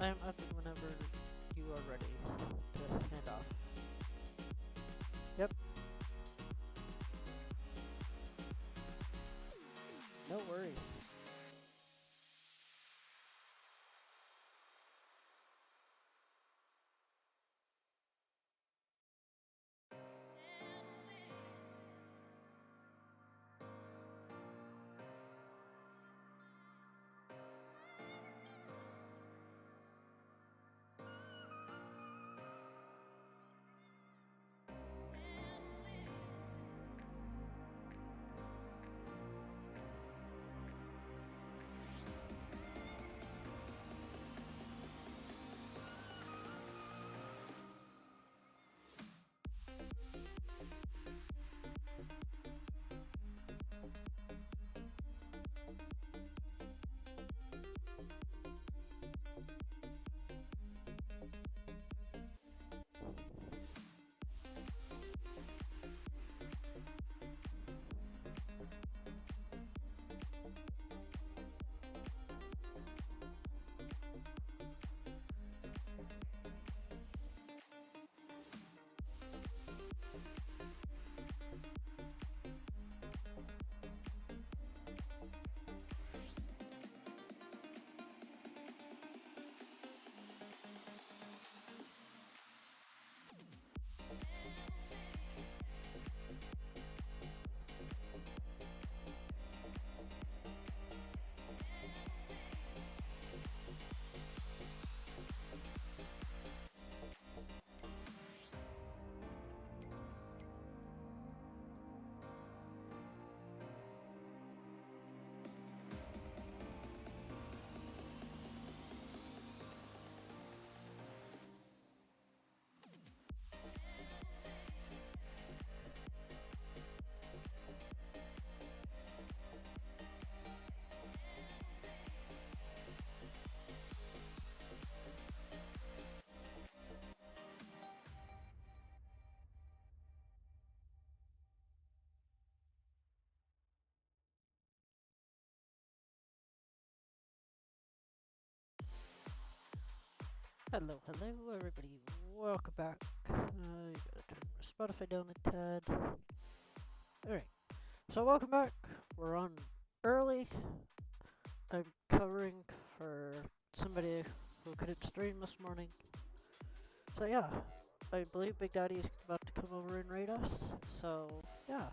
I'm up whenever you are ready to hand off. Yep. No worries. Hello, everybody. Welcome back. You gotta turn my Spotify down a tad. Alright, so welcome back. We're on early. I'm covering for somebody who couldn't stream this morning. So yeah, I believe Big Daddy is about to come over and raid us. So yeah.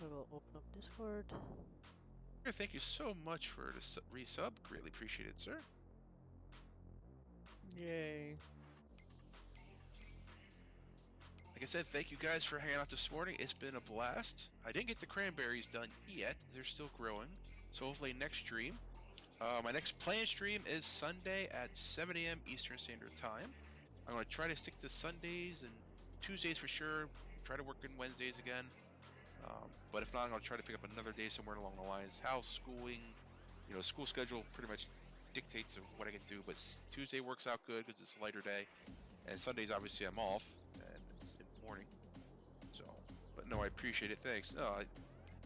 I will open up Discord. Thank you so much for the resub. Greatly appreciate it, sir. Yay. Like I said, thank you guys for hanging out this morning. It's been a blast. I didn't get the cranberries done yet. They're still growing. So hopefully next stream. My next planned stream is Sunday at 7 a.m. Eastern Standard Time. I'm going to try to stick to Sundays and Tuesdays for sure. Try to work in Wednesdays again. But if not, I'm going to try to pick up another day somewhere along the lines. How schooling, school schedule pretty much dictates of what I can do. But Tuesday works out good because it's a lighter day. And Sundays, obviously, I'm off. And it's in the morning. So, but no, I appreciate it. Thanks. No, I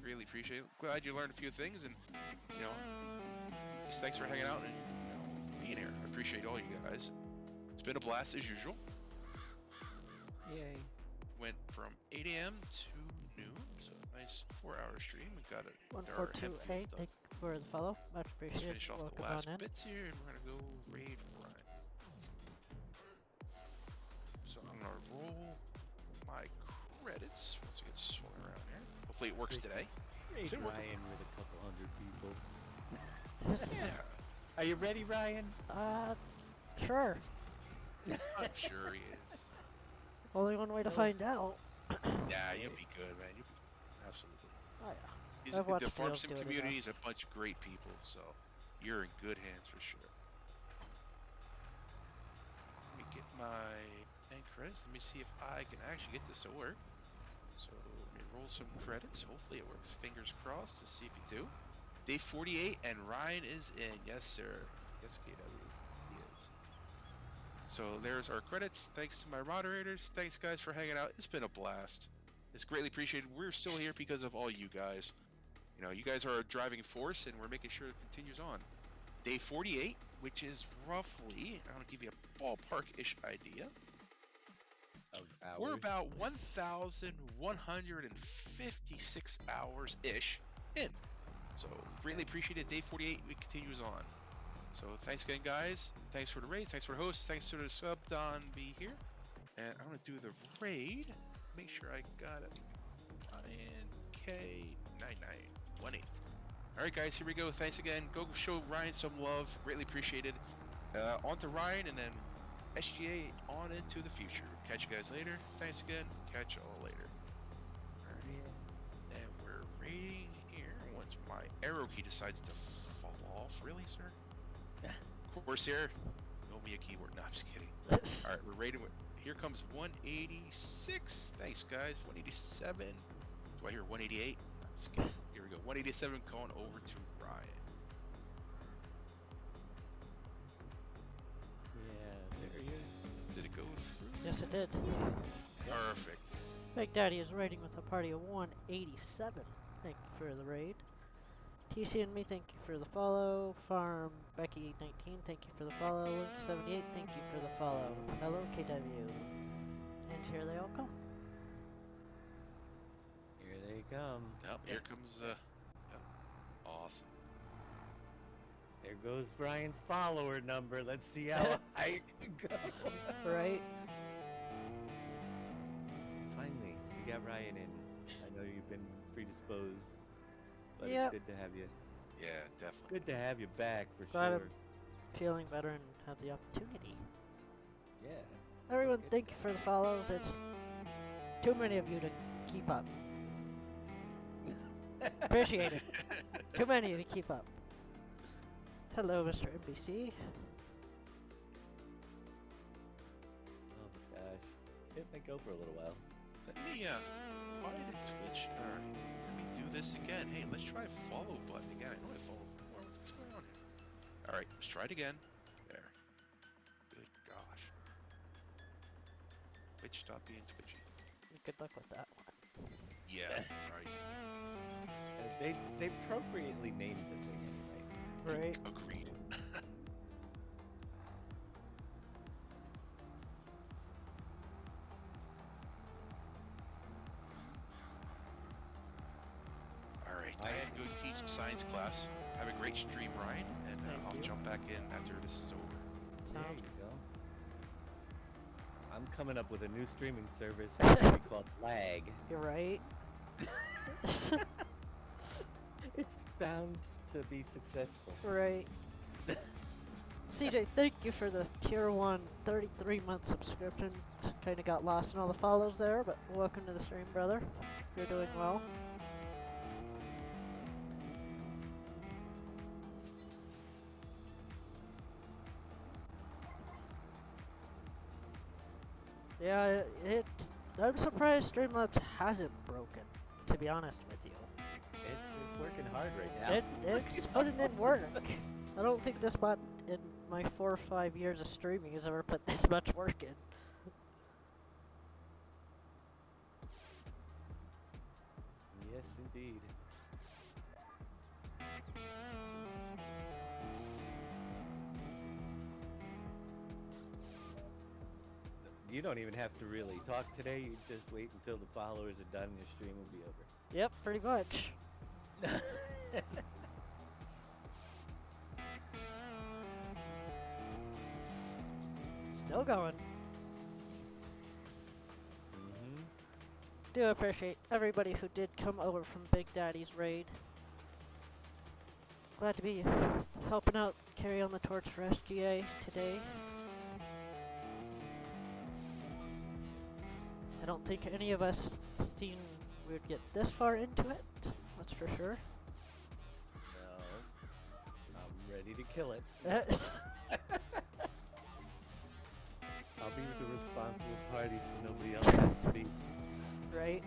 really appreciate it. Glad you learned a few things. And, just thanks for hanging out and, being here. I appreciate all you guys. It's been a blast as usual. Yay. Went from 8 a.m. to noon. So, nice 4-hour stream. We got it. 1428, thank you for the follow. Much Let's appreciated. finish off Welcome the last on in. bits here, and we're gonna go raid Ryan. So I'm gonna roll my credits once it gets swung around here. Hopefully it works today. Raid Should work. Ryan with a couple hundred people. Yeah, Are you ready, Ryan? Sure. I'm sure he is. Only one way to find out. Yeah, you'll be good, man. You'll be absolutely. Oh yeah. He's I've watched the farm videos sim doing it community is a bunch of great people, so you're in good hands for sure. Let me get my end credits. Let me see if I can actually get this to work. So let me roll some credits. Hopefully it works. Fingers crossed to see if you do. Day 48 and Ryan is in. Yes, sir. Yes, KW. He is. So there's our credits. Thanks to my moderators. Thanks, guys, for hanging out. It's been a blast. It's greatly appreciated. We're still here because of all you guys. You guys are a driving force, and we're making sure it continues on. Day 48, which is roughly, I'm going to give you a ballpark-ish idea. We're about 1,156 hours-ish in. So, greatly appreciated. Day 48, it continues on. So, thanks again, guys. Thanks for the raid. Thanks for the host. Thanks to the sub, Don B here. And I'm going to do the raid. Make sure I got it. INK9918. Alright, guys, here we go. Thanks again. Go show Ryan some love. Greatly appreciated. On to Ryan and then SGA on into the future. Catch you guys later. Thanks again. Catch you all later. Alright. And we're raiding here once my arrow key decides to fall off. Really, sir? Corsair, know me a keyboard. No, I'm just kidding. Alright, we're raiding with. Here comes 186. Thanks, guys. 187. Do I hear 188? I'm just kidding. Here we go. 187 going over to Ryan. Yeah, there you go. Did it go through? Yes, it did. Perfect. Big Daddy is raiding with a party of 187. Thank you for the raid. TC and me, thank you for the follow. Farm Becky19, thank you for the follow. Link78, thank you for the follow. Hello, KW. And here they all come. Here they come. Yep, here comes, yep. Awesome. There goes Ryan's follower number. Let's see how high it can go. Right? Finally, we got Ryan in. I know you've been predisposed, but Yep. it's good to have you. Yeah, definitely. Good to have you back for Glad sure. I'm feeling better and have the opportunity. Yeah. Everyone, Good. thank you for the follows. It's too many of you to keep up. Appreciate it. Too many to keep up. Hello, Mr. NBC. Oh my gosh. It might go for a little while. Let me, why did Twitch? Alright, let me do this again. Hey, let's try follow button again. I know I follow before. What's going on here? Alright, let's try it again. There. Good gosh. Wait Twitch. Stop being twitchy. Good luck with that one. Yeah, right. They appropriately named the thing anyway. Right. Agreed. All right, I had to go teach science class. Have a great stream, Ryan, and Thank I'll you. jump back in after this is over. There Sounds you go. I'm coming up with a new streaming service. It's gonna be called Lag. You're right. It's bound to be successful. Right. CJ, thank you for the tier 1 33-month subscription. Just kind of got lost in all the follows there, but welcome to the stream, brother. You're doing well. Yeah, I'm surprised Streamlabs hasn't broken, to be honest with you. It's working hard right now. It's putting in work. I don't think this bot in my 4 or 5 years of streaming has ever put this much work in. Yes, indeed. You don't even have to really talk today. You just wait until the followers are done and your stream will be over. Yep, pretty much. Still going. Mm-hmm. Do appreciate everybody who did come over from Big Daddy's raid. Glad to be helping out, carry on the torch for SGA today. I don't think any of us seen we would get this far into it, that's for sure. No. I'm ready to kill it. I'll be with the responsible party so nobody else has to be. Right?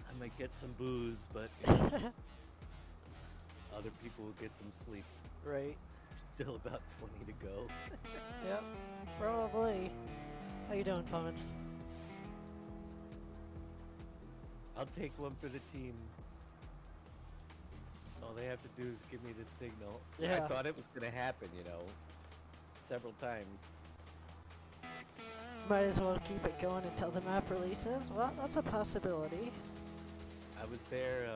I might get some booze, but other people will get some sleep. Right. Still about 20 to go. Yep, probably. How you doing, Thomas? I'll take one for the team. All they have to do is give me the signal. Yeah. I thought it was going to happen, several times. Might as well keep it going until the map releases. Well, that's a possibility. I was there,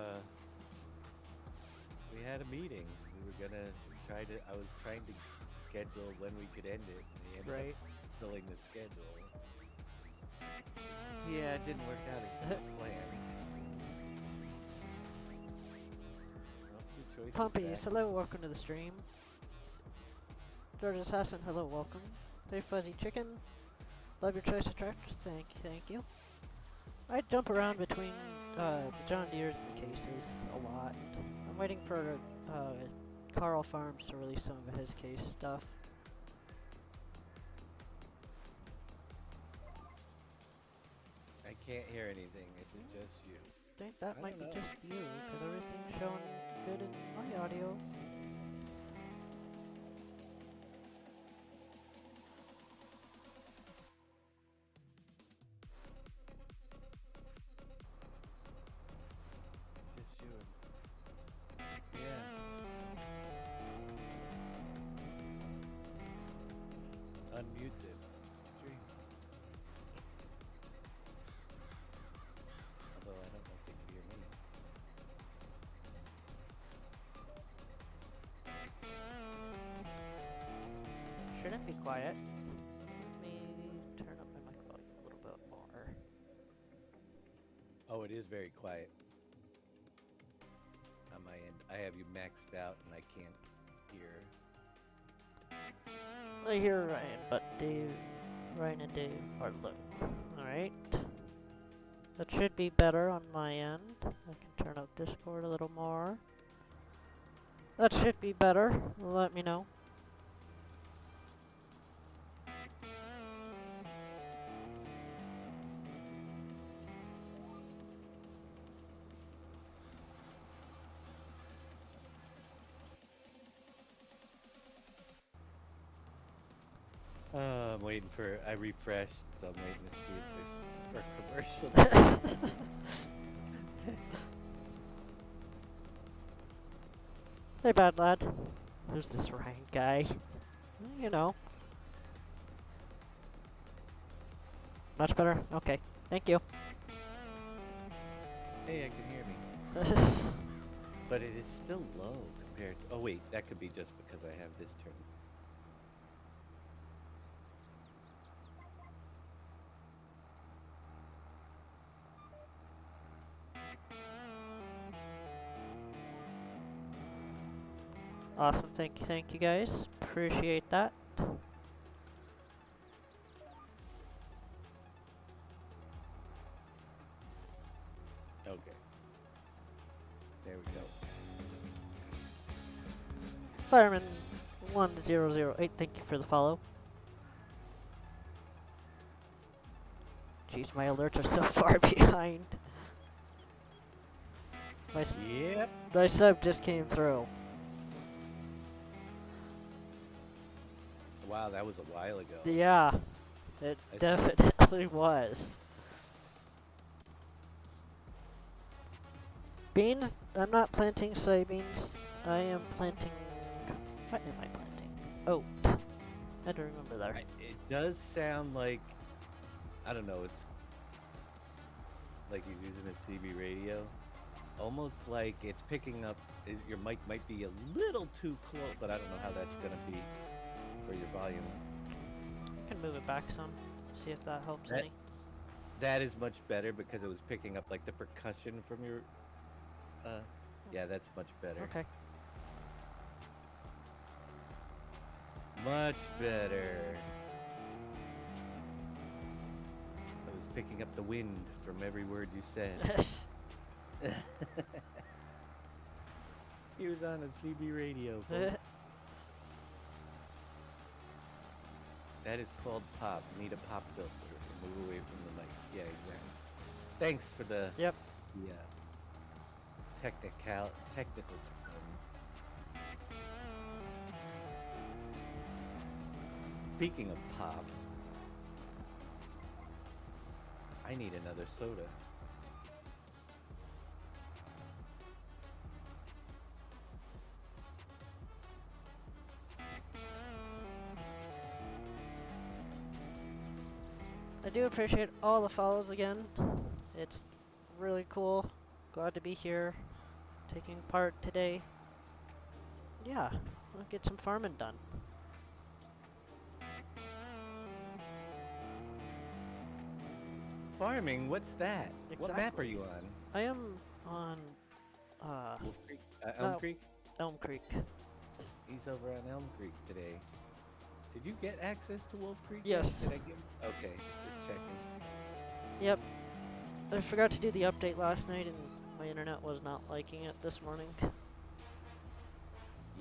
we had a meeting. We were going to I was trying to schedule when we could end it, and they ended Right. up filling the schedule. Yeah, it didn't work out as planned. Well, two choices Pumpies, back. hello, welcome to the stream. George Assassin, hello, welcome. Hey Fuzzy Chicken, love your choice of tractors, thank you. I jump around between the John Deere's and the cases a lot. I'm waiting for Carl Farms to release some of his case stuff. I can't hear anything. Is it just you? I think that I might be don't know. just you, because everything's showing good in my audio. Just you. Yeah. Unmute the stream. Although I don't know if they can hear me. Shouldn't be quiet. Let me turn up my mic volume a little bit more. Oh, it is very quiet. On my end, I have you maxed out and I can't hear. I hear Ryan, but Ryan and Dave are low. Alright. That should be better on my end. I can turn up Discord a little more. That should be better. Let me know. I'm waiting for. I refreshed, so I'm waiting to see if there's for commercial. Hey, bad lad. Who's this Ryan guy? You know. Much better? Okay. Thank you. Hey, I can hear me, but it is still low compared. Oh wait, that could be just because I have this turned. Awesome. Thank you guys. Appreciate that. Okay, there we go. Fireman 1008, thank you for the follow. Jeez, my alerts are so far behind. Yep. My sub just came through. Wow, that was a while ago. Yeah, it I see. definitely was. Beans? I'm not planting soybeans. I am planting... What am I planting? Oat. I had to remember there. It does sound like, I don't know, it's like he's using a CB radio. Almost like it's picking up, your mic might be a little too close, but I don't know how that's going to be for your volume. I can move it back some, see if that helps any. That is much better because it was picking up like the percussion from your, yeah, that's much better. Okay. Much better. I was picking up the wind from every word you said. He was on a CB radio, folks. That is called pop. You need a pop filter to move away from the mic. Yeah, exactly. Thanks for the Yep. technical term. Speaking of pop, I need another soda. I do appreciate all the follows again. It's really cool. Glad to be here, taking part today. Yeah, we'll get some farming done. Farming? What's that? What map are Exactly. you on? I am on Wolf Creek? Elm no. Creek? Elm Creek. He's over on Elm Creek today. Did you get access to Wolf Creek? Yes. Did I give? Okay, just checking. Yep. I forgot to do the update last night and my internet was not liking it this morning.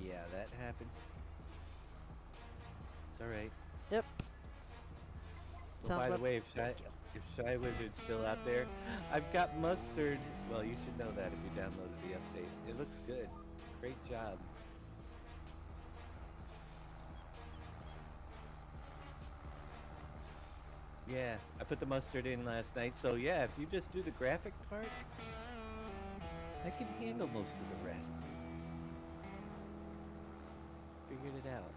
Yeah, that happens. It's alright. Yep. Well, by the Sounds way, if thank you. Shy Wizard's still out there, I've got mustard. Well, you should know that if you downloaded the update. It looks good. Great job. Yeah, I put the mustard in last night, so yeah, if you just do the graphic part, I can handle most of the rest. Figured it out.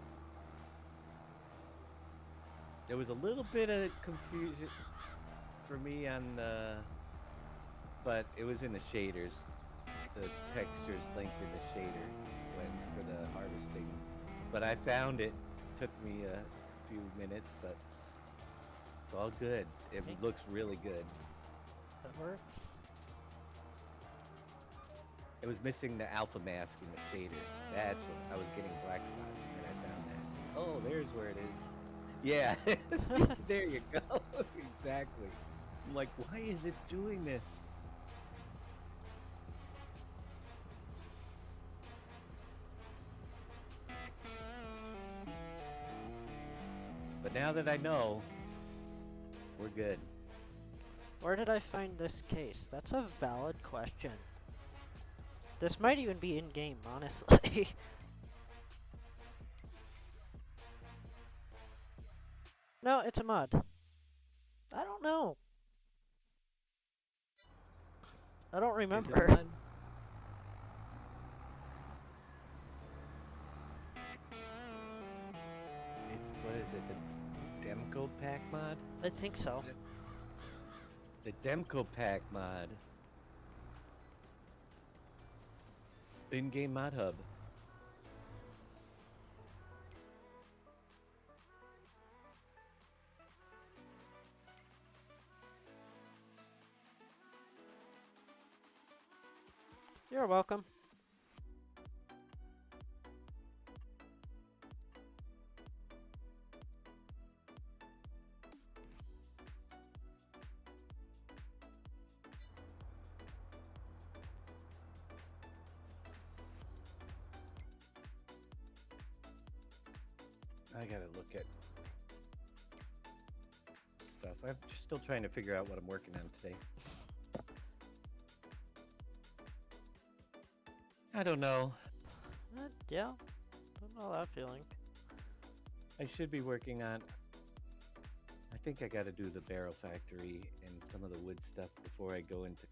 There was a little bit of confusion for me on but it was in the shaders. The textures linked in the shader when for the harvesting. But I found it. Took me a few minutes, but it's all good. It Okay. looks really good. That works. It was missing the alpha mask in the shader. That's what I was getting black spot, and then I found that. Oh, there's where it is. Yeah, there you go. Exactly. I'm like, why is it doing this? But now that I know, we're good. Where did I find this case? That's a valid question. This might even be in-game, honestly. No, it's a mod. I don't know. I don't Is it a remember. mod? It's, what is it, the Demco Pack mod? I think so. That's the Demco Pack mod. In-game mod hub. You're welcome. I gotta look at stuff. I'm still trying to figure out what I'm working on today. I don't know. Yeah. Don't know that feeling. I should be working on. I think I gotta do the barrel factory and some of the wood stuff before I go into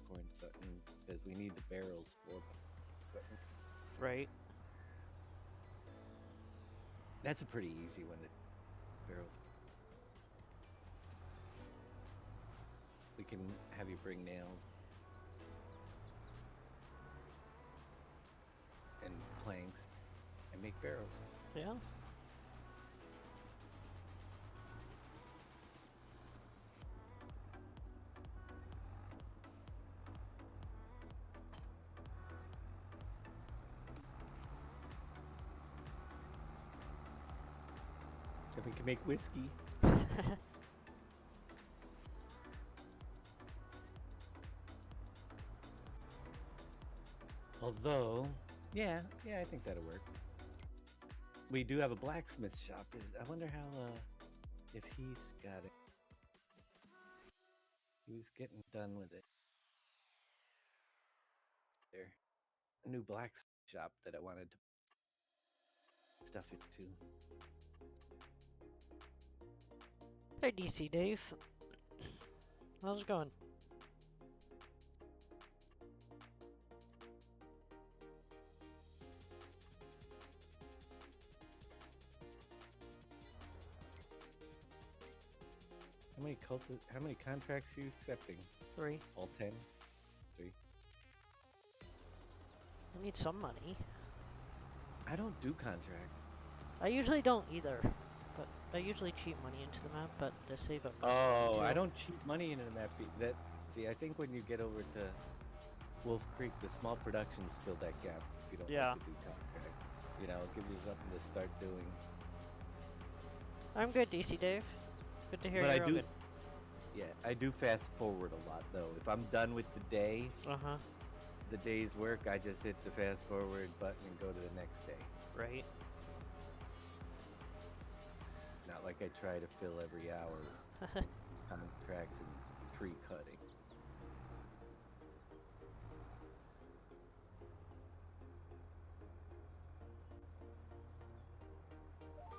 corn Sutton because we need the barrels for Sutton. Right. That's a pretty easy one to barrel. We can have you bring nails and planks and make barrels. Yeah. So we can make whiskey. Although, yeah, I think that'll work. We do have a blacksmith shop. I wonder how, if he's got it. He was getting done with it. There, a new blacksmith shop that I wanted to stuff it to. Hey, DC Dave. How's it going? How many contracts are you accepting? 3. All 10? 3. I need some money. I don't do contract. I usually don't either. But I usually cheat money into the map, but to save up money. Oh, I too. don't cheat money into the map. See, I think when you get over to Wolf Creek, the small productions fill that gap if you don't Yeah. have to do contracts. You know, it gives you something to start doing. I'm good, DC Dave. Good to hear But you're all good. Yeah, I do fast forward a lot though. If I'm done with the day, Uh-huh. the day's work, I just hit the fast forward button and go to the next day. Right. Not like I try to fill every hour with contracts and tree cutting.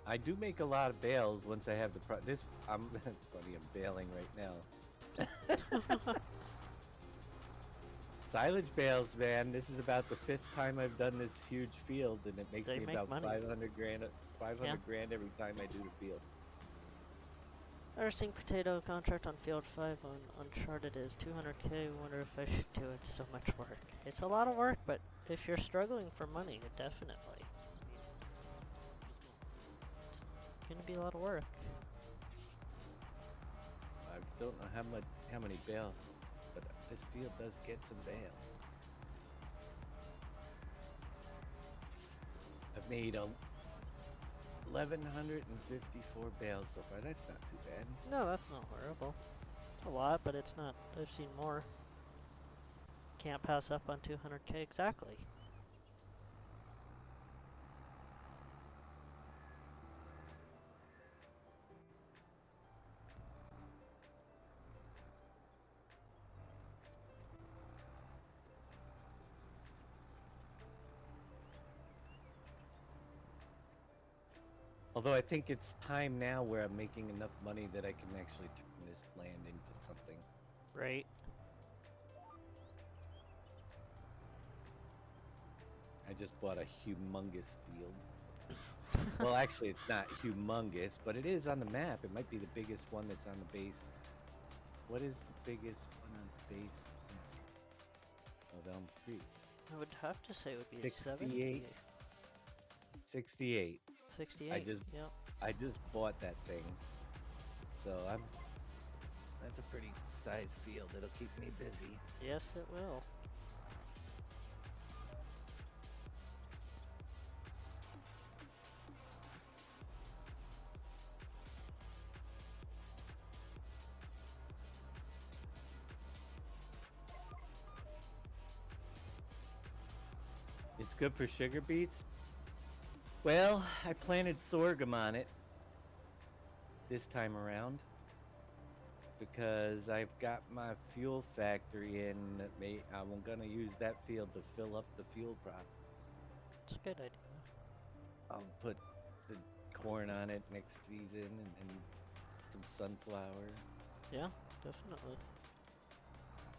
I do make a lot of bales once I have the I'm it's funny, I'm baling right now. Silage bales, man. This is about the 5th time I've done this huge field, and it makes They me make about money. 500 grand. 500 Yeah. grand every time I do the field. Harvesting potato contract on Field 5 on Uncharted is 200k. Wonder if I should do it. So much work. It's a lot of work, but if you're struggling for money, definitely. It's gonna be a lot of work. I don't know how many bales, but this field does get some bale. I've made 1,154 bales so far. That's not too bad. No, that's not horrible. It's a lot, but it's not. I've seen more. Can't pass up on 200k exactly. Although I think it's time now where I'm making enough money that I can actually turn this land into something. Right. I just bought a humongous field. Well, actually, it's not humongous, but it is on the map. It might be the biggest one that's on the base. What is the biggest one on the base map of Elm Creek? I would have to say it would be 68. 70. 68. 68. Yep. I just bought that thing. So that's a pretty sized field. It'll keep me busy. Yes, it will. It's good for sugar beets. Well, I planted sorghum on it this time around because I've got my fuel factory in. I'm gonna use that field to fill up the fuel prop. It's a good idea. I'll put the corn on it next season and some sunflower. Yeah, definitely.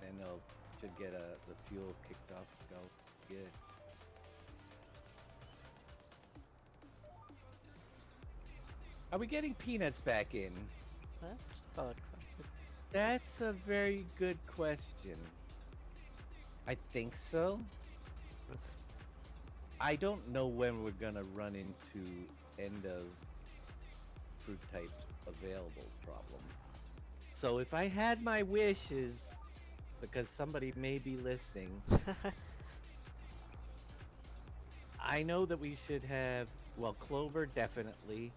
And they'll should get the fuel kicked off to go good. Are we getting peanuts back in? That's a valid question. That's a very good question. I think so. I don't know when we're gonna run into end of fruit types available problem. So if I had my wishes, because somebody may be listening, I know that we should have, well, Clover definitely,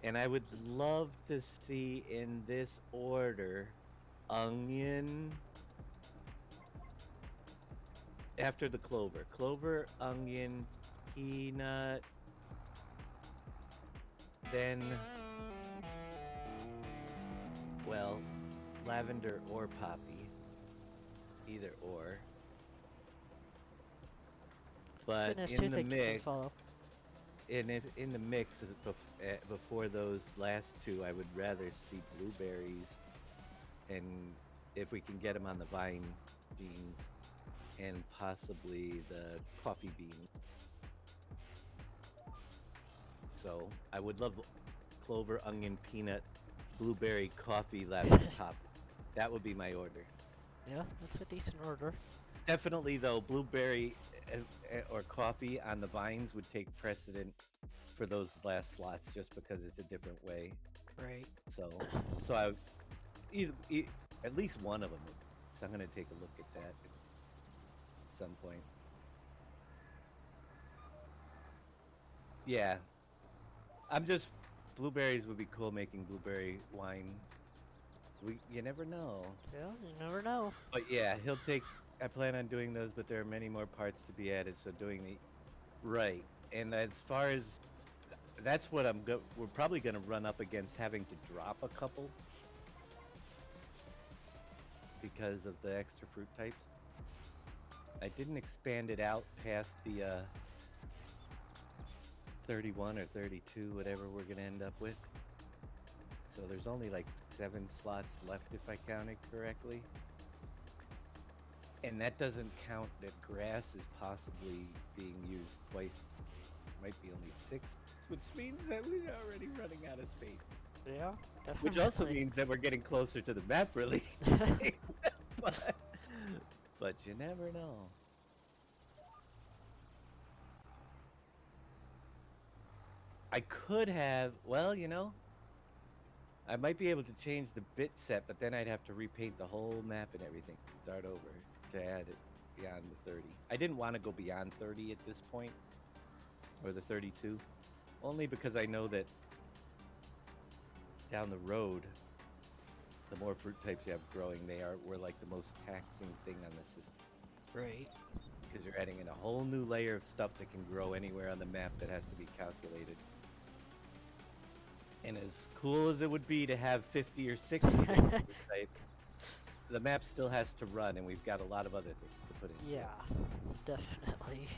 and I would love to see in this order onion after the clover. Clover, onion, peanut, then, well, lavender or poppy. Either or. But Goodness, in the thank you for the mix, follow. in the mix before those last two, I would rather see blueberries, and if we can get them on the vine beans, and possibly the coffee beans. So I would love clover, onion, peanut, blueberry, coffee, lavender, top. That would be my order. Yeah, that's a decent order. Definitely though, blueberry or coffee on the vines would take precedent for those last slots, just because it's a different way. Right. So I at least one of them. So I'm gonna take a look at that at some point. Yeah, I'm just blueberries would be cool making blueberry wine. You never know. Yeah, you never know. But yeah, he'll take. I plan on doing those, but there are many more parts to be added. So doing the right, and as far as that's what we're probably going to run up against having to drop a couple because of the extra fruit types. I didn't expand it out past the 31 or 32, whatever we're going to end up with. So there's only like 7 slots left if I counted correctly. And that doesn't count that grass is possibly being used twice. Might be only 6, which means that we're already running out of space. Yeah, definitely. Which also means that we're getting closer to the map, really. but you never know. I could have, well, I might be able to change the bit set, but then I'd have to repaint the whole map and everything. Start over to add it beyond the 30. I didn't want to go beyond 30 at this point, or the 32, only because I know that down the road, the more fruit types you have growing, we're like the most taxing thing on the system. Right. Because you're adding in a whole new layer of stuff that can grow anywhere on the map that has to be calculated. And as cool as it would be to have 50 or 60 different fruit types, the map still has to run, and we've got a lot of other things to put in. Yeah, definitely.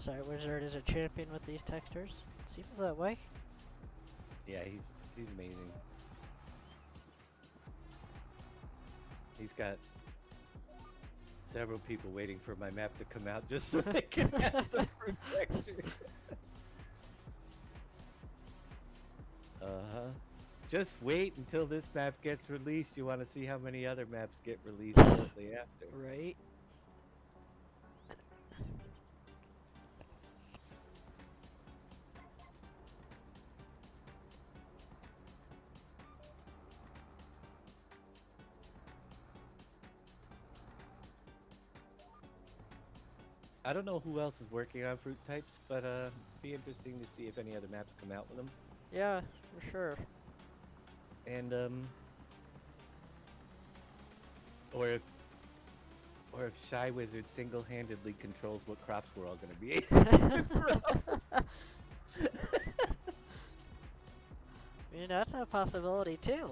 Side Wizard is a champion with these textures. Seems that way. Yeah, he's amazing. He's got several people waiting for my map to come out just so they can have the fruit texture. Uh-huh. Just wait until this map gets released. You want to see how many other maps get released shortly after. Right. I don't know who else is working on fruit types, but be interesting to see if any other maps come out with them. Yeah, for sure. And or if Shy Wizard single-handedly controls what crops we're all going to be able to grow. I mean, that's a possibility too.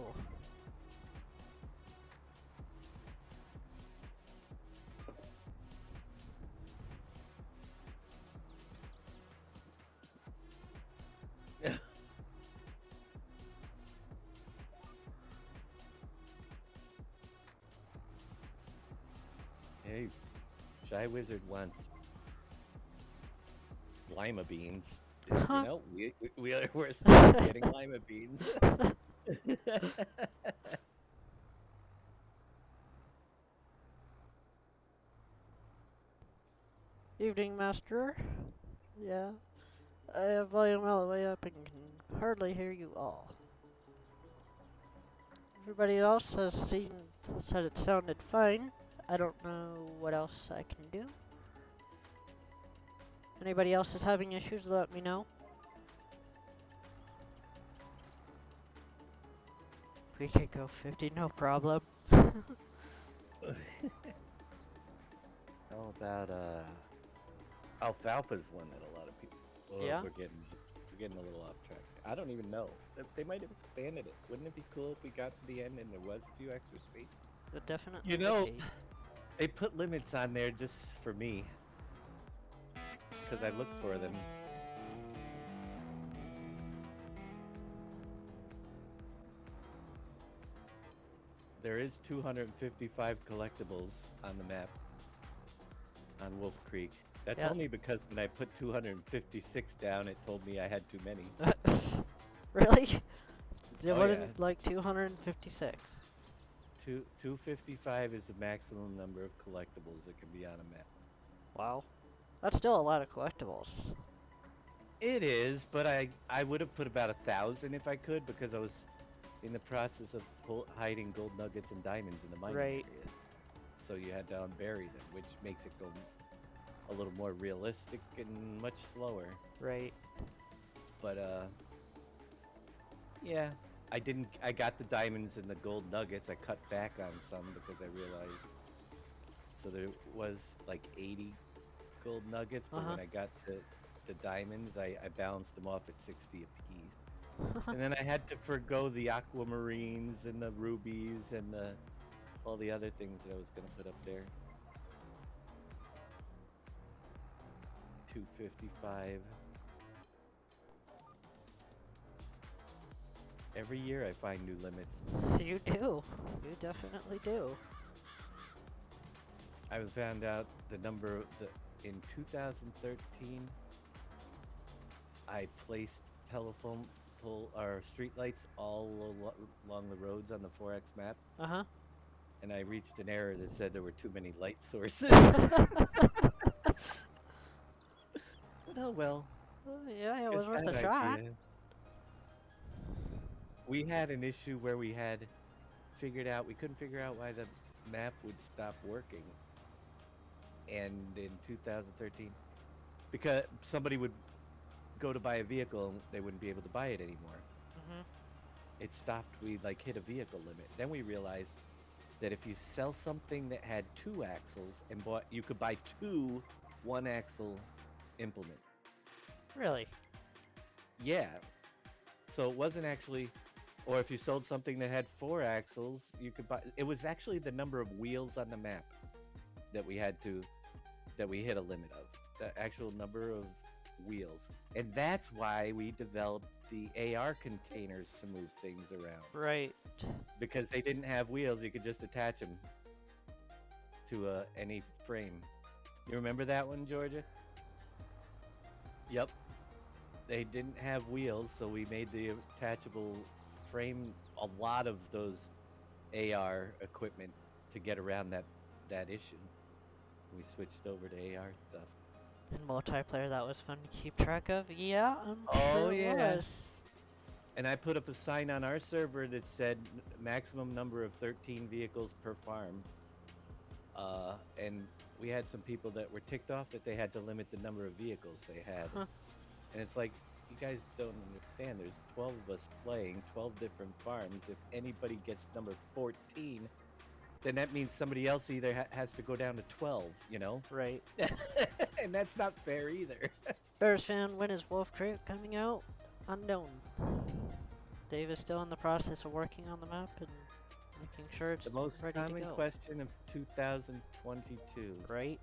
Hey, Shy Wizard wants lima beans. You know, we're still getting lima beans. Evening, Master. Yeah. I have volume all the way up and can hardly hear you all. Everybody else has said it sounded fine. I don't know what else I can do. Anybody else is having issues, let me know. We could go 50, no problem. How about alfalfa's one that a lot of people. Oh, Yeah? we're getting a little off track. I don't even know. They might have expanded it. Wouldn't it be cool if we got to the end and there was a few extra space? But definitely. You know, would be. they put limits on there just for me. Because I looked for them. There is 255 collectibles on the map on Wolf Creek. That's Yeah. only because when I put 256 down, it told me I had too many. Really? It Oh, wasn't yeah. like 256. 255 is the maximum number of collectibles that can be on a map. Wow. That's still a lot of collectibles. It is, but I would have put about 1,000 if I could, because I was in the process of hiding gold nuggets and diamonds in the mining Right. area. So you had to unbury them, which makes it go a little more realistic and much slower. Right. But yeah, I got the diamonds and the gold nuggets. I cut back on some because I realized, so there was like 80 gold nuggets, but when I got to the diamonds, I balanced them off at 60 apiece. And then I had to forgo the aquamarines and the rubies and all the other things that I was going to put up there. 255. Every year I find new limits. You do. You definitely do. I found out the number in 2013 I placed telephone pole or street lights all along the roads on the 4X map, Uh-huh. and I reached an error that said there were too many light sources. But oh well. Yeah, it Guess was worth that a shot. idea. We had an issue where we had we couldn't figure out why the map would stop working. And in 2013, because somebody would go to buy a vehicle and they wouldn't be able to buy it anymore. It stopped. We like hit a vehicle limit. Then we realized that if you sell something that had 2 axles and you could buy 2 1-axle implement. Really? Yeah. So it wasn't actually, or if you sold something that had 4 axles, you could buy. It was actually the number of wheels on the map that we hit a limit of. the actual number of wheels. And that's why we developed the AR containers to move things around. Right. Because they didn't have wheels, you could just attach them to any frame. You remember that one, Georgia? Yep. They didn't have wheels, so we made the attachable frame, a lot of those AR equipment to get around that issue. We switched over to AR stuff. In multiplayer, that was fun to keep track of. Yeah, I'm Oh, sure it yeah. was. And I put up a sign on our server that said maximum number of 13 vehicles per farm. And we had some people that were ticked off that they had to limit the number of vehicles they had. Huh. And it's like, you guys don't understand. There's 12 of us playing, 12 different farms. If anybody gets number 14, then that means somebody else either has to go down to 12, you know? Right. And that's not fair either. Bears fan, when is Wolf Crate coming out? Unknown. Dave is still in the process of working on the map and making sure it's The most ready common to go. question of 2022. Right.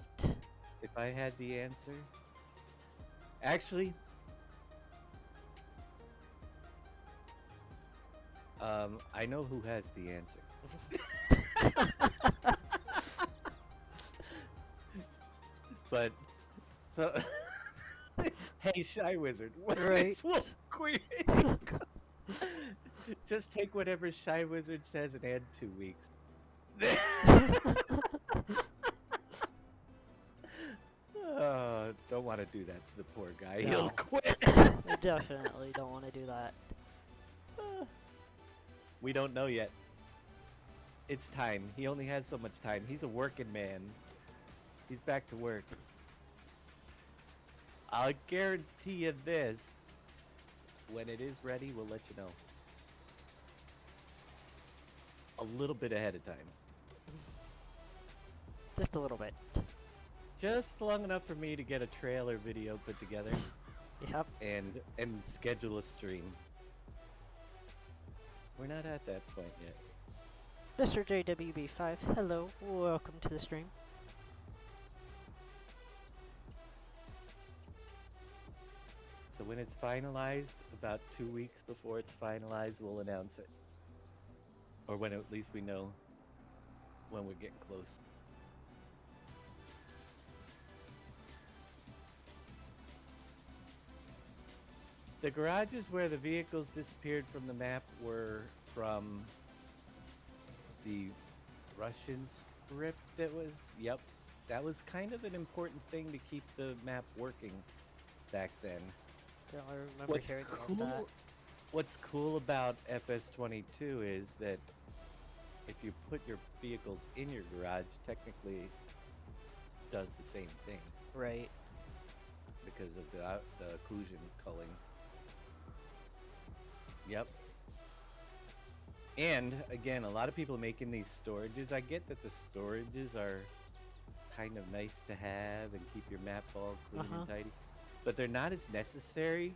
If I had the answer. Actually, I know who has the answer. But, so, hey, Shy Wizard, what Right. is Wolf Queen? Just take whatever Shy Wizard says and add 2 weeks. Don't want to do that to the poor guy. No. He'll quit. I definitely don't want to do that. We don't know yet. It's time. He only has so much time. He's a working man. He's back to work. I'll guarantee you this. When it is ready, we'll let you know. A little bit ahead of time. Just a little bit. Just long enough for me to get a trailer video put together Yep. and schedule a stream. We're not at that point yet. Mr. JWB5, hello. Welcome to the stream. So when it's finalized, about 2 weeks before it's finalized, we'll announce it. Or when at least we know when we're getting close. The garages where the vehicles disappeared from the map were from the Russian script that was, yep. That was kind of an important thing to keep the map working back then. Yeah, I remember hearing about that. What's cool about FS22 is that if you put your vehicles in your garage, technically it does the same thing Right. because of the occlusion culling. Yep. And again, a lot of people making these storages. I get that the storages are kind of nice to have and keep your map all clean and tidy, but they're not as necessary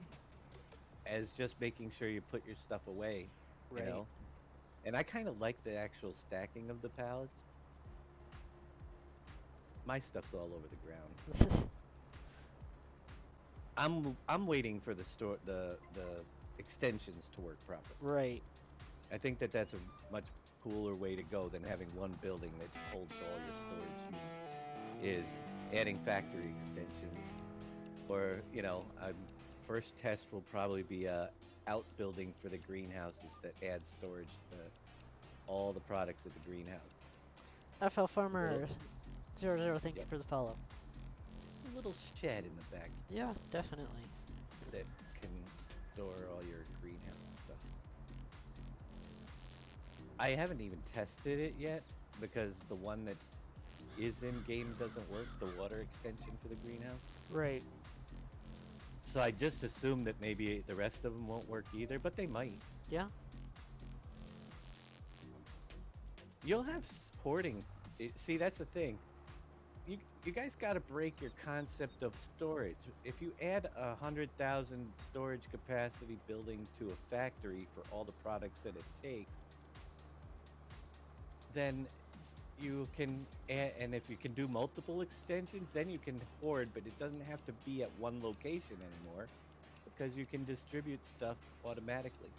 as just making sure you put your stuff away. Right. You know? And I kind of like the actual stacking of the pallets. My stuff's all over the ground. I'm waiting for the extensions to work properly. Right. I think that that's a much cooler way to go than having one building that holds all your storage needs. Is adding factory extensions, or first test will probably be a outbuilding for the greenhouses that add storage to all the products of the greenhouse. FL Farmer 00, thank you for the follow. A little shed in the back Yeah, definitely. that can store all your greenhouse stuff. I haven't even tested it yet because the one that is in game doesn't work, the water extension for the greenhouse. Right. So I just assumed that maybe the rest of them won't work either, but they might. Yeah. You'll have porting. See, that's the thing. You guys got to break your concept of storage. If you add 100,000 storage capacity building to a factory for all the products that it takes, then you can, and if you can do multiple extensions, then you can hoard, but it doesn't have to be at one location anymore because you can distribute stuff automatically.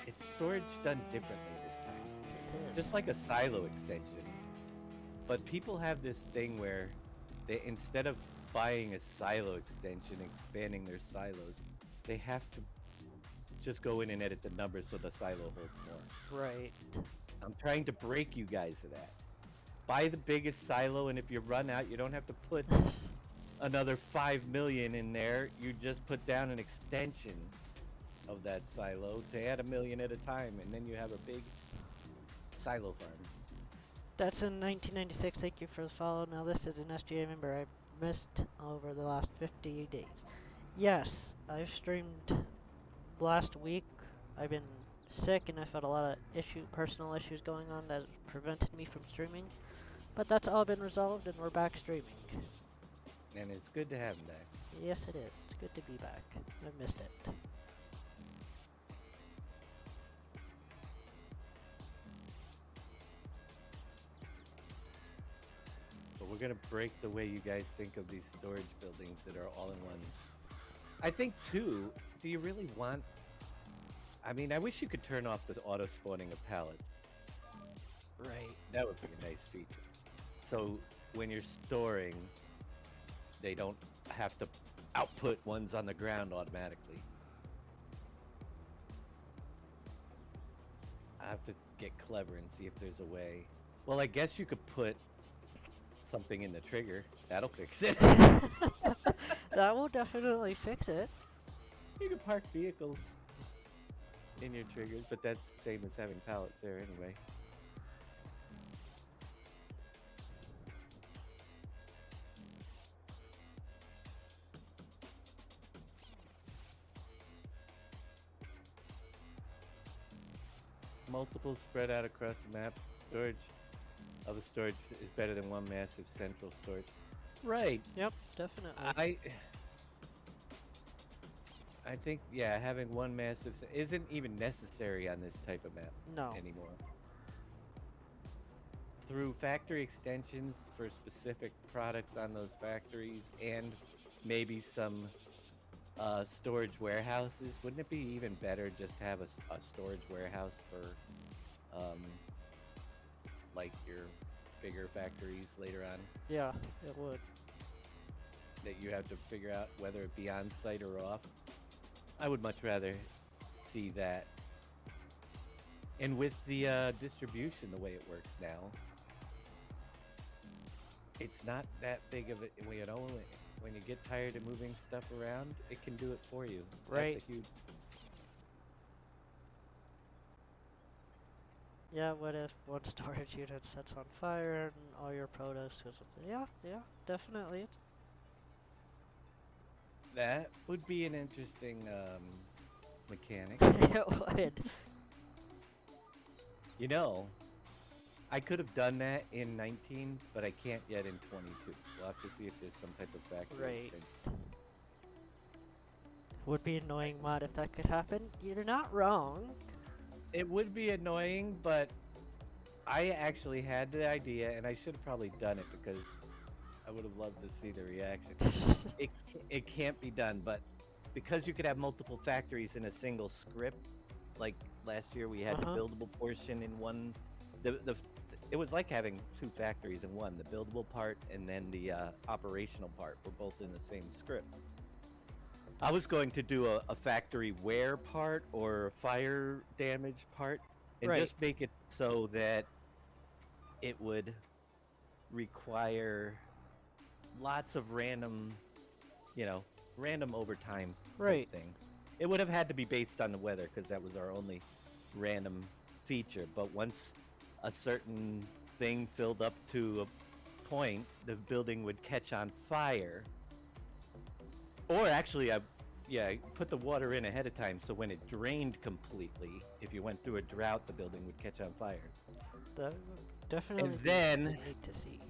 It's storage done differently this time, It is. just like a silo extension. But people have this thing where they, instead of buying a silo extension, expanding their silos, they have to just go in and edit the numbers so the silo holds more. Right. I'm trying to break you guys of that. Buy the biggest silo, and if you run out, you don't have to put another 5 million in there. You just put down an extension of that silo to add 1 million at a time, and then you have a big silo farm. That's in 1996. Thank you for the follow. Now this is an SGA member I missed over the last 50 days. Yes, I've streamed last week. I've been sick and I've had a lot of personal issues going on that has prevented me from streaming. But that's all been resolved and we're back streaming. And it's good to have them back. Yes, it is. It's good to be back. I've missed it. But we're gonna break the way you guys think of these storage buildings that are all-in-ones. I think too, do you really want... I mean, I wish you could turn off the auto-spawning of pallets. Right. That would be a nice feature. So when you're storing, they don't have to output ones on the ground automatically. I have to get clever and see if there's a way. Well, I guess you could put something in the trigger. That'll fix it. That will definitely fix it. You can park vehicles in your triggers, but that's the same as having pallets there anyway. Multiple spread out across the map. Storage of a storage is better than one massive central storage. Right. Yep, definitely. I think, yeah, having one massive isn't even necessary on this type of map No. anymore. Through factory extensions for specific products on those factories and maybe some storage warehouses, wouldn't it be even better just to have a storage warehouse for like your bigger factories later on Yeah, it would. that you have to figure out whether it be on site or off? I would much rather see that. And with the distribution the way it works now, it's not that big of a, you know, when you get tired of moving stuff around, it can do it for you. Right. That's a huge... Yeah, what if one storage unit sets on fire and all your produce goes with it? Yeah, definitely. That would be an interesting mechanic. It would. You know, I could have done that in 19, but I can't yet in 22. We'll have to see if there's some type of factory Right. extension. Would be annoying mod if that could happen. You're not wrong. It would be annoying, but I actually had the idea, and I should have probably done it because I would have loved to see the reaction. It can't be done, but because you could have multiple factories in a single script, like last year we had the buildable portion in one. It was like having two factories in one. The buildable part and then the operational part were both in the same script. I was going to do a factory wear part or a fire damage part and just make it so that it would require lots of random, you know, random overtime thing. It would have had to be based on the weather because that was our only random feature. But once a certain thing filled up to a point, the building would catch on fire. Or actually, I put the water in ahead of time, so when it drained completely, if you went through a drought, the building would catch on fire. That would definitely And be then neat to see.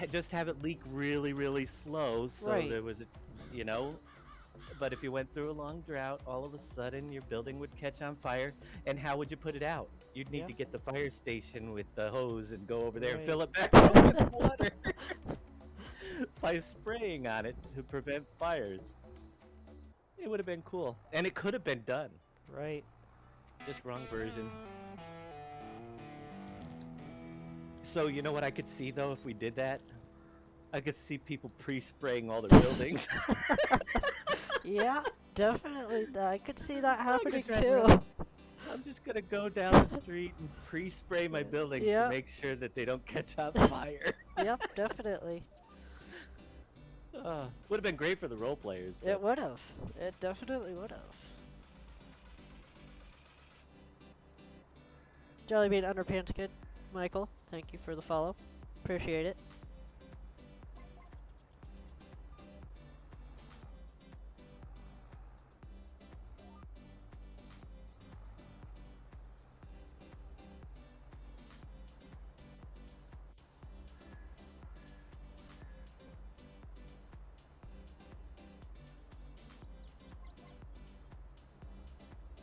just have it leak really, really slow, so there was a, you know, But if you went through a long drought, all of a sudden your building would catch on fire. And how would you put it out? You'd need Yeah. to get the fire station with the hose and go over there and Right. fill it back up with water by spraying on it to prevent fires. It would have been cool. And it could have been done. Right. Just wrong version. So you know what I could see though if we did that? I could see people pre-spraying all their buildings. Yeah, definitely. I could see that happening just drive too. around. I'm just gonna go down the street and pre-spray my buildings Yeah. to make sure that they don't catch on fire. Yep, definitely. Would have been great for the role players. It would have. It definitely would have. Jellybean Underpants Kid, Michael, thank you for the follow. Appreciate it.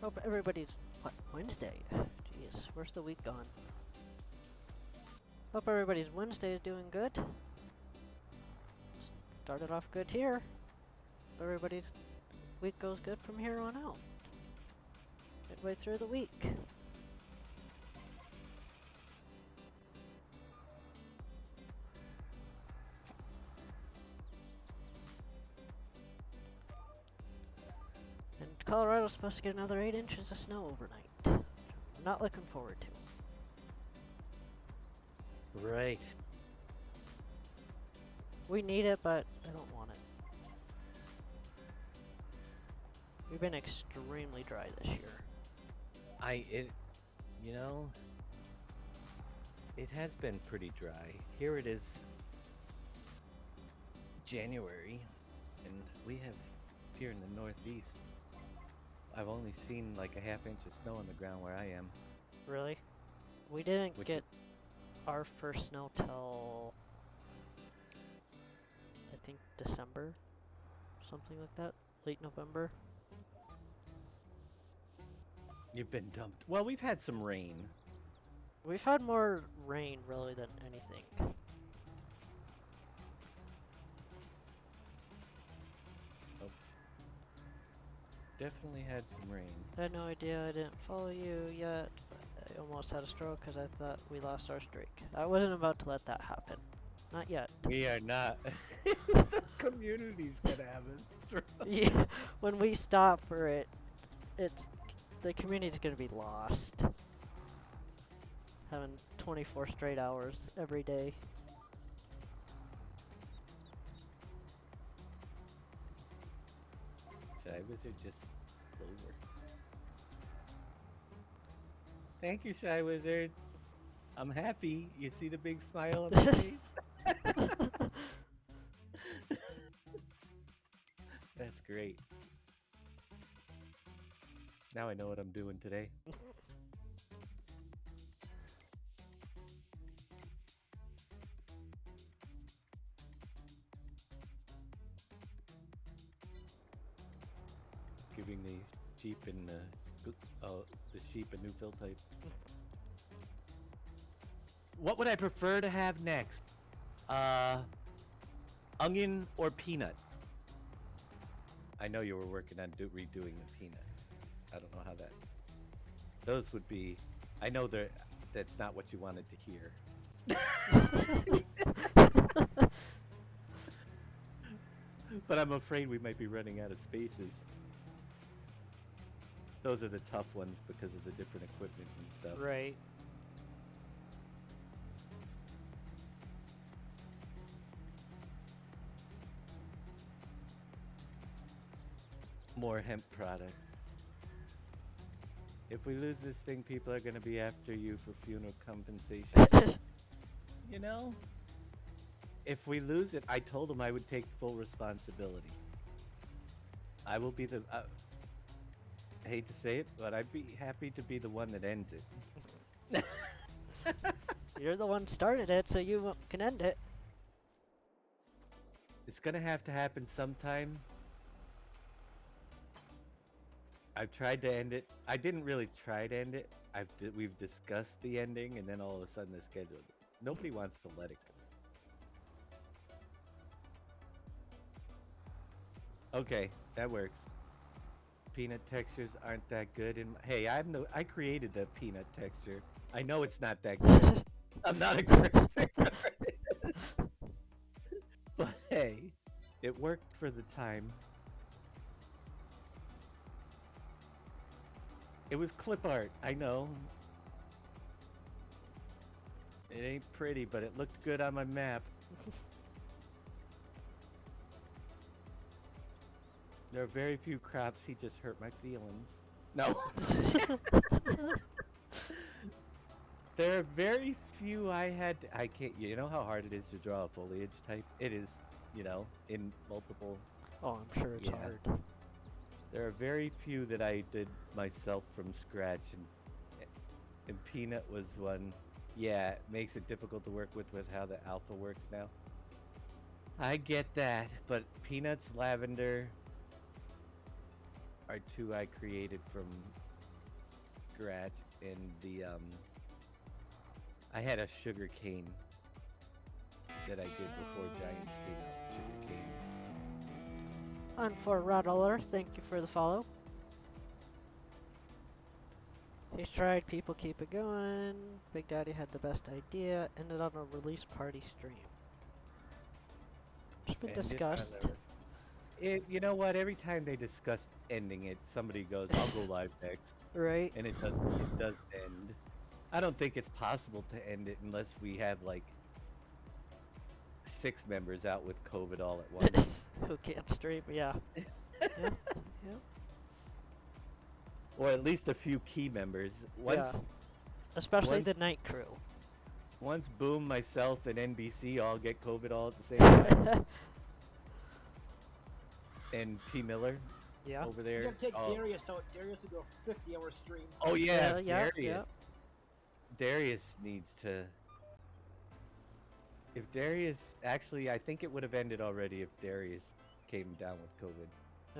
Hope everybody's what, Wednesday. Jeez, where's the week gone? Hope everybody's Wednesday is doing good. Started off good here. Everybody's week goes good from here on out. Midway through the week. And Colorado's supposed to get another 8 inches of snow overnight. I'm not looking forward to. Right. We need it, but I don't want it. We've been extremely dry this year. You know, it has been pretty dry. Here it is, January, and we have here in the Northeast. I've only seen like a ½ inch of snow on the ground where I am. Really? We didn't Which get is- our first snow till I think December, something like that, late November. You've been dumped. Well, we've had some rain. We've had more rain really than anything. Definitely had some rain. I had no idea. I didn't follow you yet. But I almost had a stroke because I thought we lost our streak. I wasn't about to let that happen. Not yet. We are not. The community's gonna have us. Yeah, when we stop for it, the community's gonna be lost. Having 24 straight hours every day. Shy Wizard just Clover. Thank you, Shy Wizard. I'm happy. You see the big smile on my face? That's great. Now I know what I'm doing today. Giving the sheep and the sheep a new fill type. What would I prefer to have next? Onion or peanut? I know you were working on redoing the peanut. I don't know how that. Those would be. I know that's not what you wanted to hear. But I'm afraid we might be running out of spaces. Those are the tough ones because of the different equipment and stuff. Right. More hemp product. If we lose this thing, people are going to be after you for funeral compensation. You know? If we lose it, I told them I would take full responsibility. I will be the... I hate to say it, but I'd be happy to be the one that ends it. You're the one started it, so you can end it. It's going to have to happen sometime. I've tried to end it. I didn't really try to end it. We've discussed the ending, and then all of a sudden the schedule. Nobody wants to let it go. Okay, that works. Peanut textures aren't that good. Hey, I created the peanut texture. I know it's not that good. I'm not a graphic artist. But hey, it worked for the time. It was clip art, I know. It ain't pretty, but it looked good on my map. There are very few crops, he just hurt my feelings. No. There are very few I can't, you know how hard it is to draw a foliage type? It is, in multiple. Oh, I'm sure it's hard. There are very few that I did myself from scratch, and Peanut was one. Yeah, it makes it difficult to work with how the alpha works now. I get that, but Peanut's Lavender are two I created from scratch, and I had a sugar cane that I did before Giants came out. Sugar cane. And for Rattler, thank you for the follow. He's tried, people keep it going. Big Daddy had the best idea, ended on a release party stream. It's been discussed. You know what? Every time they discuss ending it, somebody goes, "I'll go live next." Right. And it does end. I don't think it's possible to end it unless we have like 6 members out with COVID all at once. Who can't stream? Yeah. Yeah. Or at least a few key members. Especially the night crew. Once Boom, myself, and NBC all get COVID all at the same time. And T. Miller. Yeah. Over there. You gotta take Darius out. Darius will do a 50-hour stream. Oh yeah, yeah, Darius. yeah. Darius needs to. If Darius, actually, I think it would have ended already if Darius came down with COVID.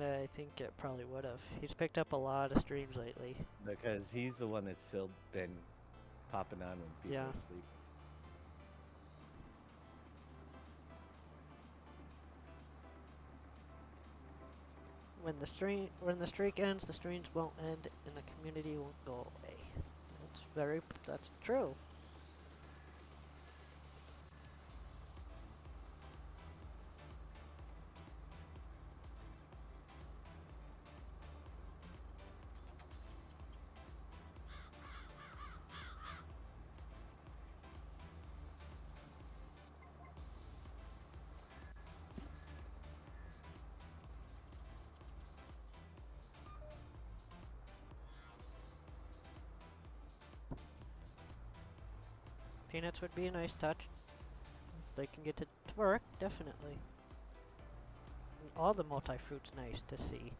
I think it probably would have. He's picked up a lot of streams lately. Because he's the one that's been popping on when people are asleep. When the streak ends, the streams won't end and the community won't go away. That's true. Peanuts would be a nice touch. They can get it to work, definitely. And all the multi-fruit's nice to see.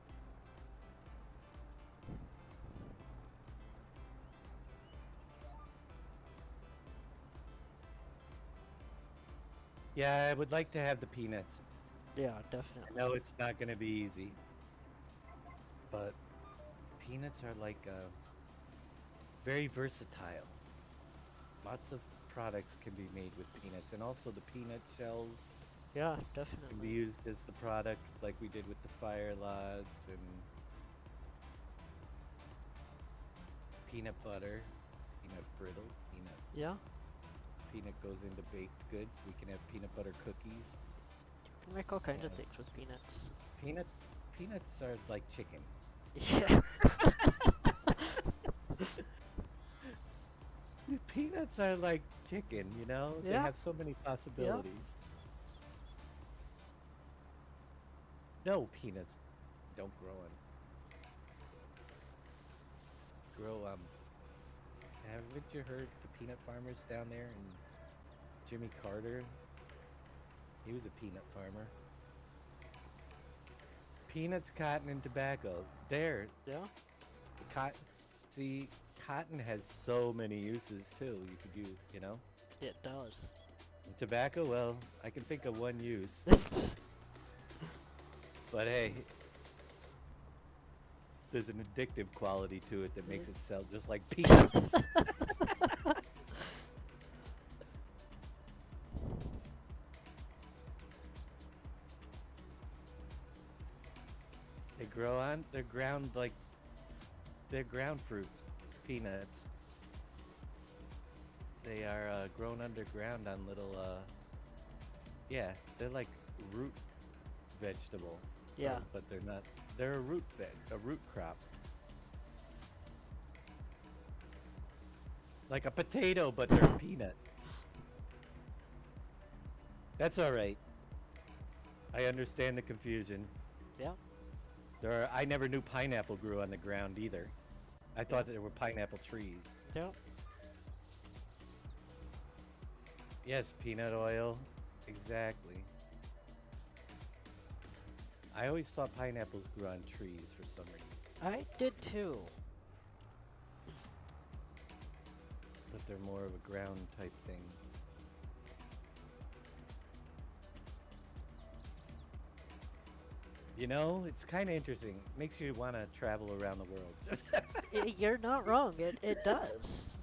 Yeah, I would like to have the peanuts. Yeah, definitely. I know it's not going to be easy. But peanuts are like very versatile. Lots of products can be made with peanuts, and also the peanut shells Yeah, can definitely. be used as the product, like we did with the fire logs and peanut butter, peanut brittle, Yeah, peanut goes into baked goods. We can have peanut butter cookies. you can make all kinds of things with peanuts. Peanuts are like chicken. Yeah. Peanuts are like chicken, you know? They Yeah. have so many possibilities. No, peanuts don't grow haven't you heard the peanut farmers down there and Jimmy Carter? He was a peanut farmer. Peanuts, cotton, and tobacco. There. Yeah. See, cotton has so many uses too. You could use, It does. And tobacco, well, I can think of one use. But hey, there's an addictive quality to it that makes it sell just like peanuts. They grow on, they're ground like, they're ground fruits, peanuts. They are grown underground on little, yeah, they're like root vegetable. Yeah. But they're not, they're a root a root crop. Like a potato, but they're a peanut. That's alright. I understand the confusion. Yeah. I never knew pineapple grew on the ground either. I thought there were pineapple trees. Yeah. Yes, peanut oil. Exactly. I always thought pineapples grew on trees for some reason. I did too. But they're more of a ground type thing. You know, it's kind of interesting. Makes you want to travel around the world. You're not wrong. It does.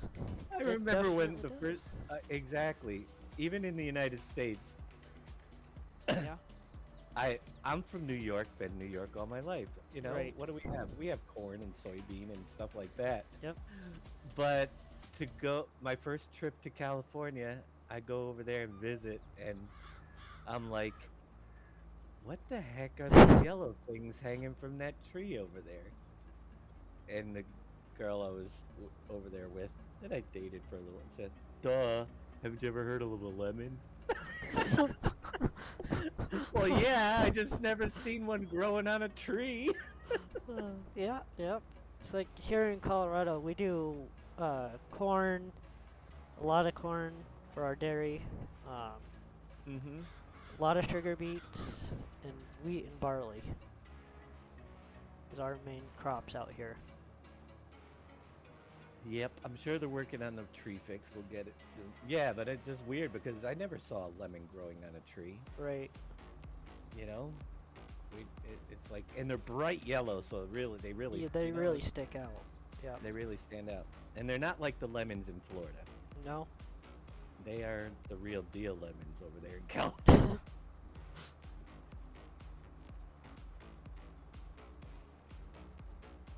I It remember when definitely the first, exactly, even in the United States, Yeah. I'm from New York, been in New York all my life. You know, Right. what do we have? We have corn and soybean and stuff like that. Yep. But to go, my first trip to California, I go over there and visit, and I'm like, what the heck are those yellow things hanging from that tree over there? And the girl I was over there with, that I dated for a little, said, duh, haven't you ever heard of a lemon? Well, yeah, I just never seen one growing on a tree. Yeah. Yep. It's like here in Colorado, we do corn, a lot of corn for our dairy, Mm-hmm. a lot of sugar beets, and wheat and barley is our main crops out here. Yep, I'm sure they're working on the tree fix. We'll get it. Yeah, but it's just weird because I never saw a lemon growing on a tree. Right. You know, it's like, and they're bright yellow, so they really, Yeah, they you know, really stick out. Yeah. they really stand out. And they're not like the lemons in Florida. No. They are the real deal lemons over there in California.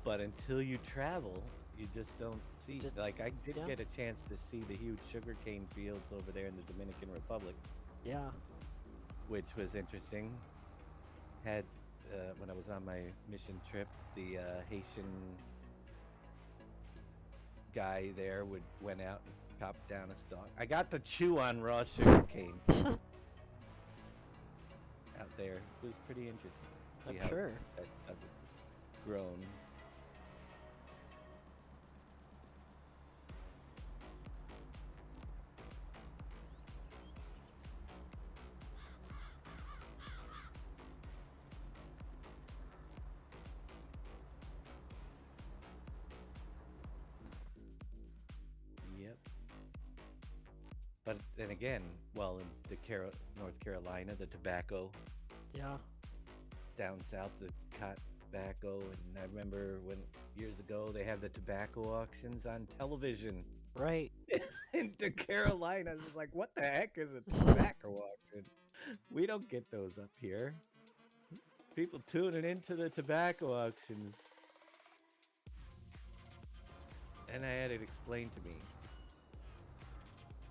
But until you travel, you just don't see. Like, I did Yeah. get a chance to see the huge sugarcane fields over there in the Dominican Republic, Yeah. which was interesting. Had when I was on my mission trip, the Haitian guy there went out and chopped down a stalk. I got to chew on raw sugarcane out there. It was pretty interesting. See I'm how sure. that stuff is grown. Yep. But then again, well, in North Carolina, the tobacco, Yeah. down south, the cotton tobacco, and I remember when years ago they have the tobacco auctions on television Right. in the Carolinas. It's like, what the heck is a tobacco auction? We don't get those up here. People tuning into the tobacco auctions. And I had it explained to me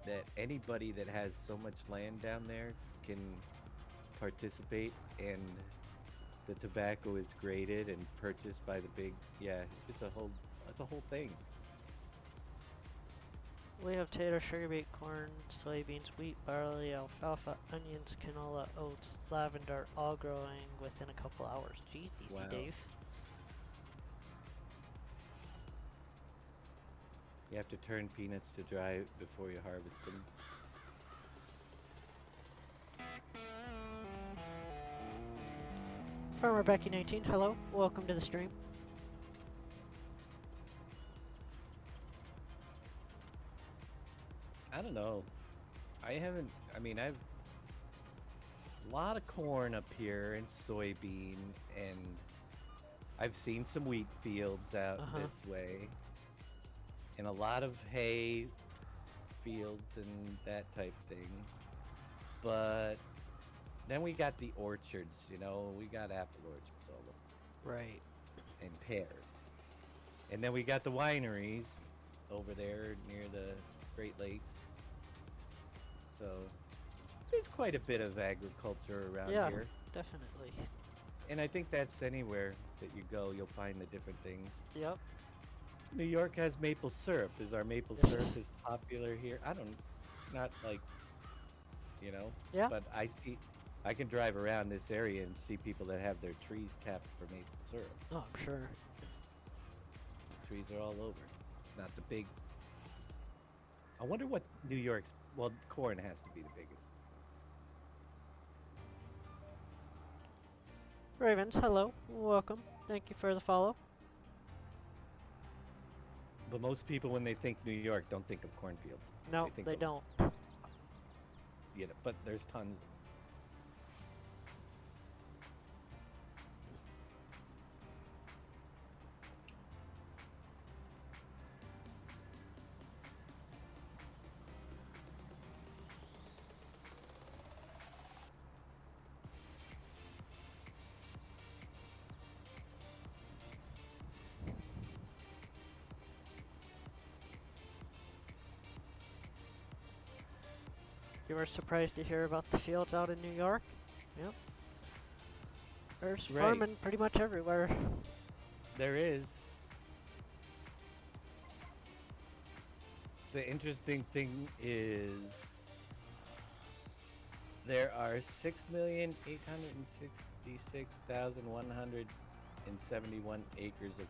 that anybody that has so much land down there can participate, and the tobacco is graded and purchased by the big, it's a whole thing. We have potato, sugar beet, corn, soybeans, wheat, barley, alfalfa, onions, canola, oats, lavender, all growing within a couple hours. Jeez, easy, Wow. Dave. You have to turn peanuts to dry before you harvest them. Farmer Becky19, hello. Welcome to the stream. I don't know. I've a lot of corn up here and soybean, and I've seen some wheat fields out this way, and a lot of hay fields and that type thing. But then we got the orchards, you know, we got apple orchards all over. Right. And pear. And then we got the wineries over there near the Great Lakes. So there's quite a bit of agriculture around here. Definitely. And I think that's anywhere that you go, you'll find the different things. Yep. New York has maple syrup. Is our maple syrup as popular here? Not like, you know. Yeah. But I can drive around this area and see people that have their trees tapped for maple syrup. Oh, I'm sure. The trees are all over. Not the big. I wonder what New York's. Well, corn has to be the biggest. Ravens, hello. Welcome. Thank you for the follow. But most people, when they think New York, don't think of cornfields. No, think they of, don't. You know, but there's tons. You were surprised to hear about the fields out in New York? Yep. There's farming pretty much everywhere. There is. The interesting thing is there are 6,866,171 acres of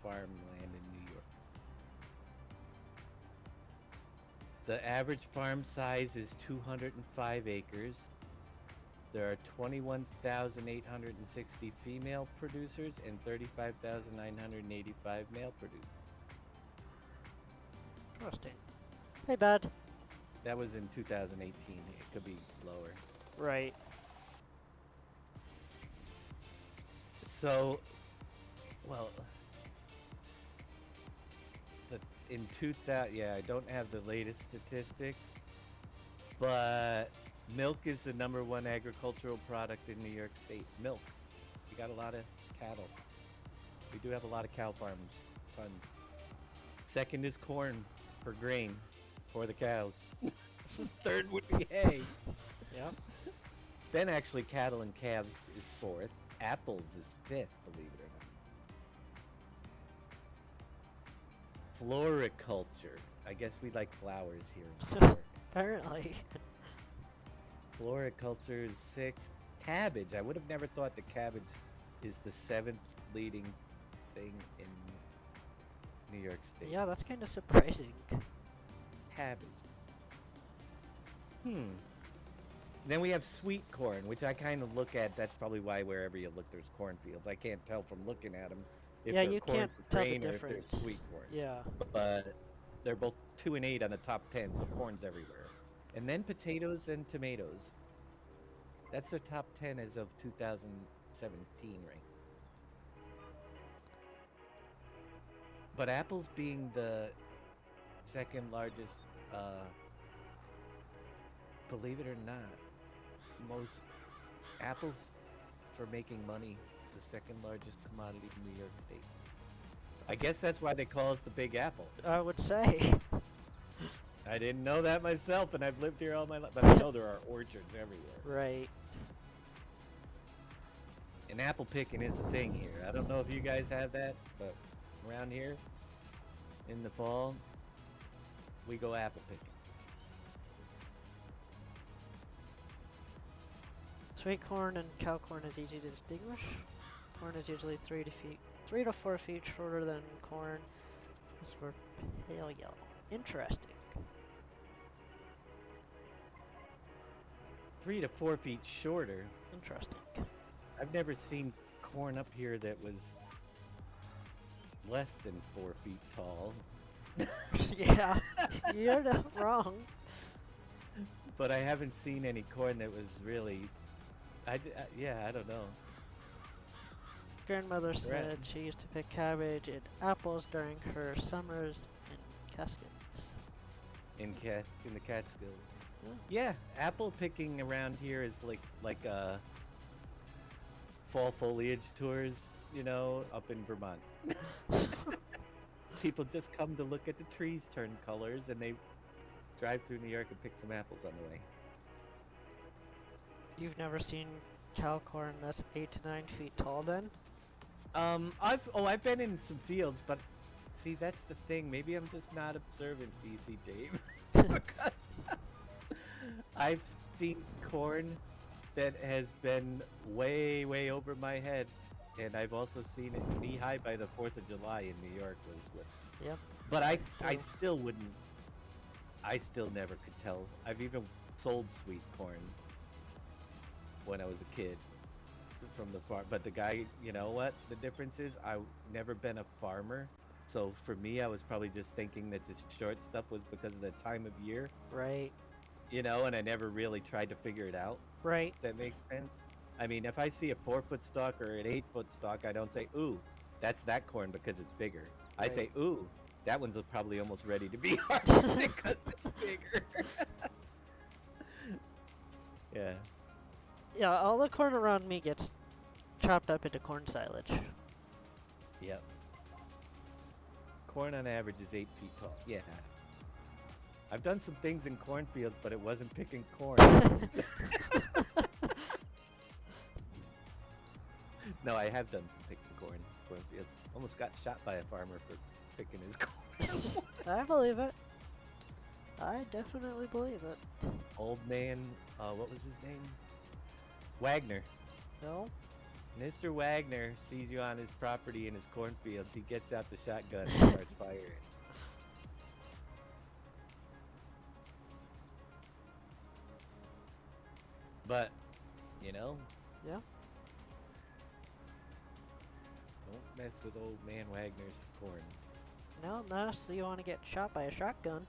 farmland in New York. The average farm size is 205 acres. There are 21,860 female producers and 35,985 male producers. Interesting. Hey, bud. That was in 2018. It could be lower. Right. So, well, in 2000, yeah, I don't have the latest statistics, but milk is the #1 agricultural product in New York State. Milk. We got a lot of cattle. We do have a lot of cow farms. Tons. Second is corn for grain for the cows. Third would be hay. Yep. Then actually cattle and calves is fourth. Apples is fifth, believe it or not. Floriculture. I guess we like flowers here in New York. Apparently. Floriculture is sixth. Cabbage. I would have never thought that cabbage is the 7th leading thing in New York State. Yeah, that's kind of surprising. Cabbage. Then we have sweet corn, which I kind of look at. That's probably why wherever you look, there's cornfields. I can't tell from looking at them if Yeah, they're you corn can't for tell the grain or if they're difference. sweet corn. Yeah. But they're both 2 and 8 on the top 10, so corn's everywhere. And then potatoes and tomatoes. That's the top 10 as of 2017, right? But apples being the second largest, believe it or not, most apples for making money, the second largest commodity in New York State. I guess that's why they call us the Big Apple. I would say. I didn't know that myself, and I've lived here all my life, but I know there are orchards everywhere. Right. And apple picking is a thing here. I don't know if you guys have that, but around here, in the fall, we go apple picking. Sweet corn and cow corn is easy to distinguish. Corn is usually 3 to 4 feet shorter than corn. This were pale yellow. Interesting. 3 to 4 feet shorter. Interesting. I've never seen corn up here that was less than 4 feet tall. Yeah, you're not wrong. But I haven't seen any corn that was really, yeah, I don't know. grandmother Correct. said she used to pick cabbage and apples during her summers in Cascades. In the Catskills. Yeah. Yeah, apple picking around here is like fall foliage tours, you know, up in Vermont. People just come to look at the trees turn colors, and they drive through New York and pick some apples on the way. You've never seen cow corn that's 8 to 9 feet tall then? I've been in some fields, but see, that's the thing. Maybe I'm just not observant, DC Dave. Because I've seen corn that has been way, way over my head, and I've also seen it knee high by the 4th of July in New York was what. Yep. But I True. still wouldn't. I still never could tell. I've even sold sweet corn when I was a kid from the farm. But the guy, you know what? The difference is I've never been a farmer. So for me, I was probably just thinking that just short stuff was because of the time of year, Right. you know, and I never really tried to figure it out. Right. If that makes sense. I mean, if I see a 4-foot stalk or an 8-foot stalk, I don't say, ooh, that's that corn because it's bigger. I say, Right. ooh, that one's probably almost ready to be harvested because it's bigger. Yeah. Yeah, all the corn around me gets chopped up into corn silage. Yep. Corn on average is 8 feet tall. Yeah. I've done some things in cornfields, but it wasn't picking corn. No, I have done some picking cornfields. Almost got shot by a farmer for picking his corn. I believe it. I definitely believe it. Old man, what was his name? Wagner. No? Mr. Wagner sees you on his property in his cornfields. He gets out the shotgun and starts firing. But, you know, Yeah? don't mess with old man Wagner's corn. No, unless you want to get shot by a shotgun.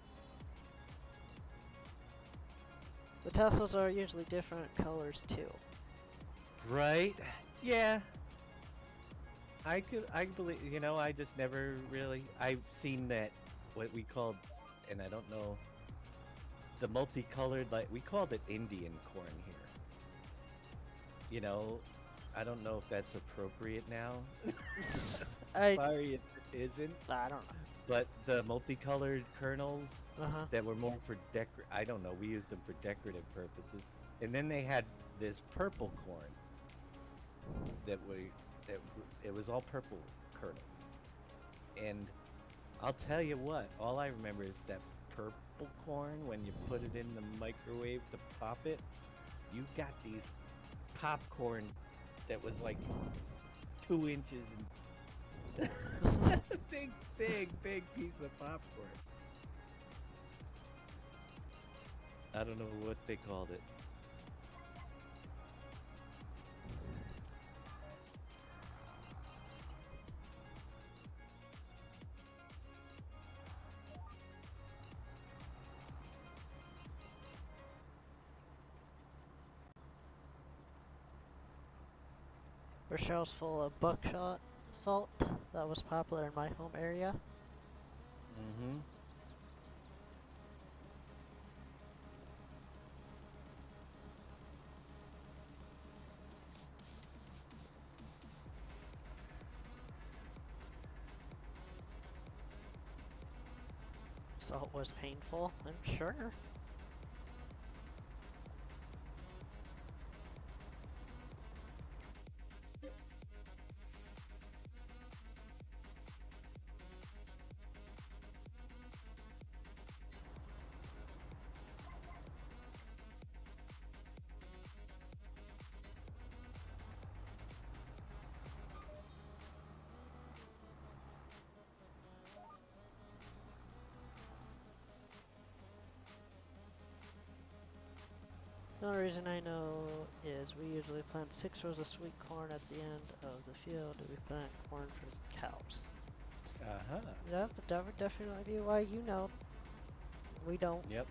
The tassels are usually different colors too. Right? Yeah. I believe, you know, I just never really, I've seen that, what we called, and I don't know, the multicolored, like, we called it Indian corn here. You know, I don't know if that's appropriate now. Sorry, it isn't. I don't know. But the multicolored kernels Uh-huh. that were more for I don't know, we used them for decorative purposes. And then they had this purple corn it was all purple kernel. And I'll tell you what, all I remember is that purple corn, when you put it in the microwave to pop it, you got these popcorn that was like 2 inches and big piece of popcorn. I don't know what they called it. Rochelle's full of buckshot salt that was popular in my home area. Mm-hmm. Salt was painful, I'm sure. The only reason I know is we usually plant 6 rows of sweet corn at the end of the field, and we plant corn for the cows. Uh-huh. That would definitely be why you know. We don't. Yep.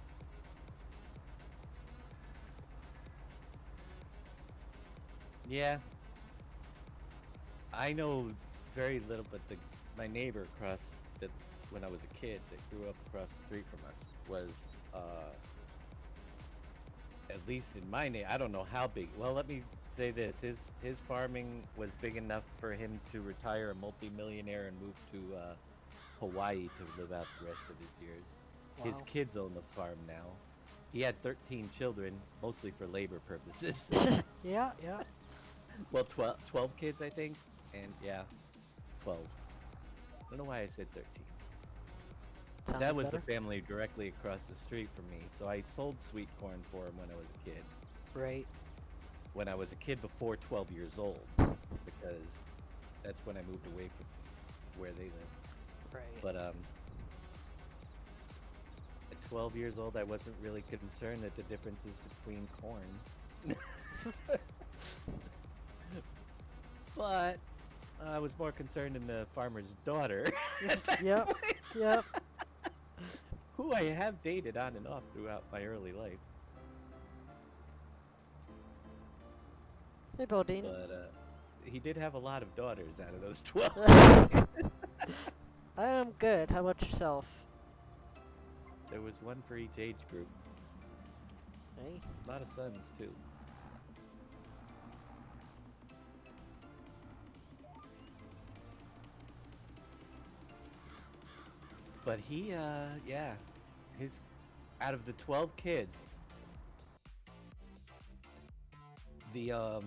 Yeah. I know very little, but my neighbor across that when I was a kid that grew up across the street from us was uh, at least in my name. I don't know how big. Well, let me say this: his farming was big enough for him to retire a multimillionaire and move to Hawaii to live out the rest of his years. His Wow. kids own the farm now. He had 13 children, mostly for labor purposes. Yeah, yeah. Well, 12 kids, I think. And yeah, 12. I don't know why I said 13. But that Sounded was the better. family directly across the street from me. So I sold sweet corn for him when I was a kid. Right. When I was a kid before 12 years old. Because that's when I moved away from where they live. Right. But at 12 years old, I wasn't really concerned at the differences between corn. But I was more concerned in the farmer's daughter, at that Yep. point, Yep. who I have dated on and off throughout my early life. Hey, Bodine. But he did have a lot of daughters out of those 12. I am good. How about yourself? There was one for each age group. Hey. A lot of sons, too. But he, yeah, his out of the 12 kids, the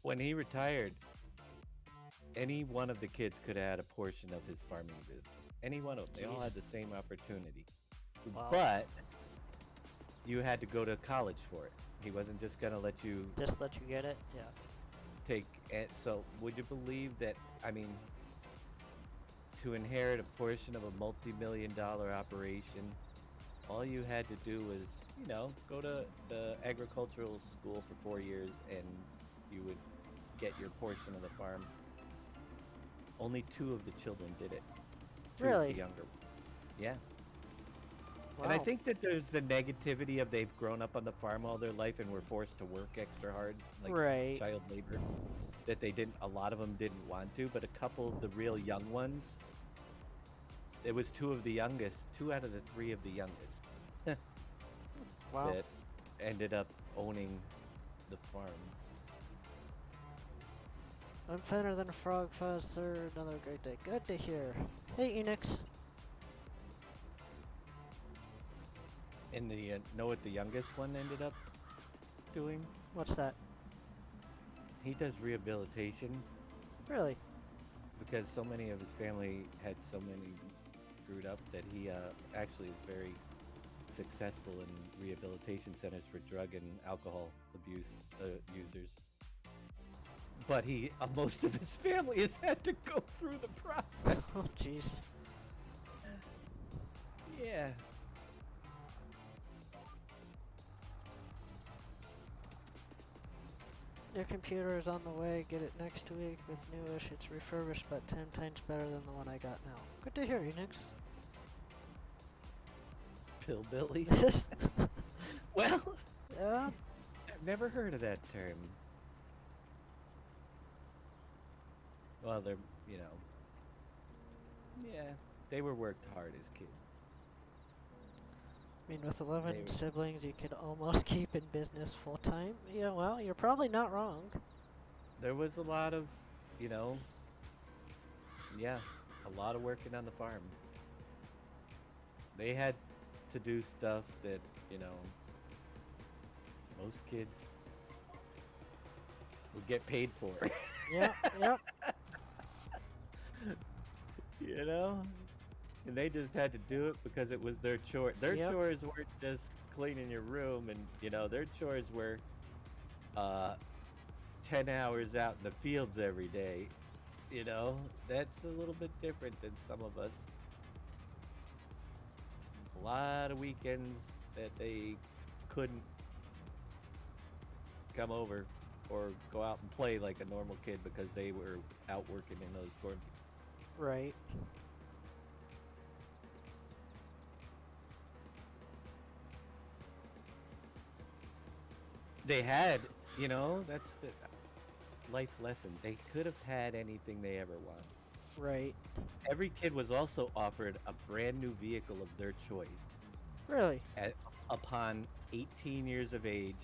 when he retired, any one of the kids could have had a portion of his farming business. Any one of them. They all had the Jeez. same opportunity. Wow. But you had to go to college for it. He wasn't just gonna let you Just let you get it. Yeah. take it. So would you believe that? I mean, to inherit a portion of a multi-million-dollar operation, all you had to do was, go to the agricultural school for 4 years, and you would get your portion of the farm. Only 2 of the children did it. 2 of Really? the younger ones. Yeah. Wow. And I think that there's the negativity of they've grown up on the farm all their life and were forced to work extra hard, like Right. child labor, that a lot of them didn't want to, but a couple of the real young ones, it was 2 of the youngest, 2 out of the 3 of the youngest Wow. that ended up owning the farm. I'm fatter than a frog faster. Another great day. Good to hear. Hey, Enix. And know what the youngest one ended up doing? What's that? He does rehabilitation Really? because so many of his family had so many screwed up that he actually is very successful in rehabilitation centers for drug and alcohol abuse users. But most of his family has had to go through the process. Oh, jeez. Yeah. Your computer is on the way. Get it next week with newish. It's refurbished, but 10 times better than the one I got now. Good to hear, Enix. Pillbilly. Well, Yeah. I've never heard of that term. Well, yeah, they were worked hard as kids. I mean, with 11 They were, siblings, you could almost keep in business full time. Yeah, well, you're probably not wrong. there was a lot of, you know, yeah, a lot of working on the farm. They had to do stuff that, most kids would get paid for. Yeah, yep. you know? And they just had to do it because it was their chore. Their Yep. chores weren't just cleaning your room, and their chores were 10 hours out in the fields every day. That's a little bit different than some of us. A lot of weekends that they couldn't come over or go out and play like a normal kid because they were out working in those cornfields. Right. They had, that's life lesson. They could have had anything they ever wanted. Right. Every kid was also offered a brand new vehicle of their choice Really? at, upon 18 years of age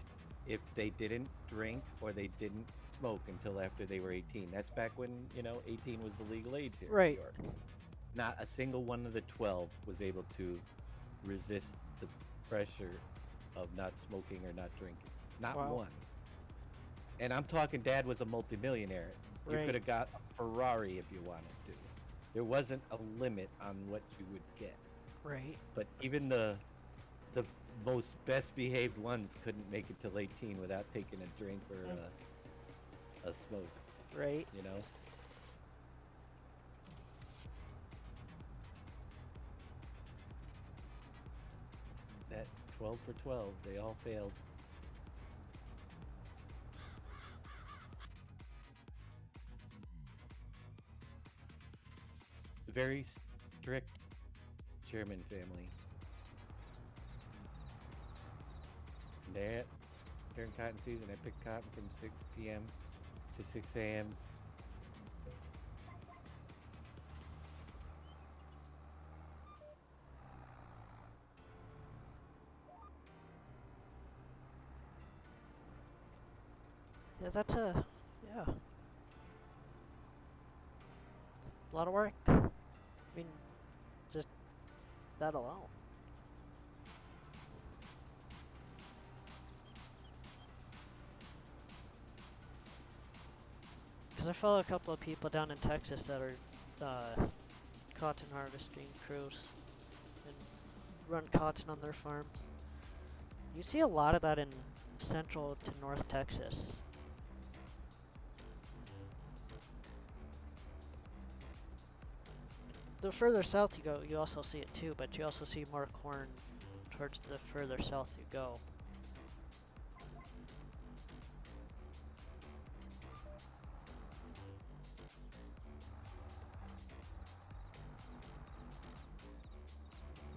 if they didn't drink or they didn't smoke until after they were 18. That's back when, 18 was the legal age here in Right. New York. Not a single one of the 12 was able to resist the pressure of not smoking or not drinking. Not Wow. one. And I'm talking dad was a multimillionaire. You Right. could have got a Ferrari if you wanted to. There wasn't a limit on what you would get. Right. But even the most best behaved ones couldn't make it till 18 without taking a drink or a smoke, Right. you know? That 12 for 12, they all failed. Very strict German family. There, during cotton season, I pick cotton from 6 p.m. to 6 a.m. Yeah, that's yeah, a lot of work. I mean, just that alone. Because I follow a couple of people down in Texas that are cotton harvesting crews and run cotton on their farms. You see a lot of that in central to north Texas. The further south you go, you also see it too, but you also see more corn towards the further south you go.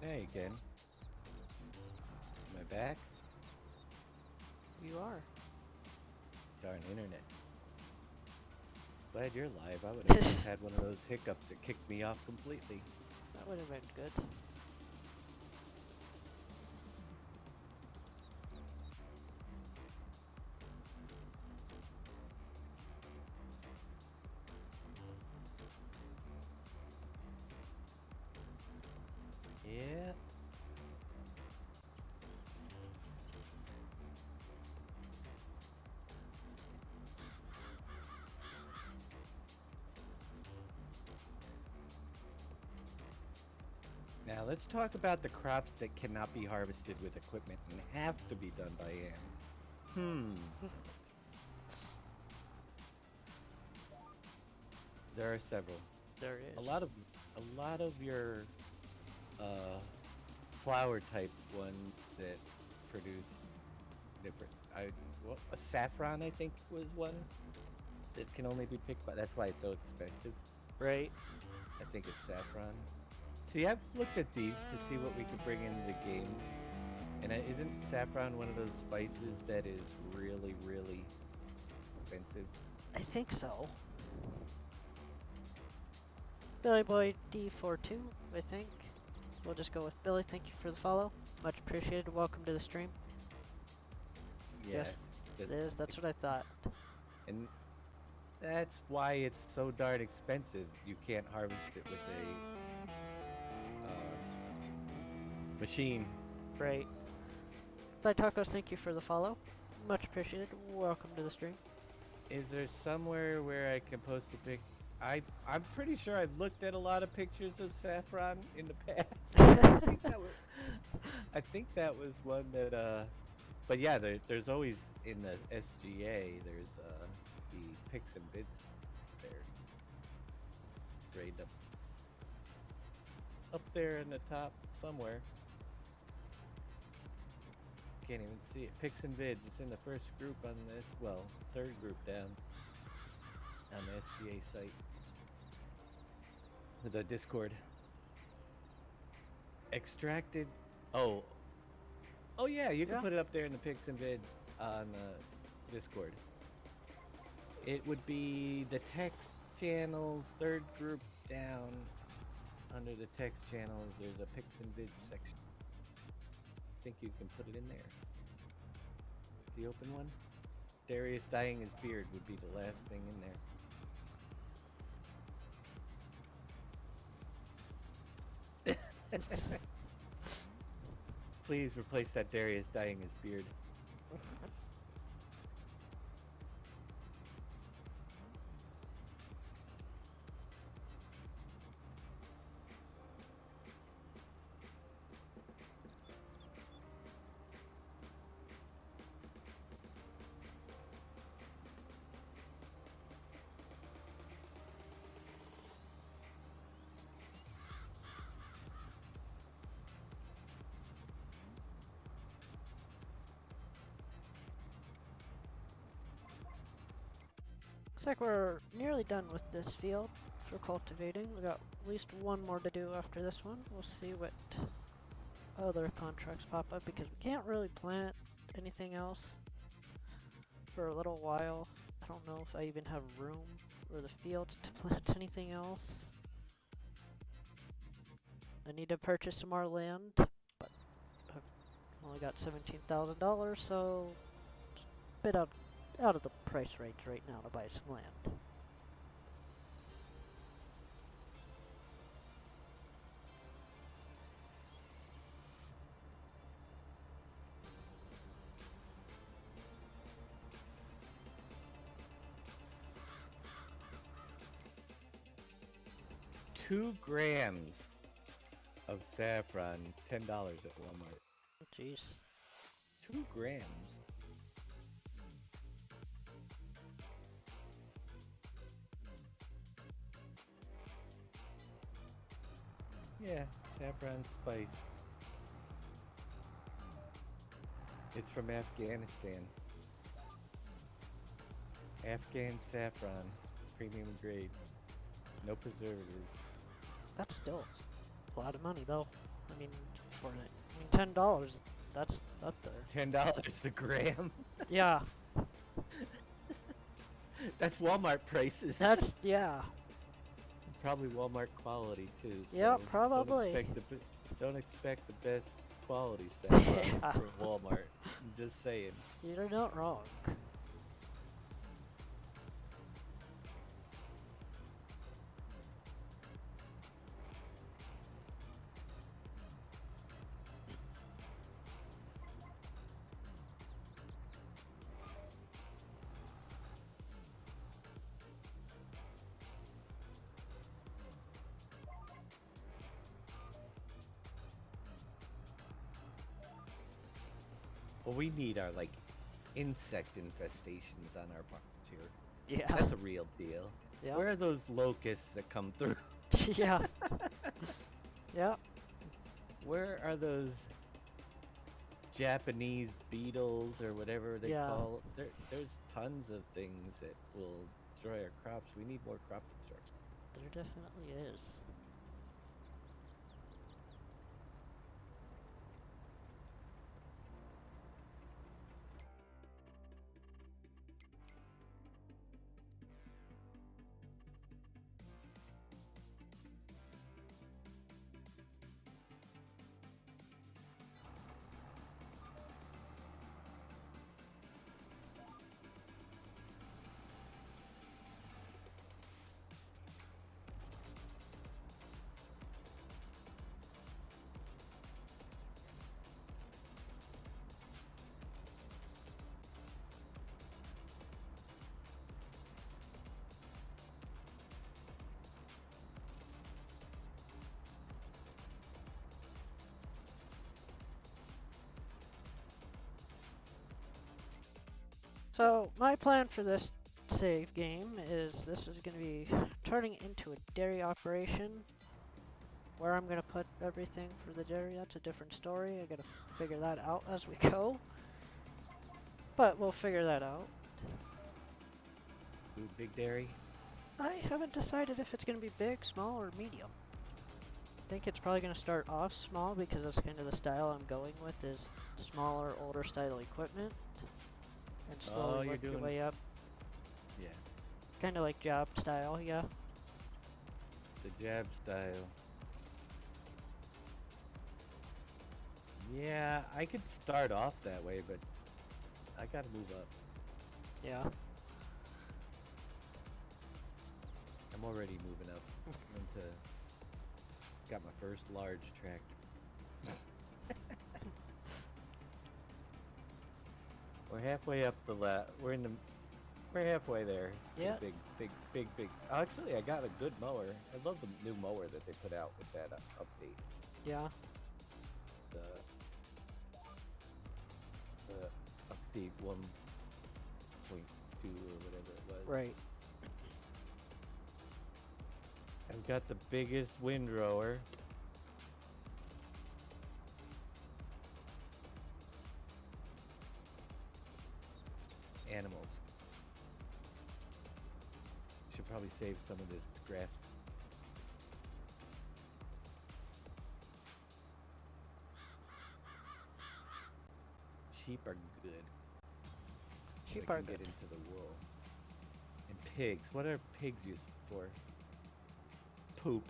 Hey again. Am I back? You are. Darn internet. Glad you're live. I would have just had one of those hiccups that kicked me off completely. That would have been good. Yeah. Now let's talk about the crops that cannot be harvested with equipment and have to be done by hand. There are several. There is. A lot of your flower type ones that produce different. A saffron I think was one that can only be picked by. That's why it's so expensive. Right. I think it's saffron. See, I've looked at these to see what we could bring into the game, and isn't saffron one of those spices that is really, really expensive? I think so. Billy Boy D42, I think. We'll just go with Billy. Thank you for the follow. Much appreciated. Welcome to the stream. Yeah, Yes, it is. That's what I thought. And that's why it's so darn expensive. You can't harvest it with a machine. Right. Bye Tacos, thank you for the follow. Much appreciated. Welcome to the stream. Is there somewhere where I can post a pic? I'm pretty sure I've looked at a lot of pictures of saffron in the past. I think that was one that but yeah, there's always in the SGA there's the pics and bits there. Right up there in the top somewhere. Can't even see it. Pics and vids. It's in the first group on this. Well, third group down on the SGA site. The Discord. Extracted. Oh yeah. You can put it up there in the pics and vids on Discord. It would be the text channels, third group down. Under the text channels, there's a pics and vids section. I think you can put it in there. The open one? Darius dyeing his beard would be the last thing in there. Please replace that Darius dyeing his beard. Looks like we're nearly done with this field for cultivating. We got at least one more to do after this one. We'll see what other contracts pop up because we can't really plant anything else for a little while. I don't know if I even have room or the fields to plant anything else. I need to purchase some more land, but I've only got $17,000, so it's a bit out of the price range right now to buy some land. $2 grams of saffron, $10 at Walmart. Jeez. 2 grams. Yeah, saffron spice. It's from Afghanistan. Afghan saffron, premium grade. No preservatives. That's still a lot of money, though. I mean, for it. I mean, $10. That's up there. $10 the gram. Yeah. That's Walmart prices. That's yeah. Probably Walmart quality too. Yeah, so probably. Don't expect the best quality saffron Yeah. from Walmart. I'm just saying. You're not wrong. Well, we need our like insect infestations on our farms here. Yeah. That's a real deal. Yeah. Where are those locusts that come through? Yeah. Yeah. Where are those Japanese beetles or whatever they Yeah. call? There's tons of things that will destroy our crops. We need more crop destruction. There definitely is. So, my plan for this save game is this is going to be turning into a dairy operation. Where I'm going to put everything for the dairy, that's a different story. I got to figure that out as we go. But we'll figure that out. Ooh, big dairy. I haven't decided if it's going to be big, small, or medium. I think it's probably going to start off small because that's kind of the style I'm going with is smaller, older style equipment. And slowly work your way up. Yeah. Kind of like job style, yeah. The jab style. Yeah, I could start off that way, but I gotta move up. Yeah. I'm already moving up. I'm into. Got my first large tractor. We're halfway up the We're halfway there. to the Yeah. Big. Actually, I got a good mower. I love the new mower that they put out with that update. Yeah. The update 1.2 or whatever it was. Right. I've got the biggest windrower. Animals. Should probably save some of this grass. Sheep are good. Sheep They are can good. get into the wool. And pigs. What are pigs used for? Poop.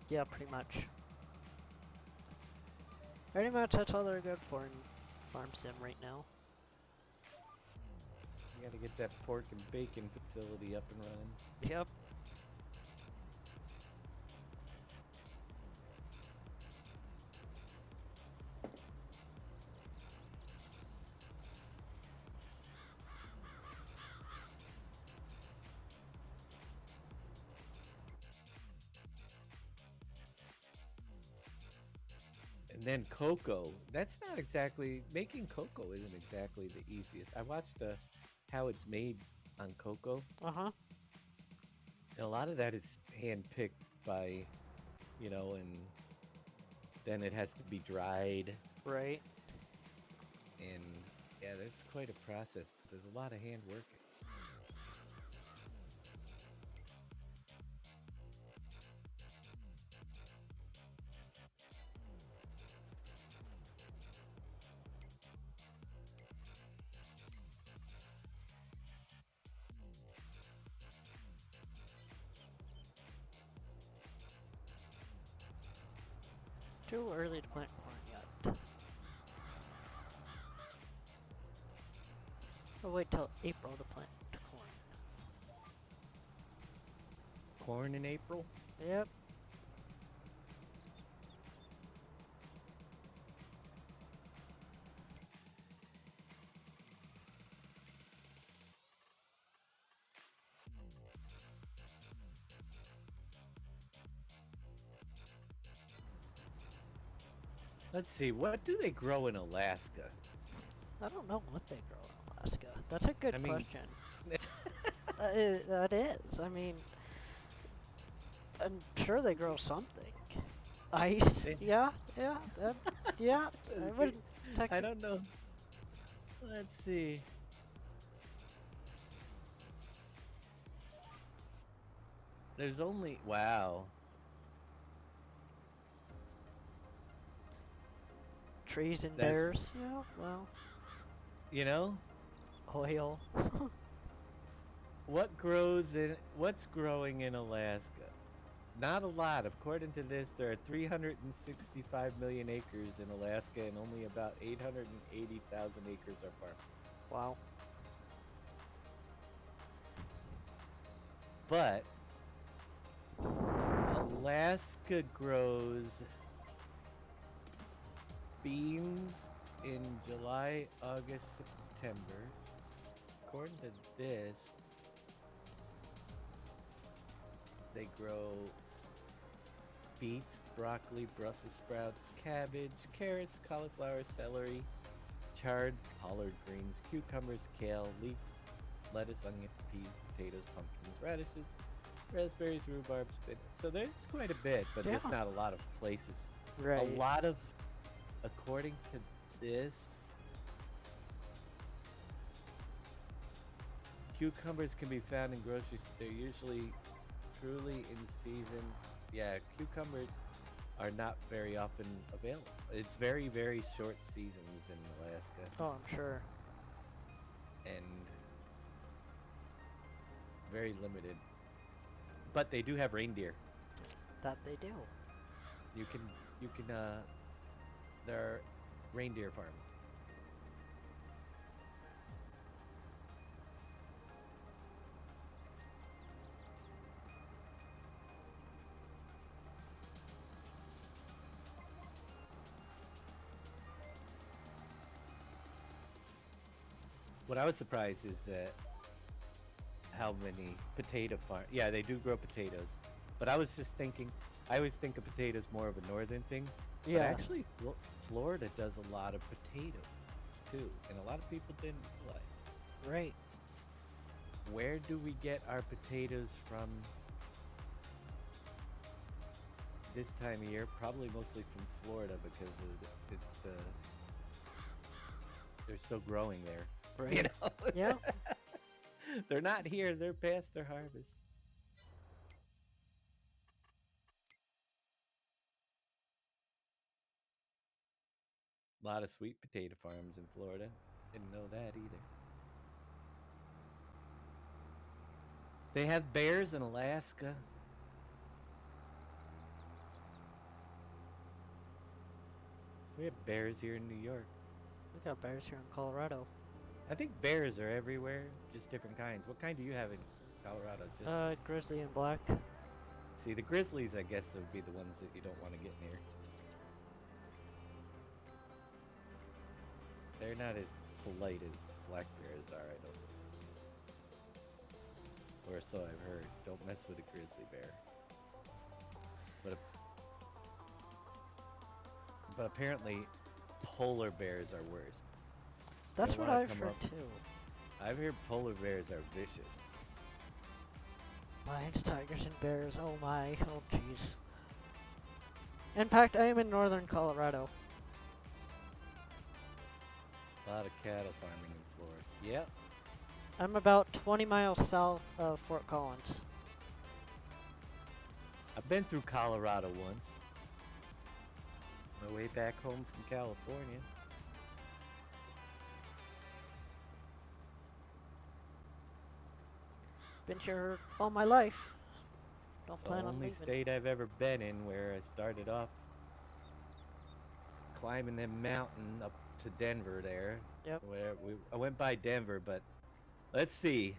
Yeah, pretty much. Pretty much that's all they're good for in Farm Sim right now. You gotta get that pork and bacon facility up and running. Yep. And then cocoa. That's not exactly making cocoa isn't exactly the easiest. I watched how it's made on cocoa, Uh-huh. and a lot of that is hand picked by, and then it has to be dried, Right. and yeah, there's quite a process. But there's a lot of hand work. Too early to plant corn yet. I'll wait till April to plant corn. Corn in April. Yep. Let's see, what do they grow in Alaska? I don't know what they grow in Alaska. That's a good I mean- question. That is. I mean, I'm sure they grow something. Ice. They- Yeah. Yeah. Yeah. I wouldn't. I don't know. Let's see. There's only wow. Trees and That's- bears. Yeah. Well, You know oil. what's growing in Alaska? Not a lot. According to this, there are 365 million acres in Alaska, and only about 880,000 acres are farmed. Wow. But Alaska grows beans in July, August, September. According to this, they grow beets, broccoli, Brussels sprouts, cabbage, carrots, cauliflower, celery, chard, collard greens, cucumbers, kale, leeks, lettuce, onion, peas, potatoes, pumpkins, radishes, raspberries, rhubarb, spinach. So there's quite a bit, but there's Yeah. not a lot of places. Right. A lot of, according to this, cucumbers can be found in groceries. They're usually truly in season. Yeah, cucumbers are not very often available. It's very, very short seasons in Alaska. Oh, I'm sure. And Very limited. But they do have reindeer. That they do. You can they're reindeer farm. What I was surprised is that how many potato farm. Yeah, they do grow potatoes, but I was just thinking. I always think of potatoes more of a northern thing, but Yeah. actually, Florida does a lot of potatoes too, and a lot of people didn't realize. Right. Where do we get our potatoes from this time of year? Probably mostly from Florida because it's they're still growing there. Right. You know? Yeah. They're not here. They're past their harvest. A lot of sweet potato farms in Florida. Didn't know that either. They have bears in Alaska. We have bears here in New York. We got bears here in Colorado. I think bears are everywhere, just different kinds. What kind do you have in Colorado? Just Grizzly and black. see the grizzlies. I guess would be the ones that you don't want to get near. They're not as polite as black bears are, I don't. Or so I've heard. Don't mess with a grizzly bear. But but apparently, polar bears are worse. That's don't what wanna I've come heard up- too. I've heard polar bears are vicious. Lions, tigers, and bears. Oh my. Oh jeez. In fact, I am in northern Colorado. A lot of cattle farming in Florida. Yep. I'm about 20 miles south of Fort Collins. I've been through Colorado once. My way back home from California. Been here all my life. Don't It's the plan on only leaving. state I've ever been in where I started off climbing that mountain up to Denver there. Yep. Where I went by Denver, but let's see.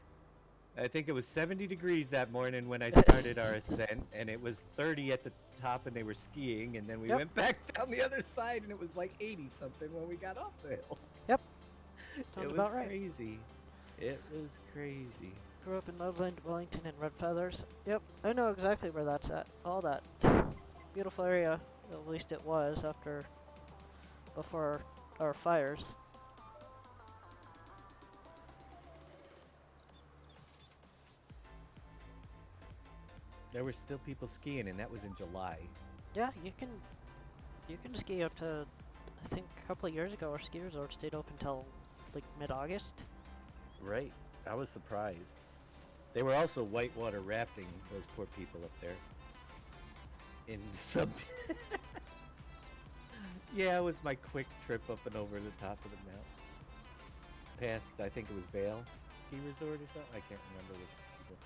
I think it was 70 degrees that morning when I started our ascent, and it was 30 at the top, and they were skiing, and then we Yep. went back down the other side, and it was like 80 something when we got off the hill. Yep. It Sounds was about right. crazy. It was crazy. Grew up in Loveland, Wellington, and Red Feathers. Yep, I know exactly where that's at. All that beautiful area, at least it was before our fires. There were still people skiing, and that was in July. Yeah, you can ski up to, I think a couple of years ago our ski resort stayed open until like mid-August. Right. I was surprised. They were also whitewater rafting, those poor people up there. In some... Yeah, it was my quick trip up and over the top of the mountain. Past, I think it was Vail Ski Resort or something. I can't remember which people.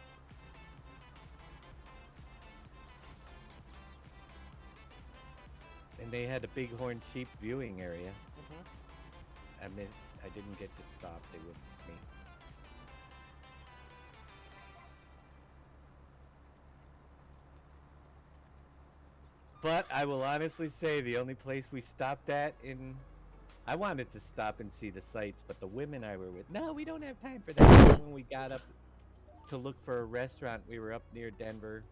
And they had a bighorn sheep viewing area. Mm-hmm. I mean, I didn't get to stop. They wouldn't let me. But I will honestly say the only place we stopped at in... I wanted to stop and see the sights, but the women I were with... No, we don't have time for that. When we got up to look for a restaurant, we were up near Denver,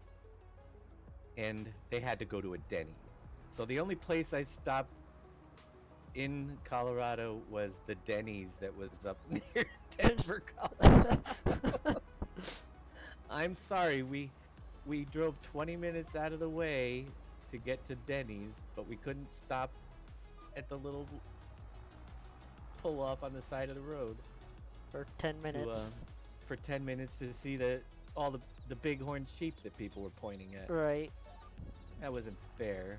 and they had to go to a Denny. So the only place I stopped in Colorado was the Denny's that was up near Denver, Colorado. I'm sorry, we drove 20 minutes out of the way to get to Denny's, but we couldn't stop at the little pull off on the side of the road For 10 minutes. for 10 minutes to see all the bighorn sheep that people were pointing at. Right. That wasn't fair.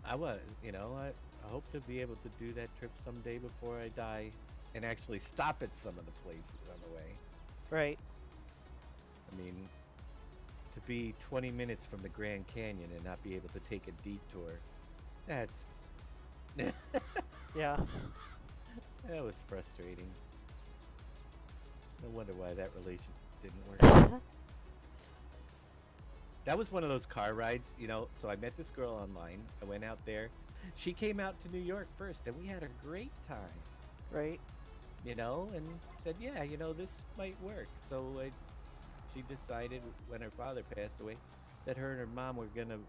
I hope to be able to do that trip someday before I die. and actually stop at some of the places on the way. Right. I mean, to be 20 minutes from the Grand Canyon and not be able to take a detour, that's Yeah. that was frustrating. No wonder why that relation didn't work. That was one of those car rides, you know. So I met this girl online. I went out there. She came out to New York first, and we had a great time, Right. you know, and said, yeah, you know, this might work. So she decided when her father passed away that her and her mom were going to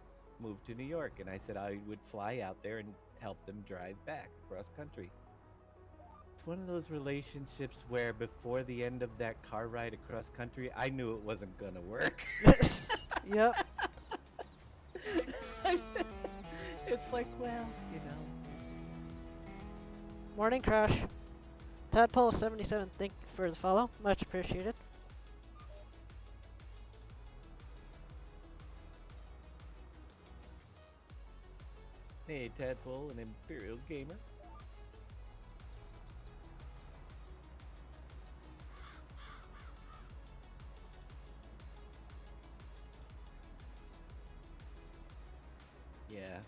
move to New York. And I said I would fly out there and help them drive back across country. It's one of those relationships where before the end of that car ride across country, I knew it wasn't going to work. Yep. It's like, well, you know. Morning, Crash. Tadpole77, thank you for the follow. Much appreciated. Hey, Tadpole, an Imperial Gamer. Yeah.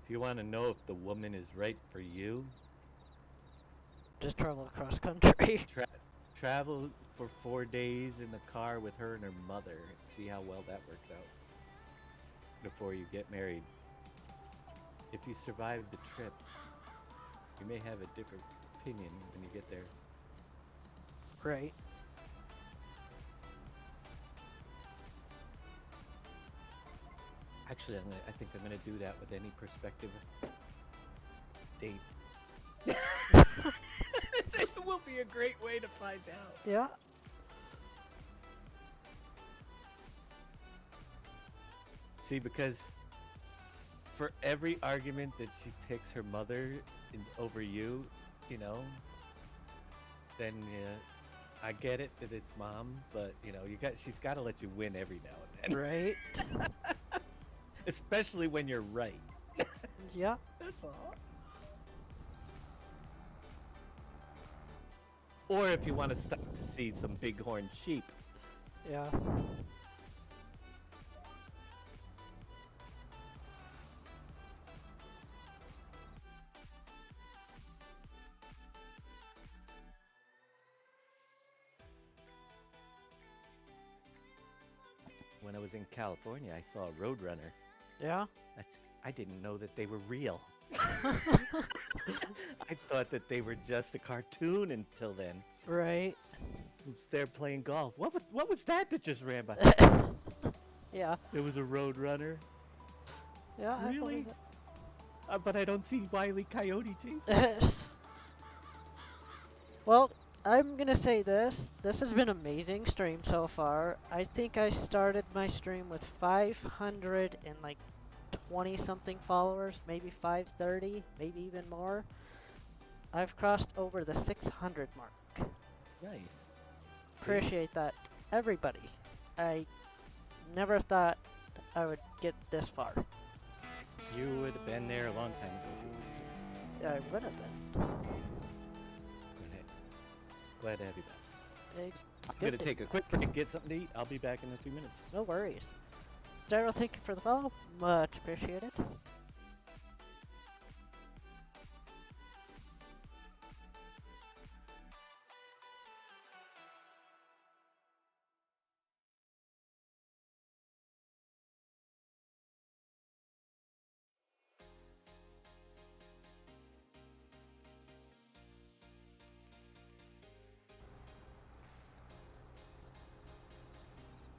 If you want to know if the woman is right for you, Just travel across country. travel for 4 days in the car with her and her mother. See how well that works out before you get married. If you survive the trip, you may have a different opinion when you get there. Right. Actually, I think I'm gonna do that with any prospective dates. It will be a great way to find out. Yeah. See, because for every argument that she picks her mother over you, you know, then I get it that it's mom, but you know, she's got to let you win every now and then. Right. Especially when you're right. Yeah. That's all. Or if you want to stop to see some bighorn sheep. Yeah. When I was in California, I saw a roadrunner. Yeah. I didn't know that they were real. I thought that they were just a cartoon until then. Right. Who's there playing golf? What was that just ran by? Yeah. It was a roadrunner. Yeah. I Really? believe But I don't see Wile E. Coyote chasing. it. Well, I'm gonna say this. This has been amazing stream so far. I think I started my stream with 520 something followers, maybe 530, maybe even more. I've crossed over the 600 mark. Nice. Appreciate that, everybody. I never thought I would get this far. You would have been there a long time ago. Yeah, I would have been. Glad to have you back. It's I'm good gonna to- take a quick break, get something to eat. I'll be back in a few minutes. No worries. Gyro, thank you for the follow. Much appreciated.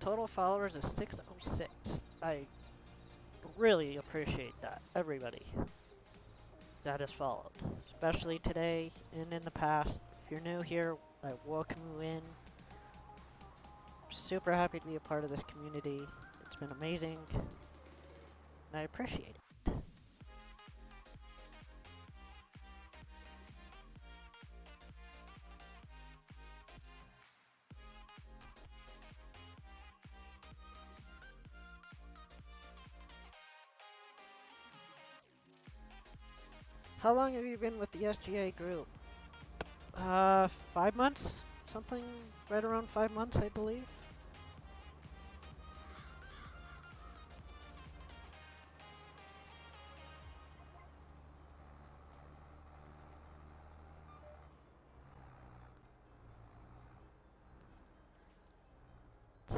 Total followers is 606. I really appreciate that, everybody that has followed, especially today and in the past. If you're new here, I welcome you in. Super happy to be a part of this community. It's been amazing, and I appreciate it. How long have you been with the SGA group? 5 months? Something right around 5 months, I believe.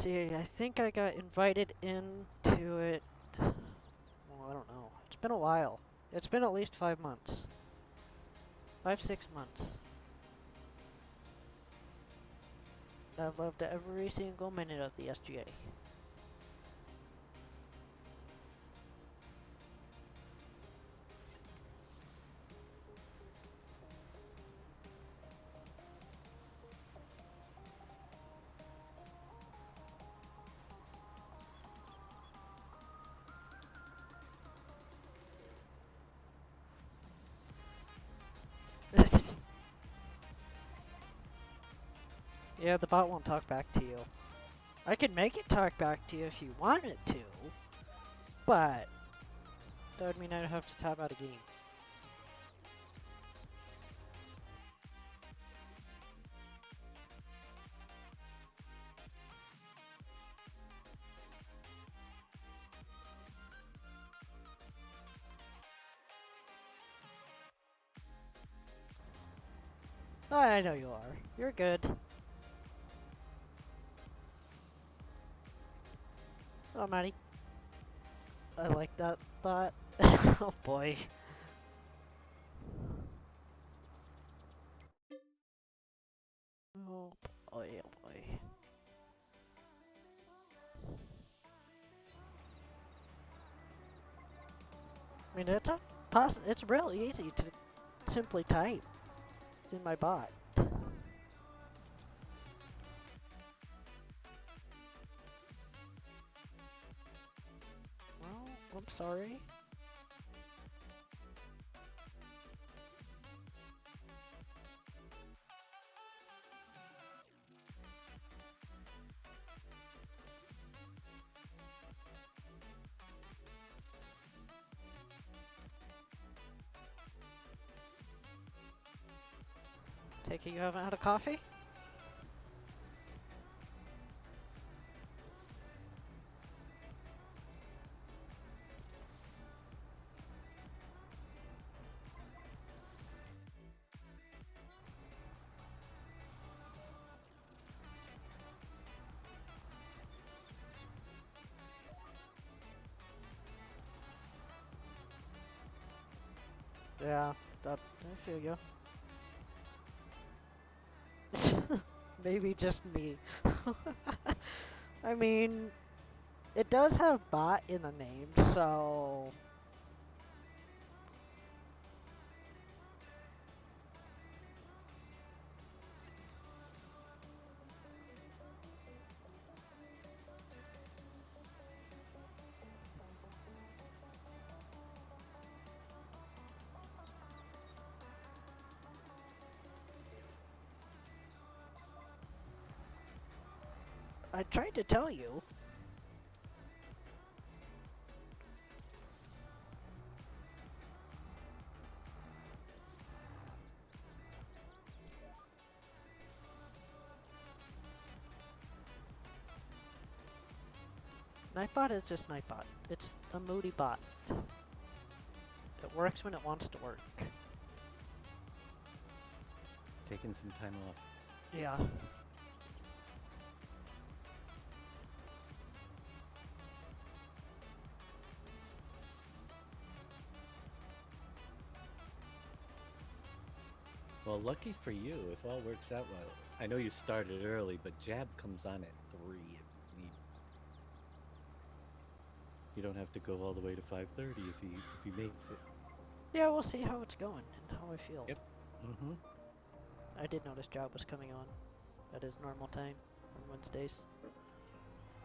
See, I think I got invited into it. Well, I don't know. It's been a while. It's been at least 5 months. 5, 6 months. I've loved every single minute of the SGA. Yeah, the bot won't talk back to you. I can make it talk back to you if you want it to, but that would mean I'd have to tap out a game. I know you are. You're good. Oh, Maddie. I like that thought. Oh boy. Oh boy, oh boy. I mean, it's real easy to simply type in my bot. Well, I'm sorry. Take it you haven't had a coffee? Yeah, I feel you. Maybe just me. I mean, it does have bot in the name, so I tried to tell you. Nightbot is just Nightbot. It's a moody bot. It works when it wants to work. Taking some time off. Yeah. Well, lucky for you, if all works out well. I know you started early, but Jab comes on at 3 if you need. You don't have to go all the way to 5:30 if he makes it. Yeah, we'll see how it's going and how I feel. Yep. Mm-hmm. I did notice Job was coming on at his normal time on Wednesdays.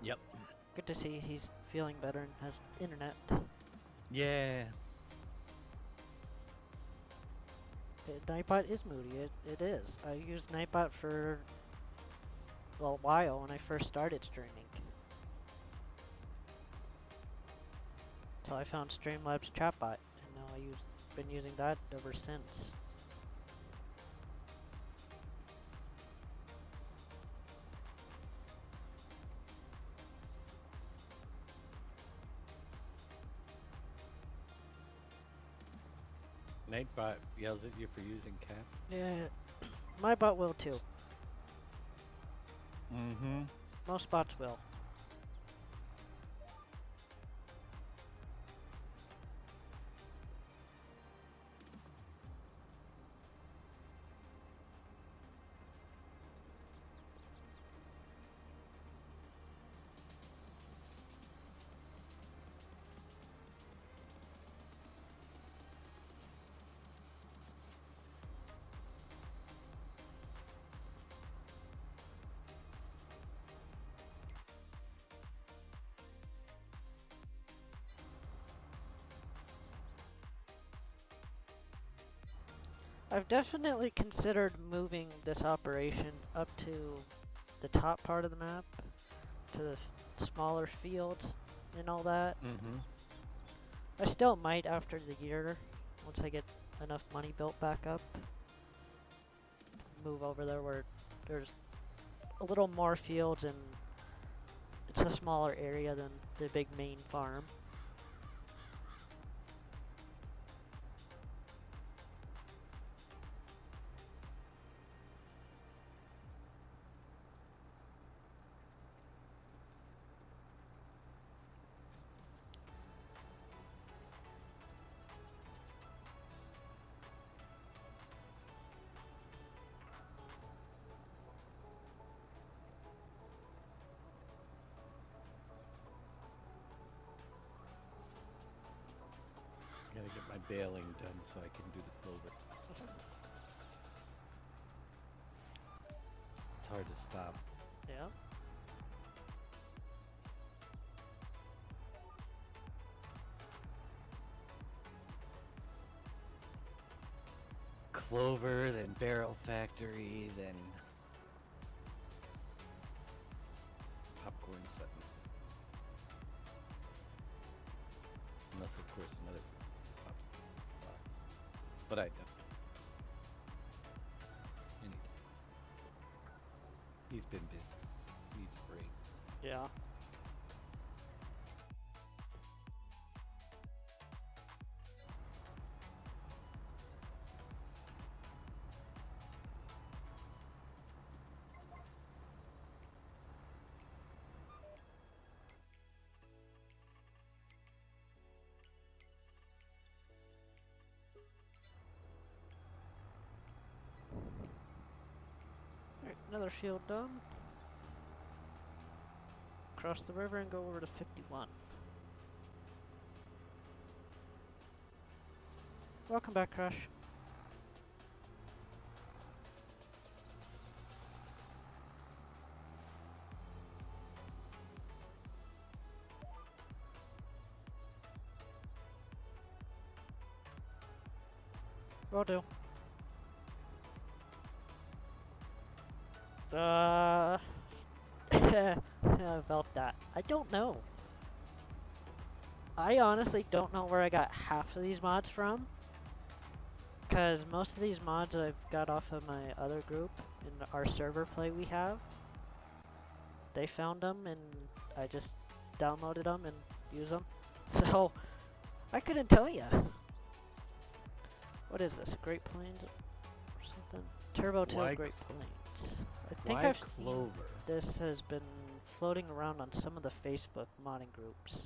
Yep. Good to see he's feeling better and has internet. Yeah. Nightbot is moody. It is. I used Nightbot for a while when I first started streaming. So I found Streamlabs chatbot, and now been using that ever since. Nightbot yells at you for using cap. Yeah, my bot will too. Mm-hmm. Most bots will. I've definitely considered moving this operation up to the top part of the map, to the smaller fields and all that. Mm-hmm. I still might after the year, once I get enough money built back up. Move over there where there's a little more fields and it's a smaller area than the big main farm. Gotta get my baling done so I can do the clover. It's hard to stop. Yeah. Clover, then barrel factory, then popcorn Sutton. Unless of course another pops up. But I don't. Anytime. He's been busy. He's a break. Yeah. Alright, another field done. Cross the river and go over to 51. Welcome back, Crush. Will do. About that. I don't know. I honestly don't know where I got half of these mods from. Because most of these mods I've got off of my other group in our server play we have. They found them and I just downloaded them and use them. So, I couldn't tell ya. What is this? Great Plains or something? Turbo 2 Why Great Plains. I think Why I've Clover? seen this has been floating around on some of the Facebook modding groups.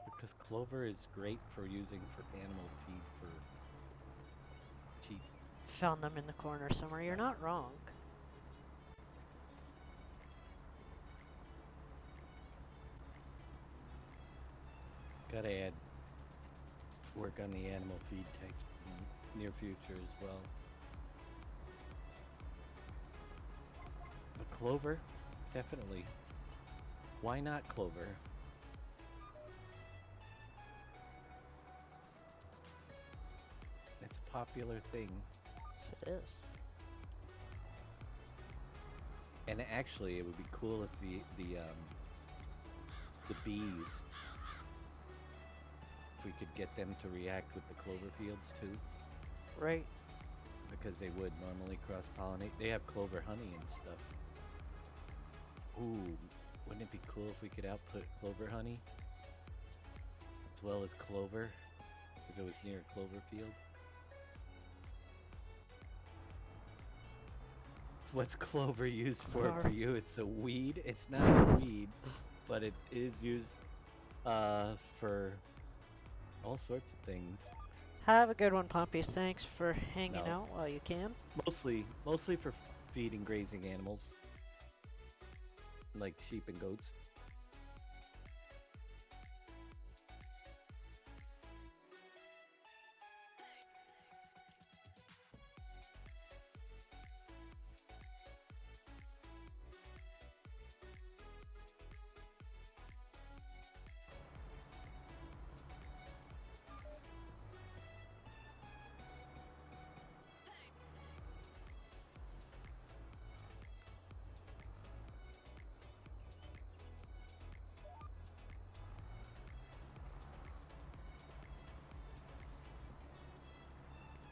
Because Clover is great for using for animal feed for cheap. Found them in the corner somewhere. You're not wrong. Gotta add work on the animal feed tech in near future as well. But Clover, definitely. Why not Clover? It's a popular thing. Yes, it is. And actually, it would be cool if the bees, if we could get them to react with the clover fields too, Right. because they would normally cross-pollinate. They have clover honey and stuff. Ooh, wouldn't it be cool if we could output clover honey as well as clover if it was near a clover field? what's clover used for Or- you? It's a weed. It's not a weed, but it is used for all sorts of things. Have a good one, Pumpies. Thanks for hanging No. out while you can. Mostly for feeding grazing animals, like sheep and goats.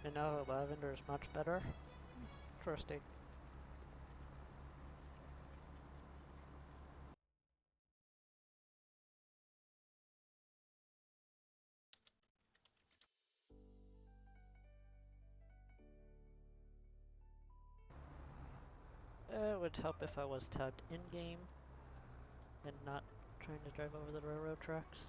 And now that lavender is much better. Interesting. It would help if I was tabbed in-game and not trying to drive over the railroad tracks.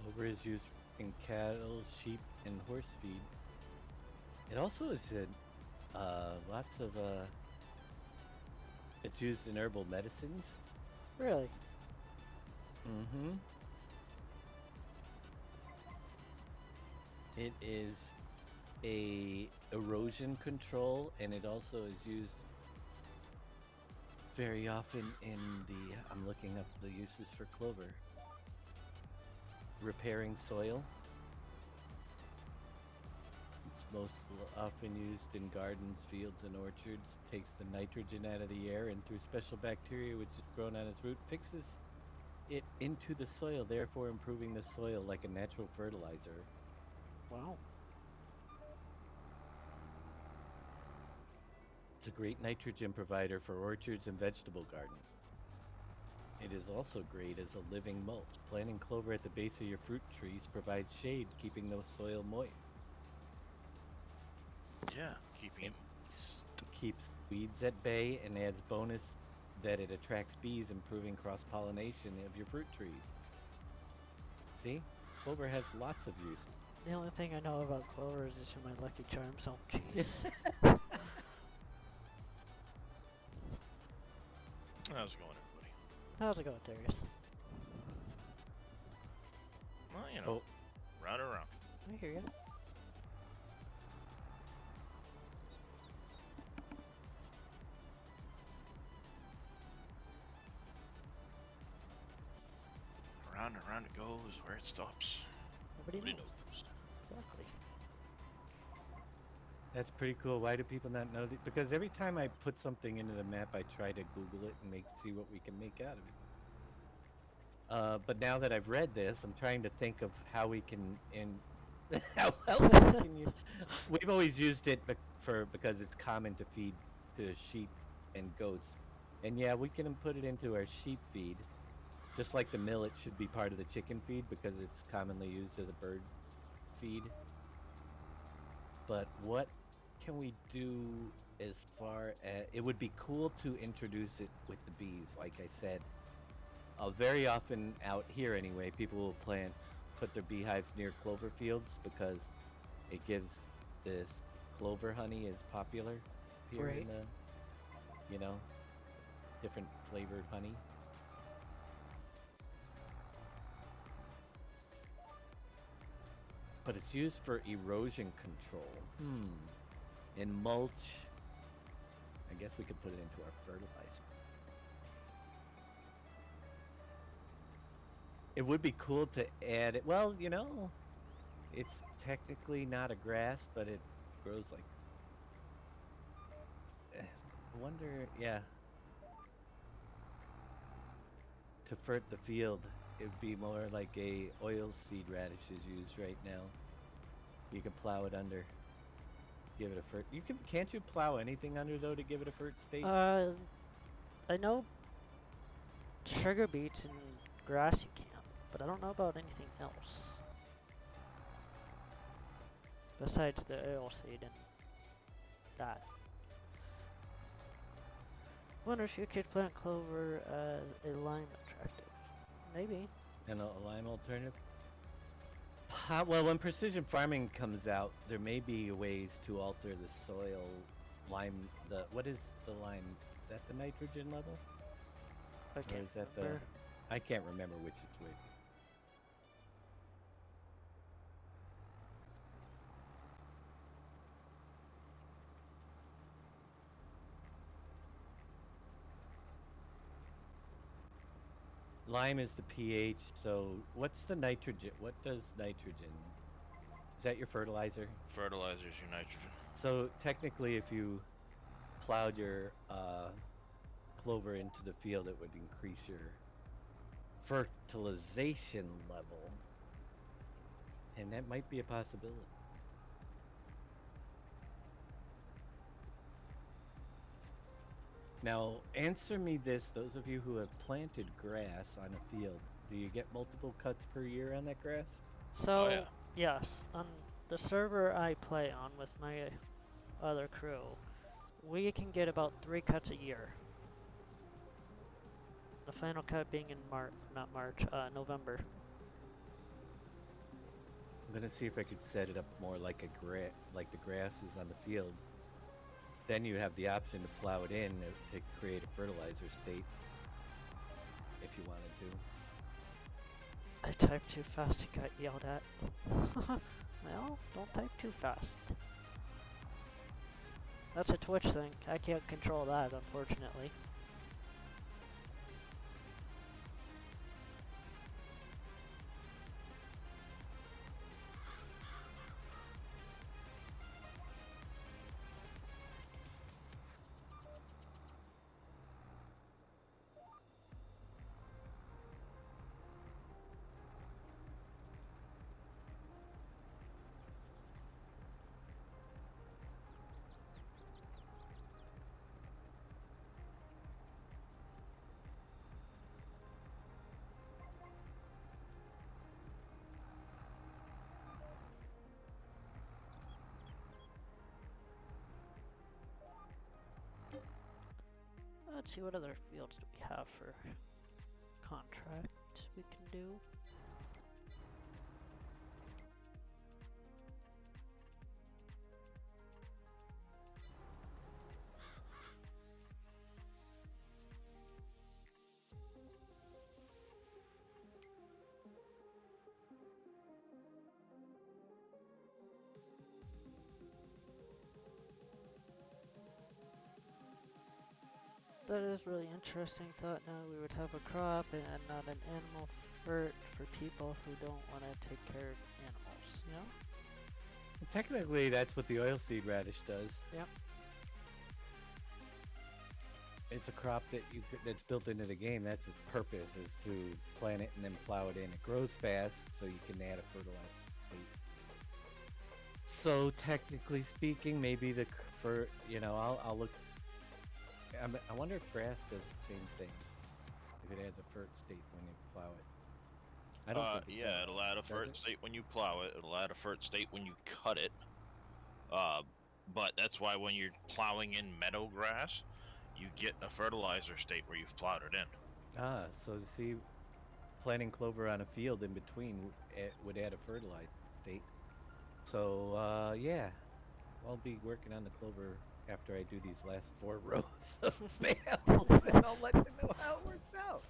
Clover is used in cattle, sheep, and horse feed. It also is in lots of it's used in herbal medicines. Really? Mm-hmm. It is a erosion control, and it also is used very often in the, I'm looking up the uses for clover. Repairing soil. It's most often used in gardens, fields, and orchards. Takes the nitrogen out of the air and through special bacteria which is grown on its root, fixes it into the soil, therefore improving the soil like a natural fertilizer. Wow. It's a great nitrogen provider for orchards and vegetable gardens. It is also great as a living mulch. Planting clover at the base of your fruit trees provides shade, keeping the soil moist. Yeah, keeping It s- keeps weeds at bay and adds bonus that it attracts bees, improving cross-pollination of your fruit trees. See? Clover has lots of use. The only thing I know about clover is it's in my Lucky Charms home cheese. how's it going, everybody? How's it going, Darius? Well, you Oh. know, round and round. I hear you. Round and round it goes. Where it stops, Nobody knows. knows. Exactly. That's pretty cool. Why do people not know that? Because every time I put something into the map, I try to Google it and see what we can make out of it. But now that I've read this, I'm trying to think of how we can how else we can use. We've always used it because it's common to feed to sheep and goats, and yeah, we can put it into our sheep feed, just like the millet should be part of the chicken feed because it's commonly used as a bird feed. But what can we do as far as it would be cool to introduce it with the bees, like I said. Very often out here anyway, people will put their beehives near clover fields because it gives this clover honey is popular here Right. in the, you know, different flavored honey. But it's used for erosion control. In mulch, I guess we could put it into our fertilizer. It would be cool to add it. Well, you know, it's technically not a grass, but it grows like. I wonder, yeah. To fert the field, It'd be more like a oil seed radish is used right now. You can plow it under, give it a fert. Can't you plow anything under though to give it a fert state? I know sugar beets and grass you can, but I don't know about anything else. Besides the oil seed and that. Wonder if you could plant clover as a lime attractive. Maybe. And a lime alternative? Well, when precision farming comes out, there may be ways to alter the soil lime. What is the lime? Is that the nitrogen level? I Or can't is that remember. I can't remember which it's with. Lime is the pH, so what's the nitrogen? What does nitrogen? Is that your fertilizer? Fertilizers your nitrogen. So technically, if you plowed your clover into the field, it would increase your fertilization level, and that might be a possibility. Now, answer me this, those of you who have planted grass on a field, do you get multiple cuts per year on that grass? So, yeah. yes, on the server I play on with my other crew, we can get about 3 cuts a year. The final cut being in November. I'm gonna see if I could set it up more like like the grass is on the field. Then you have the option to plow it in to create a fertilizer state, if you wanted to. I typed too fast and got yelled at. Well, don't type too fast. That's a Twitch thing. I can't control that, unfortunately. Let's see what other fields do we have for contract we can do. That is really interesting. Thought now we would have a crop and not an animal furt for people who don't want to take care of animals, you know? Technically, that's what the oilseed radish does. Yep. It's a crop that's built into the game. That's its purpose, is to plant it and then plow it in. It grows fast, so you can add a fertilizer. So technically speaking, maybe I'll look. I wonder if grass does the same thing. If it adds a fert state when you plow it. I don't think it Yeah, does. it'll add a Does fert it? state when you plow it. It'll add a fert state when you cut it. But that's why when you're plowing in meadow grass, you get a fertilizer state where you've plowed it in. Ah, so see, planting clover on a field in between would add a fertilizer state. So yeah, I'll be working on the clover after I do these last 4 rows of bales, and I'll let you know how it works out.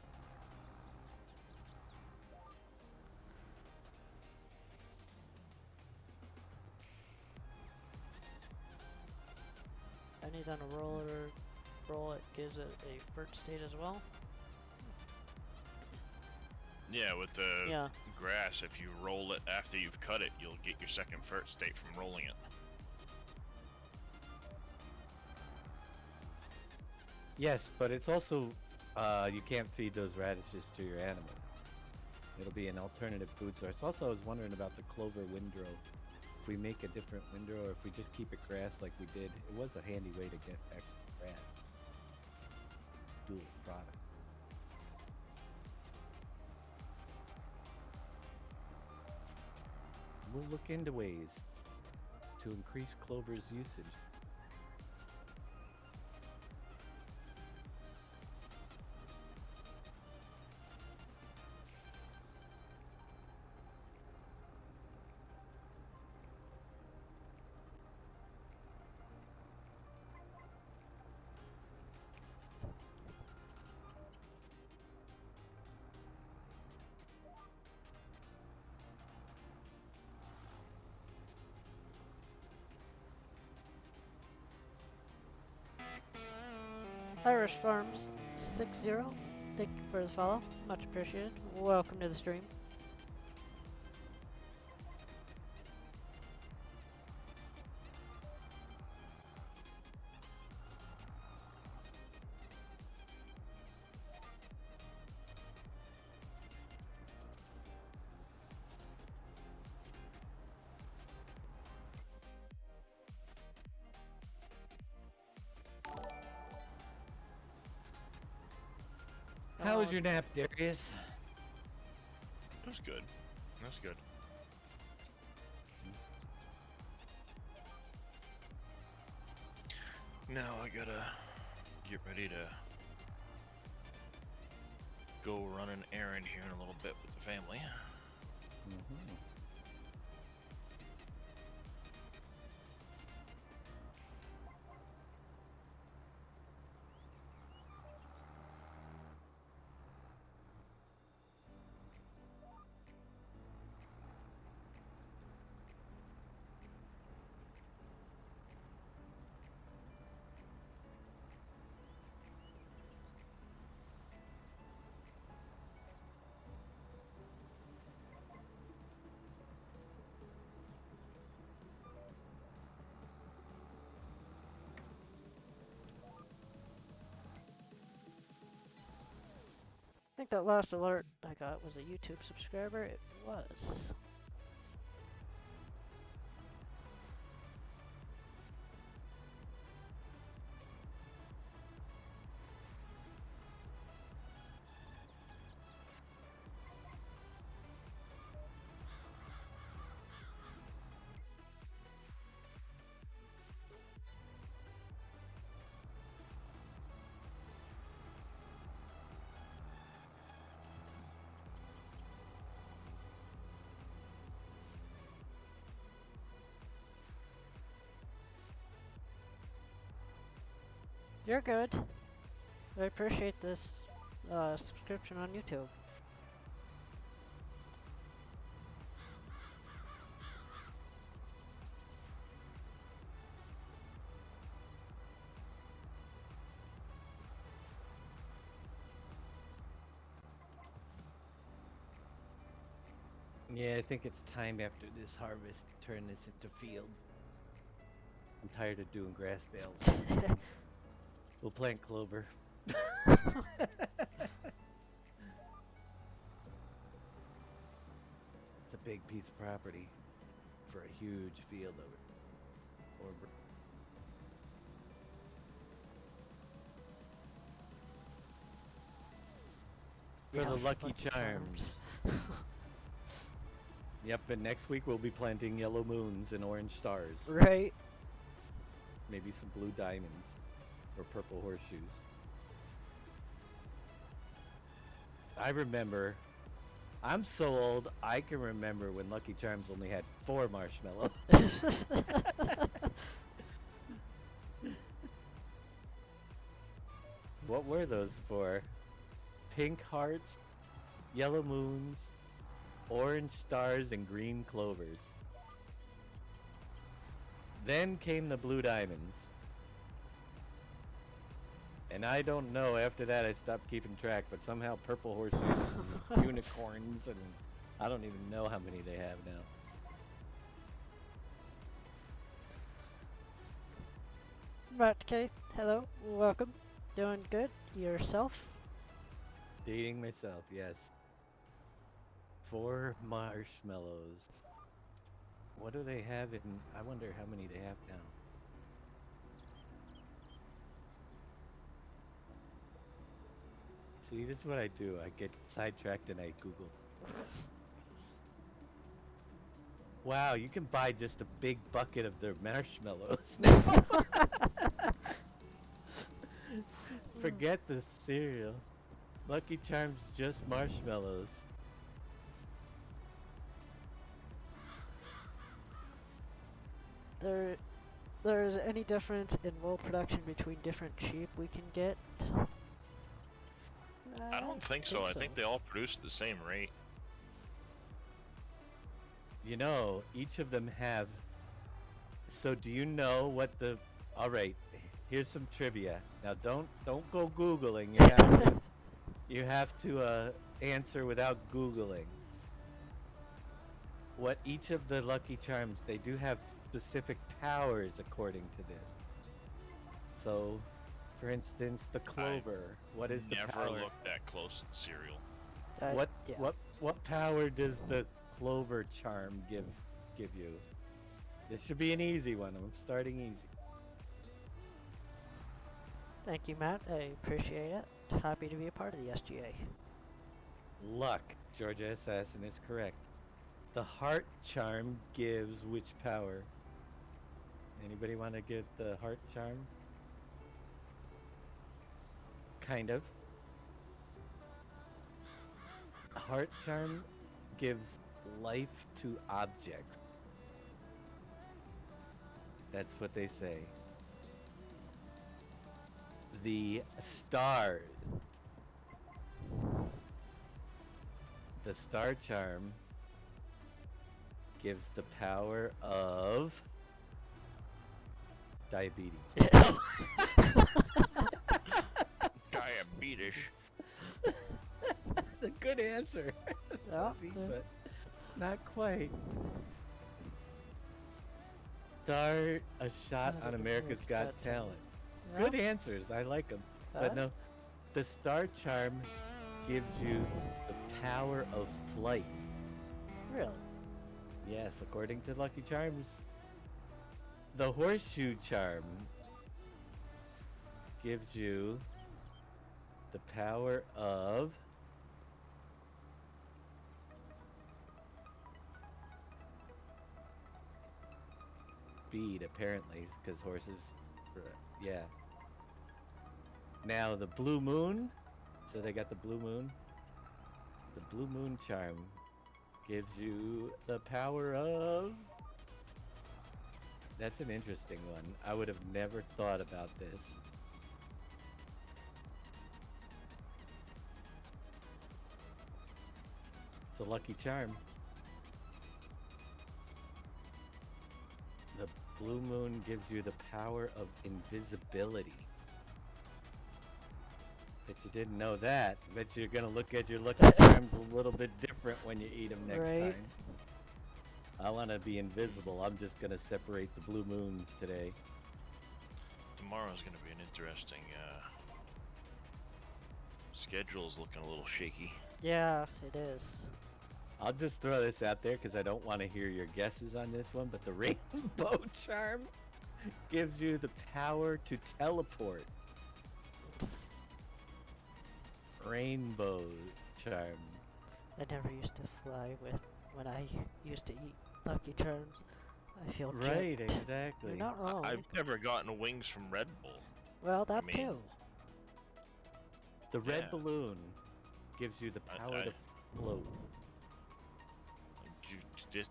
Any on a roll it gives it a fert state as well. Yeah, with the Yeah. grass, if you roll it after you've cut it, you'll get your second fert state from rolling it. Yes, but it's also you can't feed those radishes to your animal. It'll be an alternative food source. Also, I was wondering about the clover windrow. If we make a different windrow, or if we just keep it grass like we did, it was a handy way to get extra grass. Dual product. We'll look into ways to increase clover's usage. Irish Farms 60, thank you for the follow. Much appreciated. Welcome to the stream. How was your nap, Darius? It was good. That's good. Now I gotta get ready to go run an errand here in a little bit with the family. Mm-hmm. I think that last alert I got was a YouTube subscriber. It was. You're good. I appreciate this subscription on YouTube. Yeah, I think it's time after this harvest to turn this into field. I'm tired of doing grass bales. We'll plant clover. It's a big piece of property for a huge field of it. Or for Yeah, the Lucky Lucky Charms. Yep, and next week we'll be planting yellow moons and orange stars. Right? Maybe some blue diamonds or purple horseshoes. I remember, I'm so old, I can remember when Lucky Charms only had 4 marshmallows. What were those for? Pink hearts, yellow moons, orange stars, and green clovers. Then came the blue diamonds. And I don't know, after that I stopped keeping track, but somehow purple horseshoes and unicorns, and I don't even know how many they have now. Matt K, hello, welcome. Doing good? Yourself? Dating myself, yes. 4 marshmallows. What do they have in? I wonder how many they have now. See, this is what I do. I get sidetracked and I Google. Wow, you can buy just a big bucket of their marshmallows now. Forget the cereal. Lucky Charms just marshmallows. There's any difference in wool production between different sheep we can get? I don't think so. I think they all produce at the same rate. You know, each of them have. So do you know what the? All right, here's some trivia. Now don't go googling. You have to answer without googling. What each of the Lucky Charms, they do have specific powers according to this. So, for instance, the Clover. What is the power? Never looked that close at cereal. What power does the Clover charm give you? This should be an easy one. I'm starting easy. Thank you, Matt. I appreciate it. Happy to be a part of the SGA. Luck. Georgia Assassin is correct. The heart charm gives which power? Anybody want to get the heart charm? Kind of. A heart charm gives life to objects. That's what they say. The star. The star charm gives the power of diabetes. Diabetes. A good answer. Yeah, Sophie, yeah. but not quite. Start a shot on America's Got Talent. Yeah. Good answers. I like them. But no, the star charm gives you the power of flight. Really? Yes, according to Lucky Charms. The horseshoe charm gives you the power of speed, apparently, because horses. Yeah. Now the blue moon. So they got the blue moon. The blue moon charm gives you the power of. That's an interesting one. I would have never thought about this. It's a lucky charm. The blue moon gives you the power of invisibility. Bet you didn't know that. Bet you're gonna look at your lucky charms a little bit different when you eat them next Right. time. I want to be invisible. I'm just gonna separate the blue moons today. Tomorrow's going to be an interesting schedule's looking a little shaky. Yeah, it is. I'll just throw this out there because I don't want to hear your guesses on this one, but the rainbow charm gives you the power to teleport. Rainbow charm. I never used to fly with when I used to eat Lucky Charms. I feel Right, gypped. exactly. You're not wrong. I've never gotten wings from Red Bull. Well, that mean- too. The red Yeah. balloon gives you the power to float.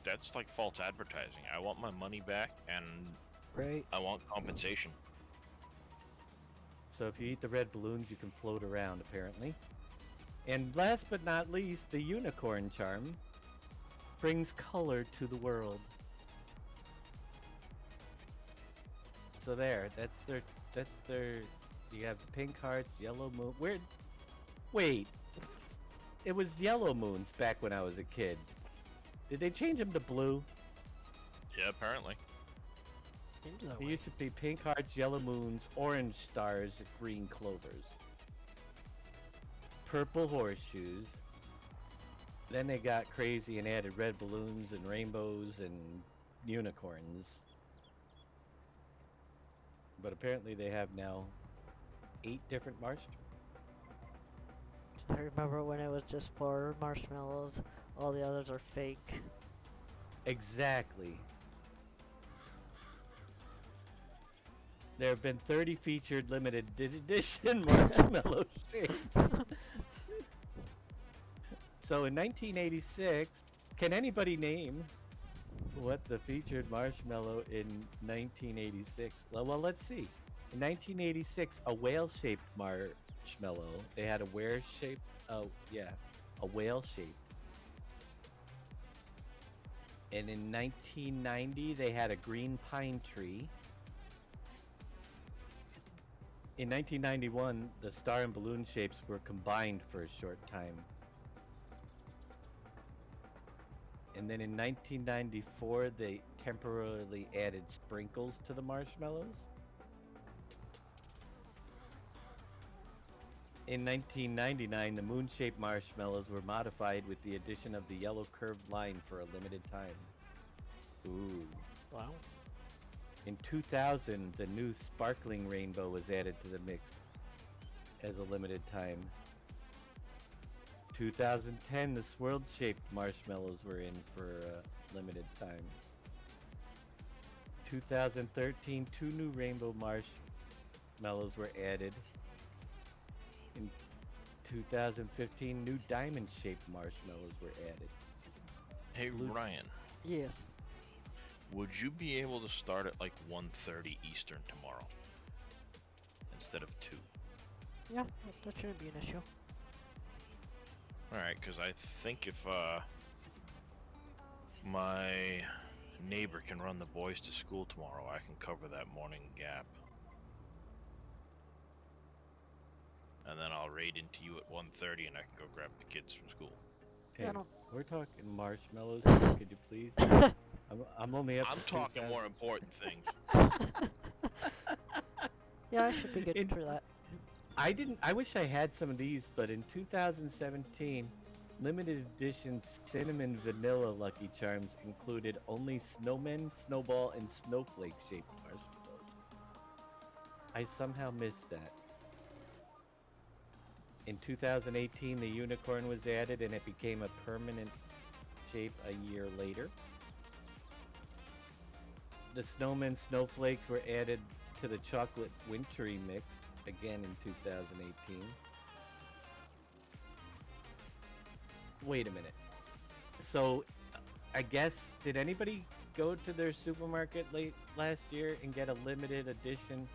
That's like false advertising. I want my money back and Right. I want compensation. So if you eat the red balloons, you can float around, apparently. And last but not least, the unicorn charm brings color to the world. So there, that's their, you have the pink hearts, yellow moon, wait, it was yellow moons back when I was a kid. Did they change them to blue? Yeah, apparently. Seems that It way. used to be pink hearts, yellow moons, orange stars, green clovers. Purple horseshoes. Then they got crazy and added red balloons and rainbows and unicorns. But apparently they have now 8 different I remember when it was just 4 marshmallows, all the others are fake. Exactly. There have been 30 featured limited edition marshmallow shapes. So in 1986, can anybody name what the featured marshmallow in 1986? Well, let's see. In 1986, a whale-shaped marshmallow. They had a whale-shaped, a whale-shaped. And in 1990, they had a green pine tree. In 1991, the star and balloon shapes were combined for a short time. And then in 1994, they temporarily added sprinkles to the marshmallows. In 1999, the moon-shaped marshmallows were modified with the addition of the yellow curved line for a limited time. Ooh. Wow. In 2000, the new sparkling rainbow was added to the mix as a limited time. 2010, the swirl-shaped marshmallows were in for a limited time. 2013, 2 new rainbow marshmallows were added. In 2015, new diamond-shaped marshmallows were added. Hey, Blue- Ryan, Yes. would you be able to start at like 1:30 Eastern tomorrow instead of 2? Yeah, that shouldn't be an issue. Alright, because I think if my neighbor can run the boys to school tomorrow, I can cover that morning gap. And then I'll raid into you at 1:30 and I can go grab the kids from school. Hey, Yeah, no. we're talking marshmallows here. Could you please? I'm only up I'm to talking 2000. more important things. Yeah, I should be good In- for that. I wish I had some of these, but in 2017, limited edition cinnamon vanilla Lucky Charms included only snowmen, snowball, and snowflake shaped marshmallows. I somehow missed that. In 2018, the unicorn was added and it became a permanent shape a year later. The snowmen snowflakes were added to the chocolate wintry mix again in 2018. Wait a minute. So, I guess, did anybody go to their supermarket late last year and get a limited edition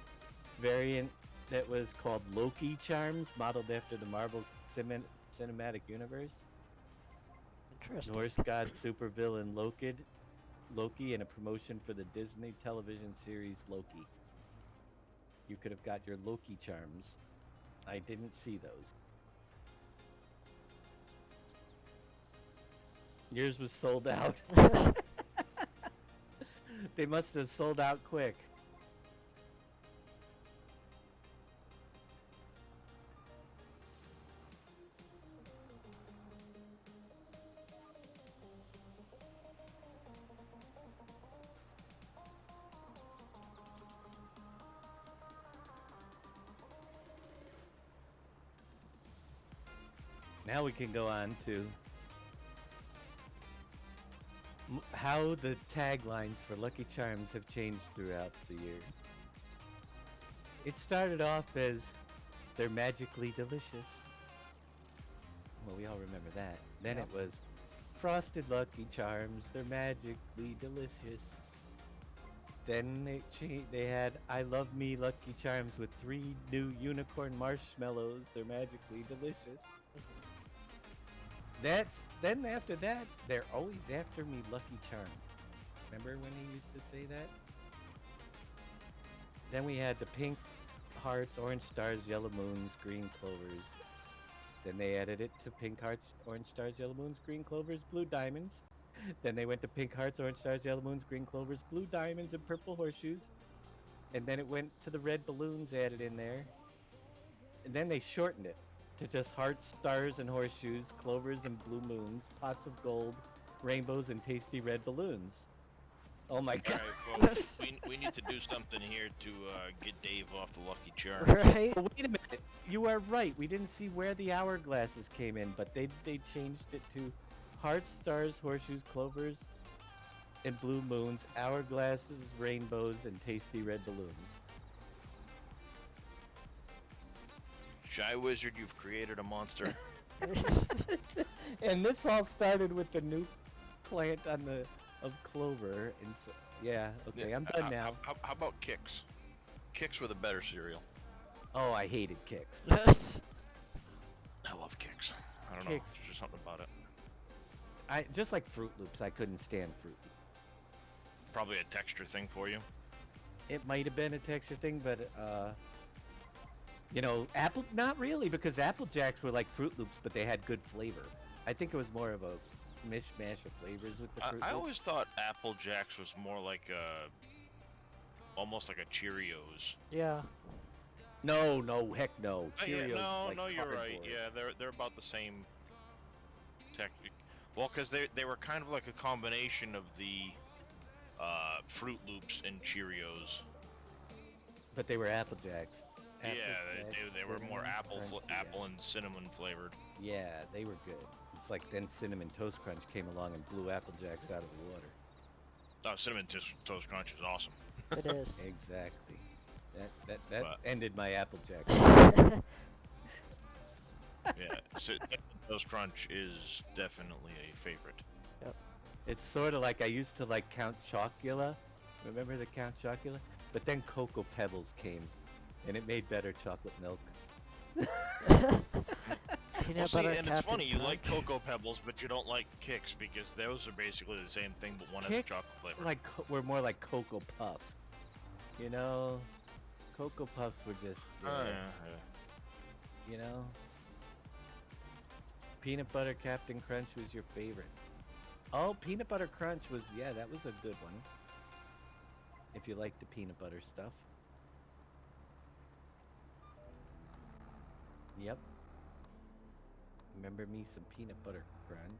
variant that was called Loki Charms, modeled after the Marvel Cinematic Universe? Interesting. Norse god supervillain Loki in a promotion for the Disney television series Loki. You could have got your Loki Charms. I didn't see those. Yours was sold out. They must have sold out quick. Now we can go on to how the taglines for Lucky Charms have changed throughout the year. It started off as they're magically delicious. Well, we all remember that. Then Yep. it was Frosted Lucky Charms, they're magically delicious. Then they had I Love Me Lucky Charms with 3 new unicorn marshmallows, they're magically delicious. Then after that, they're always after me Lucky Charms. Remember when he used to say that? Then we had the pink hearts, orange stars, yellow moons, green clovers. Then they added it to pink hearts, orange stars, yellow moons, green clovers, blue diamonds. Then they went to pink hearts, orange stars, yellow moons, green clovers, blue diamonds, and purple horseshoes. And then it went to the red balloons added in there. And then they shortened it to just hearts, stars, and horseshoes, clovers and blue moons, pots of gold, rainbows, and tasty red balloons. Oh my god. Alright, well, we need to do something here to get Dave off the Lucky Charms. Right? Oh, wait a minute. You are right. We didn't see where the hourglasses came in, but they changed it to hearts, stars, horseshoes, clovers, and blue moons, hourglasses, rainbows, and tasty red balloons. Shy Wizard, you've created a monster. And this all started with the new plant on the of Clover. And so, yeah, okay, I'm done now. How about Kix? Kix with a better cereal. Oh, I hated Kix. I love Kix. I don't know. Kix. There's just something about it. I just like Fruit Loops. I couldn't stand Fruit Loops. Probably a texture thing for you. It might have been a texture thing, but you know, not really, because Apple Jacks were like Fruit Loops, but they had good flavor. I think it was more of a mishmash of flavors with the Fruit I Loops. always thought Apple Jacks was more like almost like a Cheerios. Yeah. No, heck no. Oh, yeah, Cheerios, no, like no, you're right. cardboard. Yeah, they're about the same tech. Well, because they were kind of like a combination of the Fruit Loops and Cheerios. But they were Apple Jacks. Apple Yeah, Jacks, they were more Cinnamon Crunch, apple and cinnamon flavored. Yeah, they were good. It's like then Cinnamon Toast Crunch came along and blew Apple Jacks out of the water. Oh, cinnamon toast crunch is awesome. It is. Exactly. That But- ended my Apple Jack. Yeah, cinnamon toast crunch is definitely a favorite. It's sort of like I used to like Count Chocula. Remember the Count Chocula? But then Cocoa Pebbles came, and it made better chocolate milk. Peanut Well, see, butter and it's Captain funny, you like Crunch. Cocoa Pebbles, but you don't like Kix, because those are basically the same thing, but one has Kix, chocolate flavor. Like we're more like Cocoa Puffs. You know, Cocoa Puffs were just, Oh, yeah. you know. Peanut Butter Captain Crunch was your favorite. Oh, Peanut Butter Crunch was, yeah, that was a good one. If you like the peanut butter stuff. Yep. Remember me some Peanut Butter Crunch.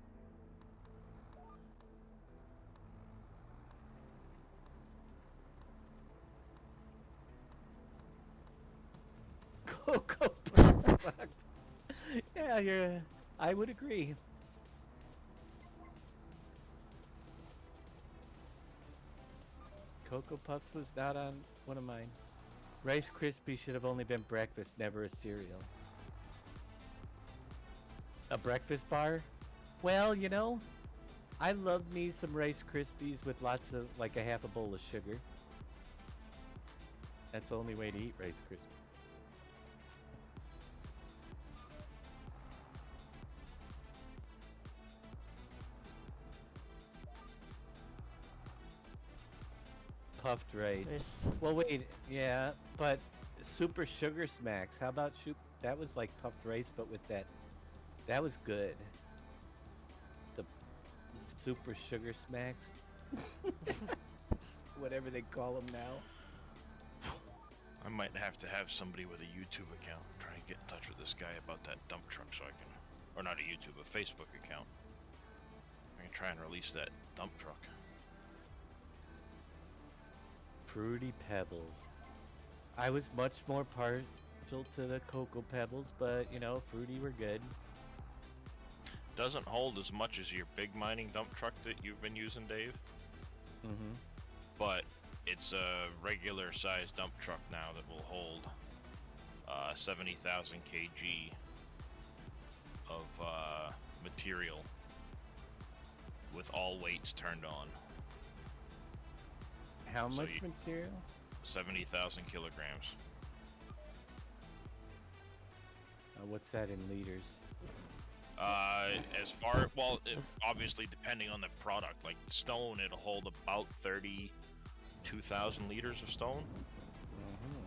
Cocoa Puffs sucked. Yeah, I would agree. Cocoa Puffs was not on one of mine. Rice Krispies should have only been breakfast, never a cereal. A breakfast bar? Well, you know, I love me some Rice Krispies with lots of, like a half a bowl of sugar. That's the only way to eat Rice Krispies. Puffed rice. Nice. Well, wait, yeah, but Super Sugar Smacks. How about that was like puffed rice, but with that. That was good. The Super Sugar Smacks. Whatever they call them now. I might have to have somebody with a YouTube account try and get in touch with this guy about that dump truck so I can, or not a YouTube, a Facebook account. I can try and release that dump truck. Fruity Pebbles. I was much more partial to the Cocoa Pebbles, but you know, Fruity were good. Doesn't hold as much as your big mining dump truck that you've been using, Dave, Mm-hmm. but it's a regular sized dump truck now that will hold 70,000 kg of material with all weights turned on. How So much you- material? 70,000 kilograms. What's that in liters? As far, well, obviously depending on the product, like stone, it'll hold about 32,000 liters of stone, Mm-hmm.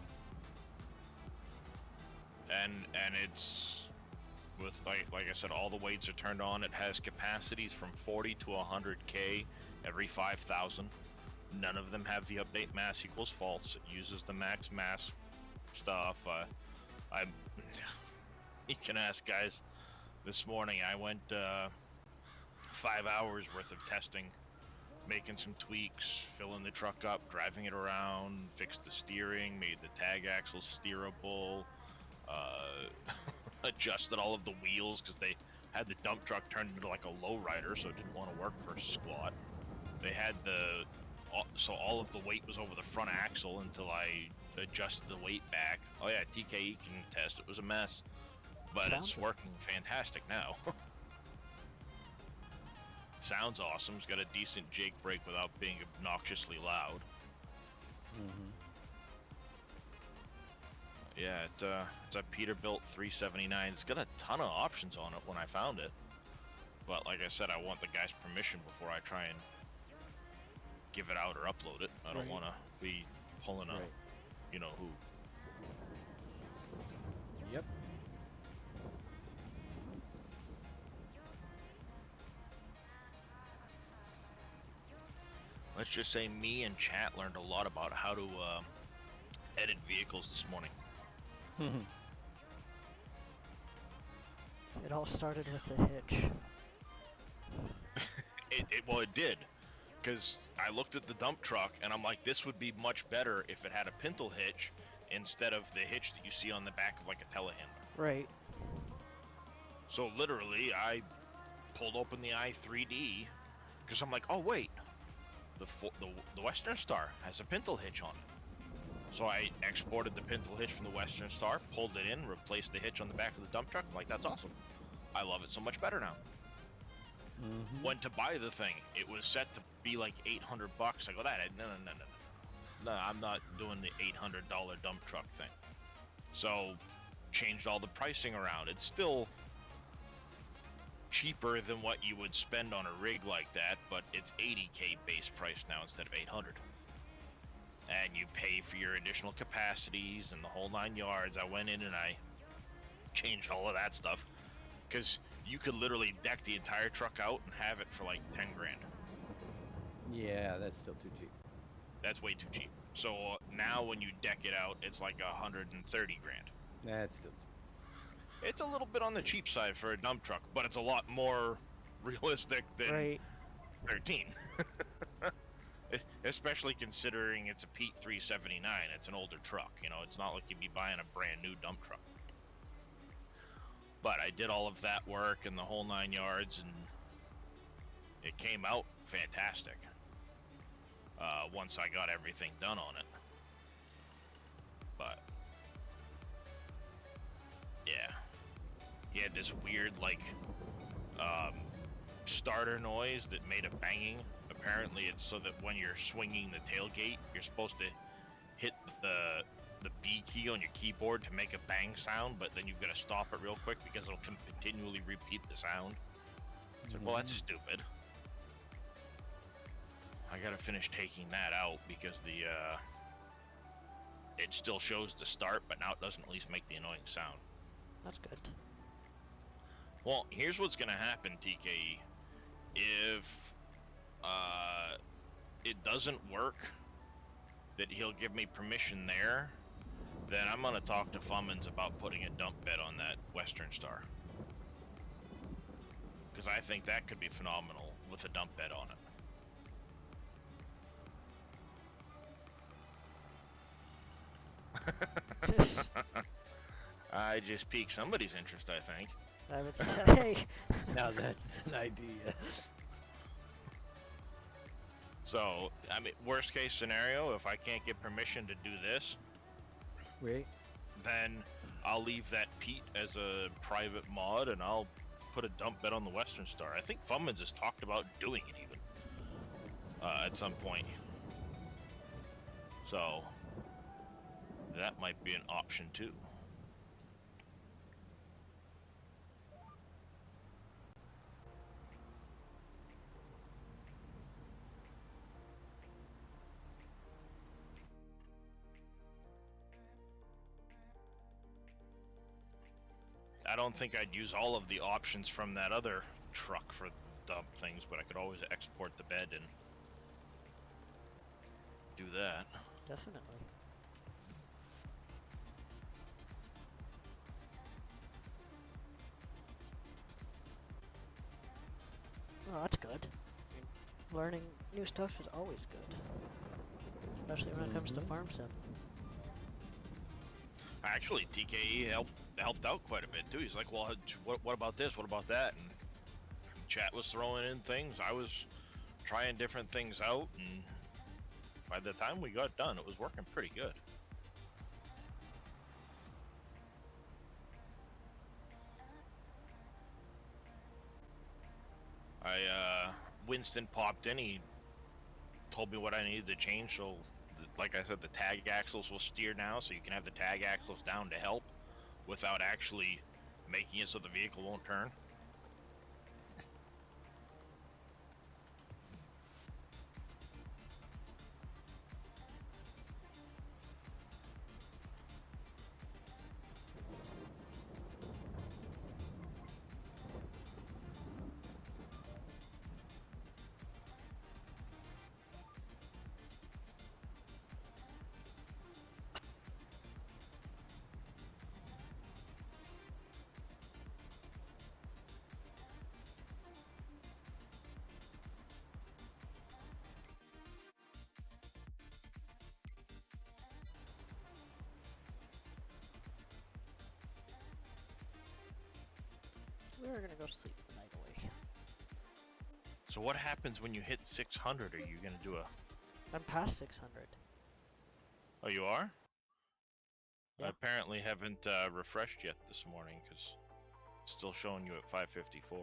and it's with like I said, all the weights are turned on. It has capacities from 40 to 100k every 5,000. None of them have the update mass equals false. It uses the max mass stuff. You can ask, guys. This morning I went 5 hours worth of testing, making some tweaks, filling the truck up, driving it around, fixed the steering, made the tag axle steerable, adjusted all of the wheels because they had the dump truck turned into like a lowrider, so it didn't want to work for squat. They had so all of the weight was over the front axle until I adjusted the weight back. Oh yeah, TKE can test. It was a mess, but Sounds it's it. working fantastic now. Sounds awesome. It's got a decent Jake brake without being obnoxiously loud. Mm-hmm. Yeah, it's a Peterbilt 379. It's got a ton of options on it when I found it. But like I said, I want the guy's permission before I try and give it out or upload it. I don't Right. want to be pulling a, Right. you know who. Yep. Let's just say me and chat learned a lot about how to edit vehicles this morning. It all started with the hitch. It did, because I looked at the dump truck and I'm like, this would be much better if it had a pintle hitch instead of the hitch that you see on the back of like a telehandler. Right. So literally, I pulled open the i3D because I'm like, oh wait, the Western Star has a pintle hitch on it. So I exported the pintle hitch from the Western Star, pulled it in, replaced the hitch on the back of the dump truck. I'm like, that's awesome. I love it so much better now. Mm-hmm. Went to buy the thing. It was set to be like $800. I go, no, I'm not doing the $800 dump truck thing. So changed all the pricing around. It's still cheaper than what you would spend on a rig like that, but it's $80K base price now instead of $800. And you pay for your additional capacities and the whole 9 yards. I went in and I changed all of that stuff because you could literally deck the entire truck out and have it for like 10 grand. Yeah, that's still too cheap. That's way too cheap. So now when you deck it out, it's like 130 grand. That's still too. It's a little bit on the cheap side for a dump truck, but it's a lot more realistic than Right. 13. Especially considering it's a Pete 379. It's an older truck, you know, it's not like you'd be buying a brand new dump truck. But I did all of that work and the whole 9 yards, and it came out fantastic. Once I got everything done on it. But yeah, he had this weird like starter noise that made a banging. Apparently it's so that when you're swinging the tailgate, you're supposed to hit the B key on your keyboard to make a bang sound, but then you've got to stop it real quick because it'll continually repeat the sound. It's like, well, that's stupid. I gotta finish taking that out because it still shows the start, but now it doesn't at least make the annoying sound. That's good. Well, here's what's gonna happen, TKE. If it doesn't work, that he'll give me permission there, then I'm gonna talk to Fummins about putting a dump bed on that Western Star. Because I think that could be phenomenal with a dump bed on it. I just piqued somebody's interest, I think. I would say. Now that's an idea. So, I mean, worst case scenario, if I can't get permission to do this, Right. then I'll leave that Pete as a private mod and I'll put a dump bed on the Western Star. I think Fummins has talked about doing it even at some point. So, that might be an option too. I don't think I'd use all of the options from that other truck for dump things, but I could always export the bed and do that. Definitely. learning new stuff is always good, especially when it comes to farm sim. Actually, TKE helped out quite a bit too. He's like, well, what about this? What about that? And chat was throwing in things. I was trying different things out, and by the time we got done, it was working pretty good. Winston popped in. He told me what I needed to change. So, like I said, the tag axles will steer now, so you can have the tag axles down to help without actually making it so the vehicle won't turn. We're gonna go sleep the night away. So what happens when you hit 600? Are you gonna do a... I'm past 600. Oh, you are? Yeah. I apparently haven't refreshed yet this morning, because it's still showing you at 554.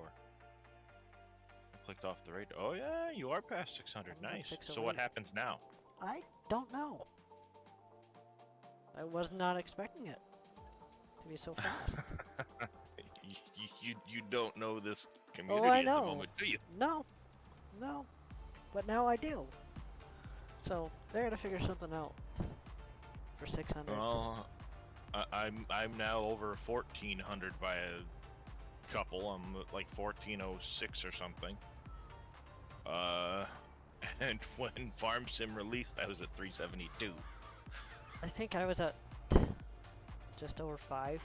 I clicked off the radar. Oh yeah, you are past 600. I'm at Nice. So 608. what happens now? I don't know. I was not expecting it to be so fast. You don't know this community I at the know. moment, do you? No, but now I do. So they're gonna figure something out for 600. Well, I'm now over 1400 by a couple. I'm at like 1406 or something. And when Farm Sim released, I was at 372. I think I was at just over 5.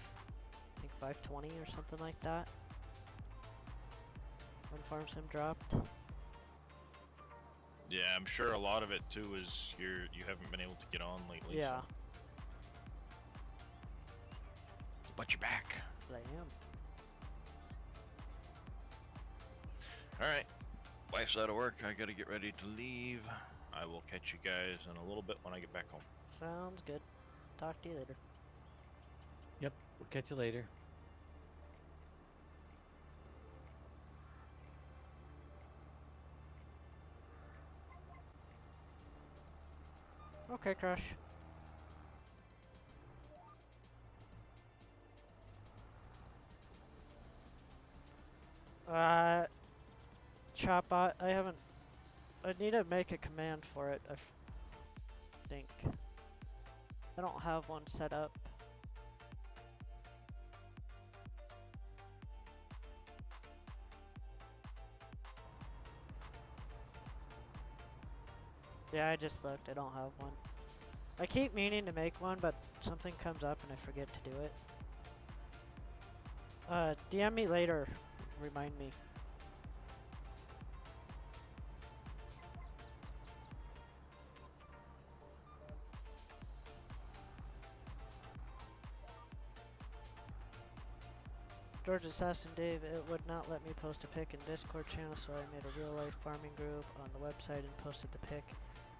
I think 520 or something like that. When Farm Sim dropped. Yeah, I'm sure a lot of it too is you haven't been able to get on lately. Yeah. So. But you're back. But I am. Alright. Wife's out of work. I gotta get ready to leave. I will catch you guys in a little bit when I get back home. Sounds good. Talk to you later. Yep, we'll catch you later. Okay, Crush. Chatbot, I haven't... I need to make a command for it, think. I don't have one set up. Yeah, I just looked. I don't have one. I keep meaning to make one, but something comes up and I forget to do it. DM me later. Remind me. George Assassin Dave, it would not let me post a pic in Discord channel, so I made a real life farming group on the website and posted the pic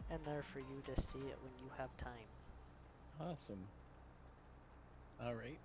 in there for you to see it when you have time. Awesome. All right.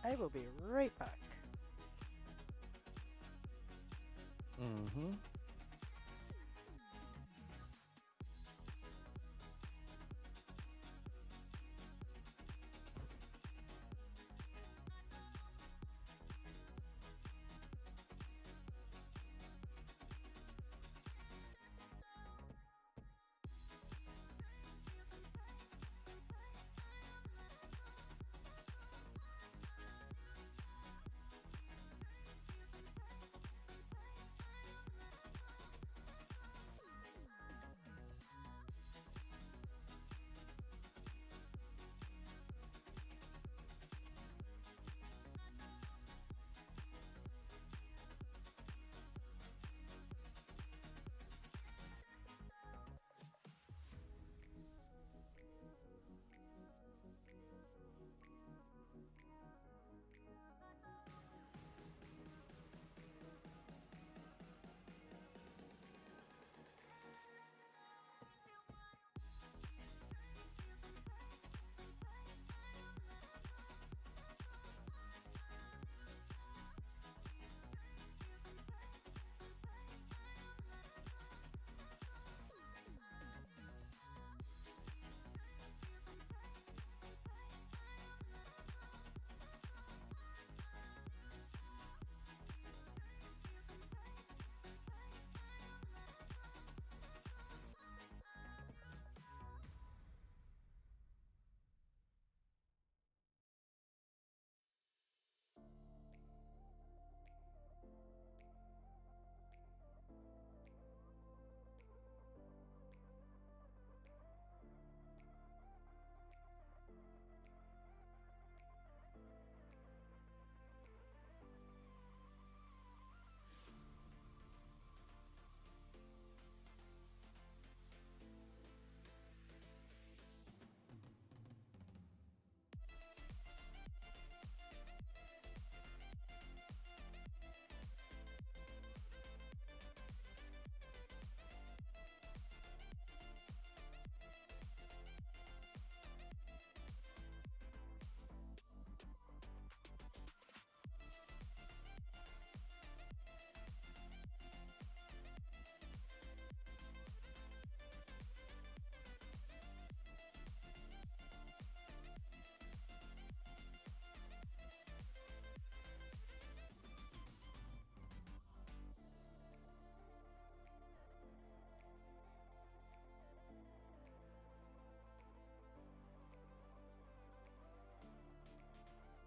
I will be right back. Mm-hmm.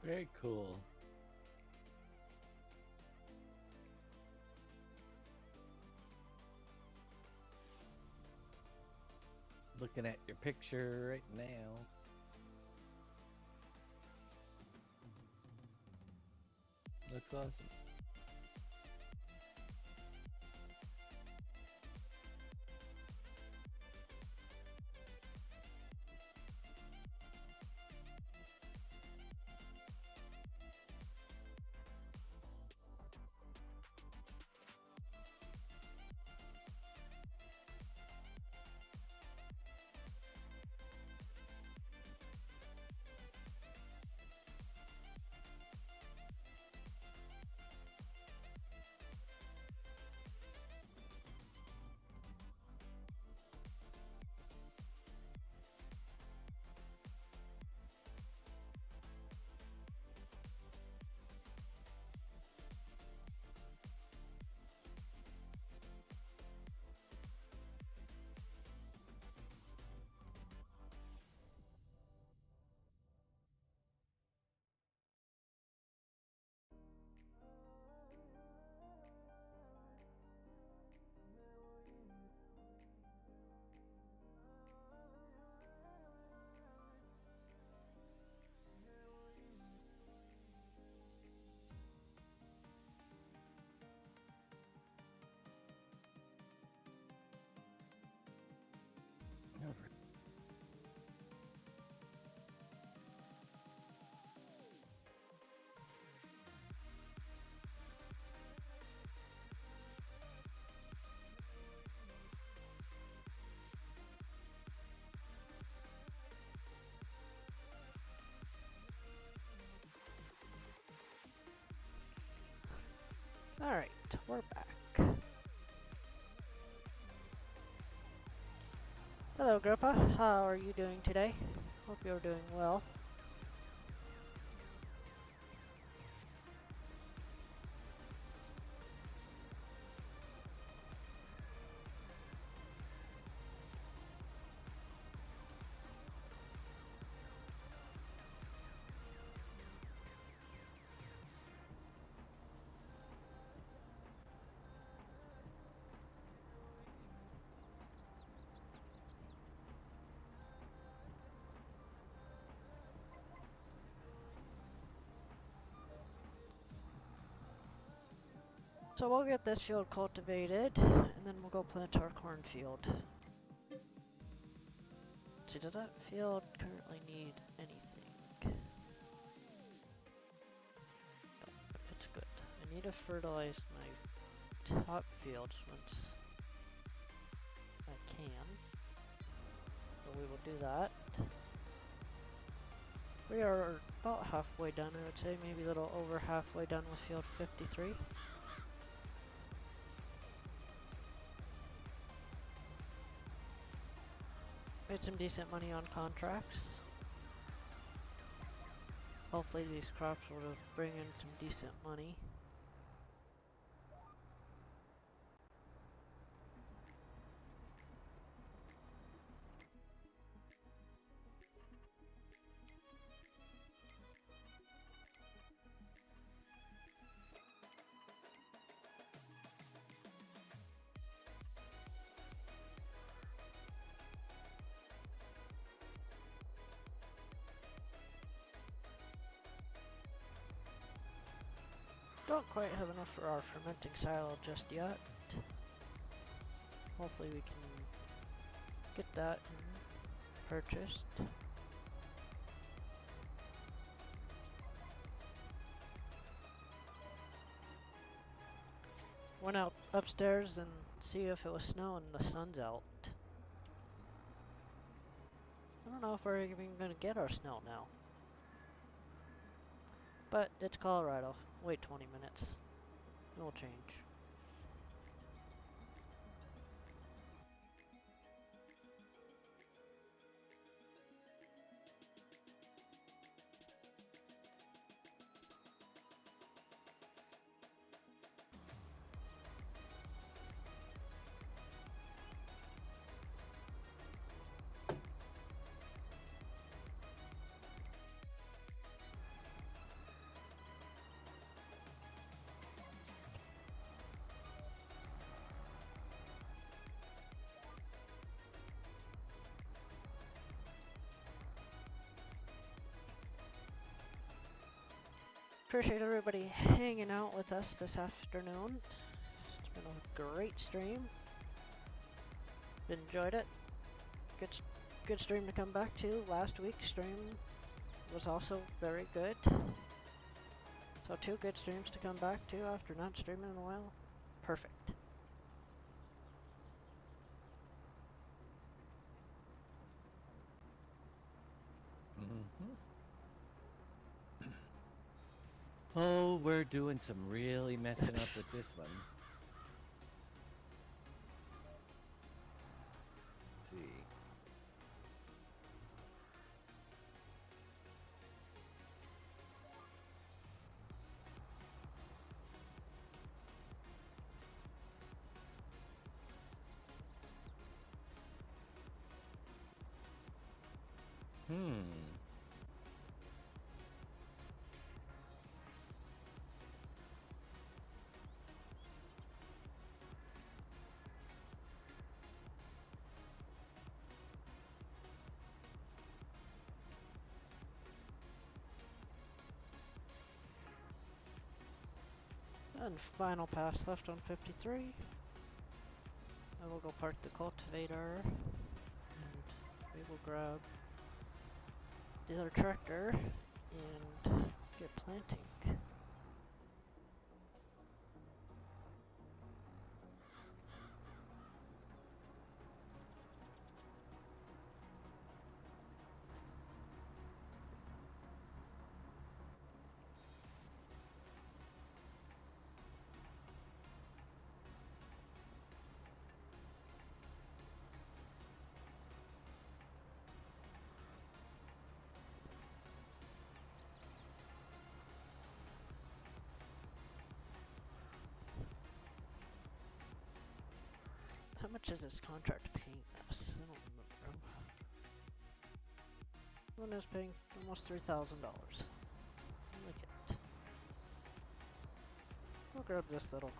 Very cool. Looking at your picture right now. Looks awesome. Alright, we're back. Hello, Grandpa. How are you doing today? Hope you're doing well. So we'll get this field cultivated, and then we'll go plant our cornfield. See, does that field currently need anything? No, it's good. I need to fertilize my top fields once I can. So we will do that. We are about halfway done, I would say, maybe a little over halfway done with field 53. Made some decent money on contracts. Hopefully these crops will bring in some decent money. Don't quite have enough for our fermenting silo just yet. Hopefully we can get that purchased. Went out upstairs and see if it was snowing. The sun's out. I don't know if we're even gonna get our snow now. But it's Colorado. Wait 20 minutes. It will change. appreciate everybody hanging out with us this afternoon. It's been a great stream. Enjoyed it. Good stream to come back to. Last week's stream was also very good. So 2 good streams to come back to after not streaming in a while. Perfect. Oh, we're doing some really messing up with this one. Let's see. And final pass left on 53. I will go park the cultivator, and we will grab the other tractor and get planting. How much is this contract paying us? I don't remember. One is paying almost $3,000. Look at it. We'll grab this little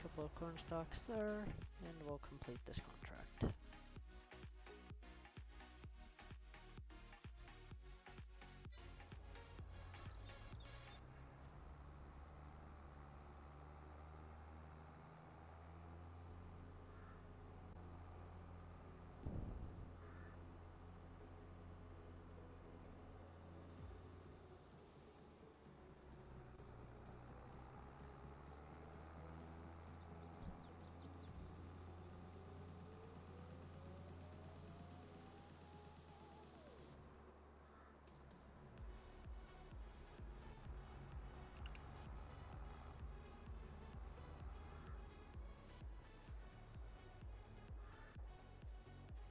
couple of corn stalks there, and we'll complete this contract.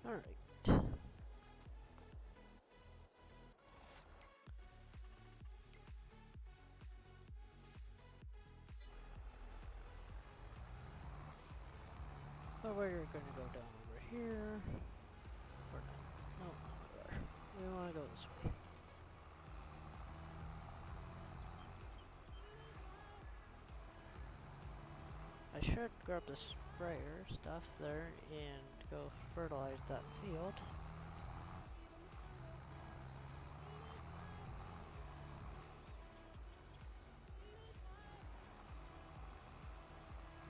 Alright. So we're gonna go down over here. Or no, not over there. We wanna go this way. I should grab the sprayer stuff there and go fertilize that field.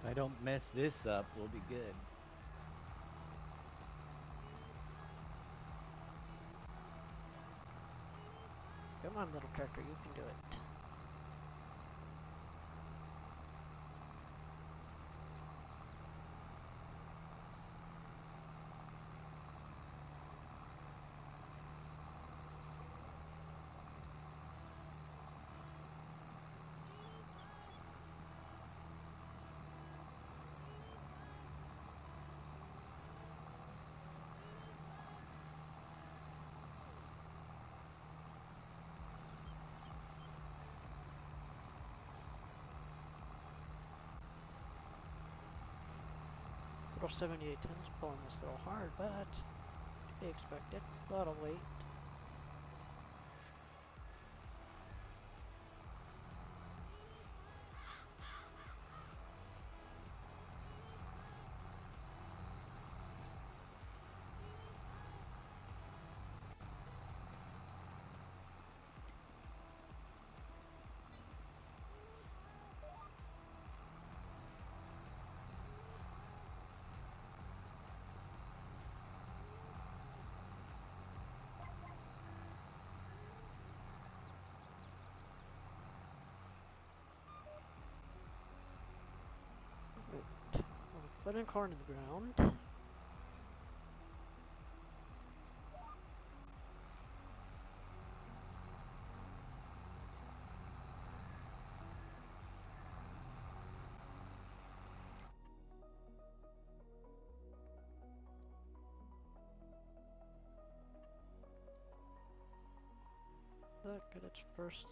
If I don't mess this up, we'll be good. Come on, little tractor, you can do it. Little 78 tons pulling this a little hard, but to be expected. A lot of weight. putting corn in the ground. That got its first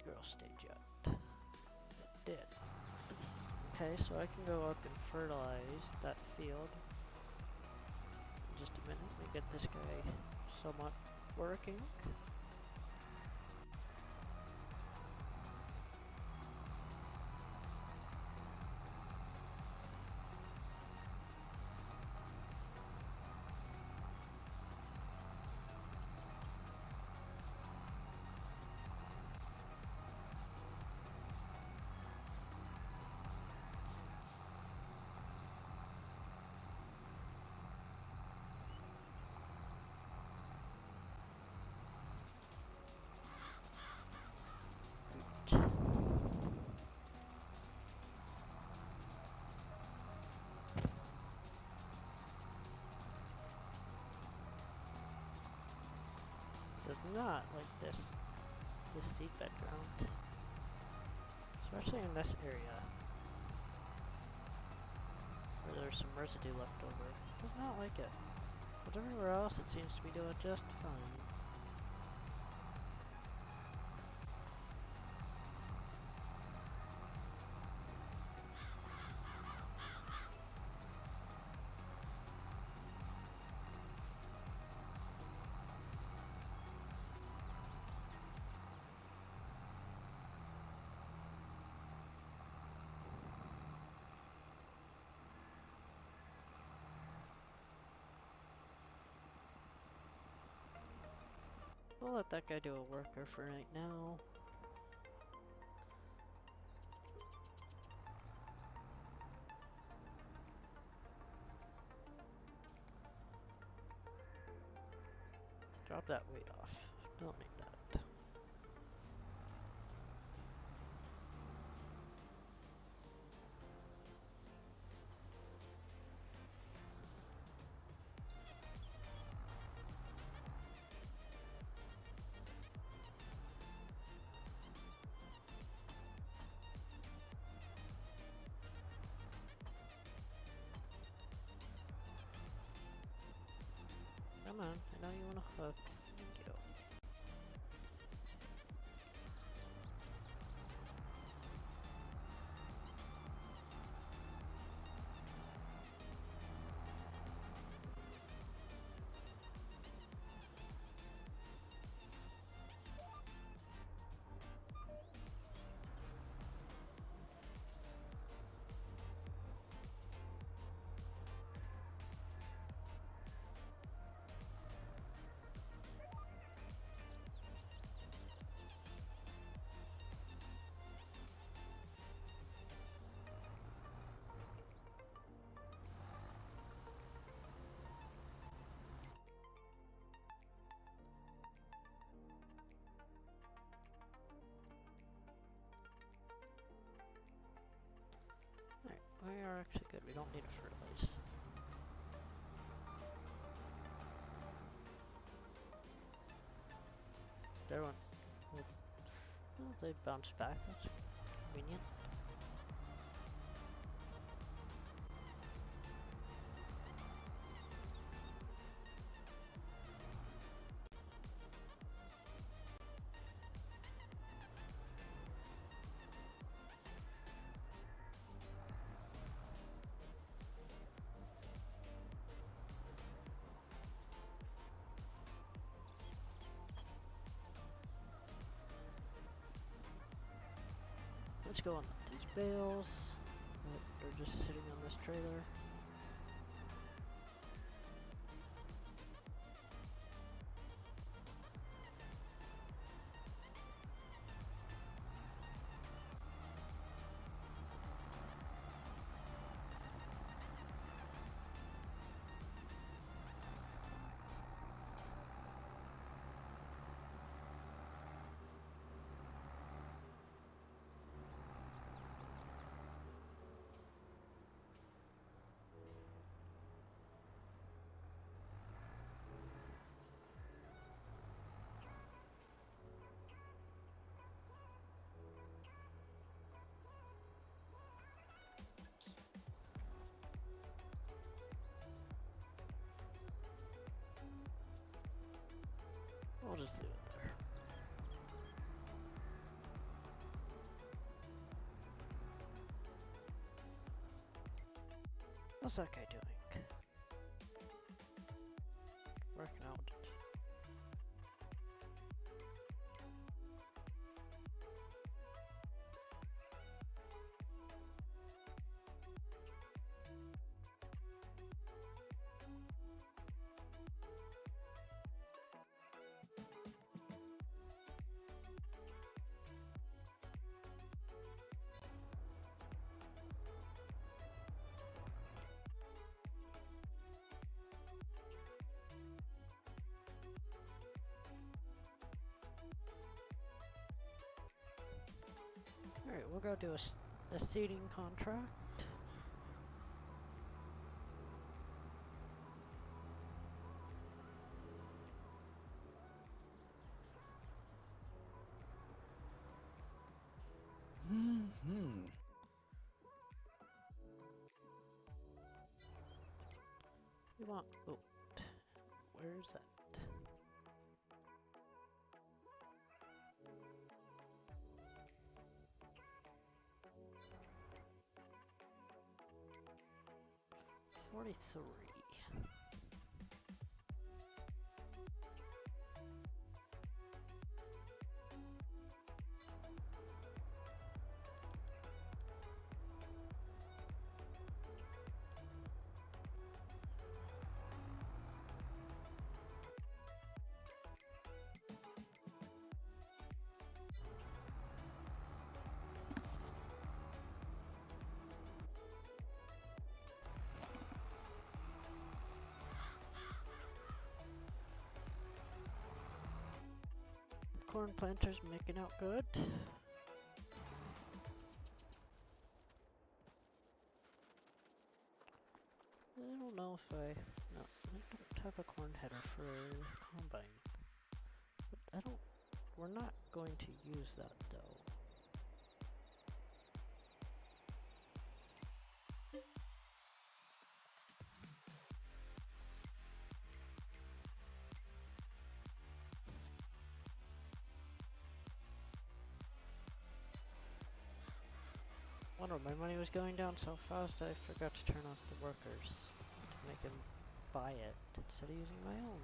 growth stage yet. It did. Okay, so I can go up and fertilize that field. In just a minute, we get this guy somewhat working. Does not like this seedbed ground, especially in this area where there's some residue left over. Does not like it, but everywhere else it seems to be doing just fine. We'll let that guy do a worker for right now. Drop that weight off. Don't need that. Come on, I know you want to hook. Thank you. Alright, we are actually good. We don't need a fertilize. There one. Well, they bounced back. That's convenient. Let's go on these bales. Oh, they're just sitting on this trailer. What's that guy doing? Working out. Alright, we'll go do a seating contract. Hmm. We want. Oh, where's that? $43. Corn planter's making out good. I don't know if I don't have a corn header for combine. But we're not going to use that though. Wonder my money was going down so fast I forgot to turn off the workers to make them buy it instead of using my own.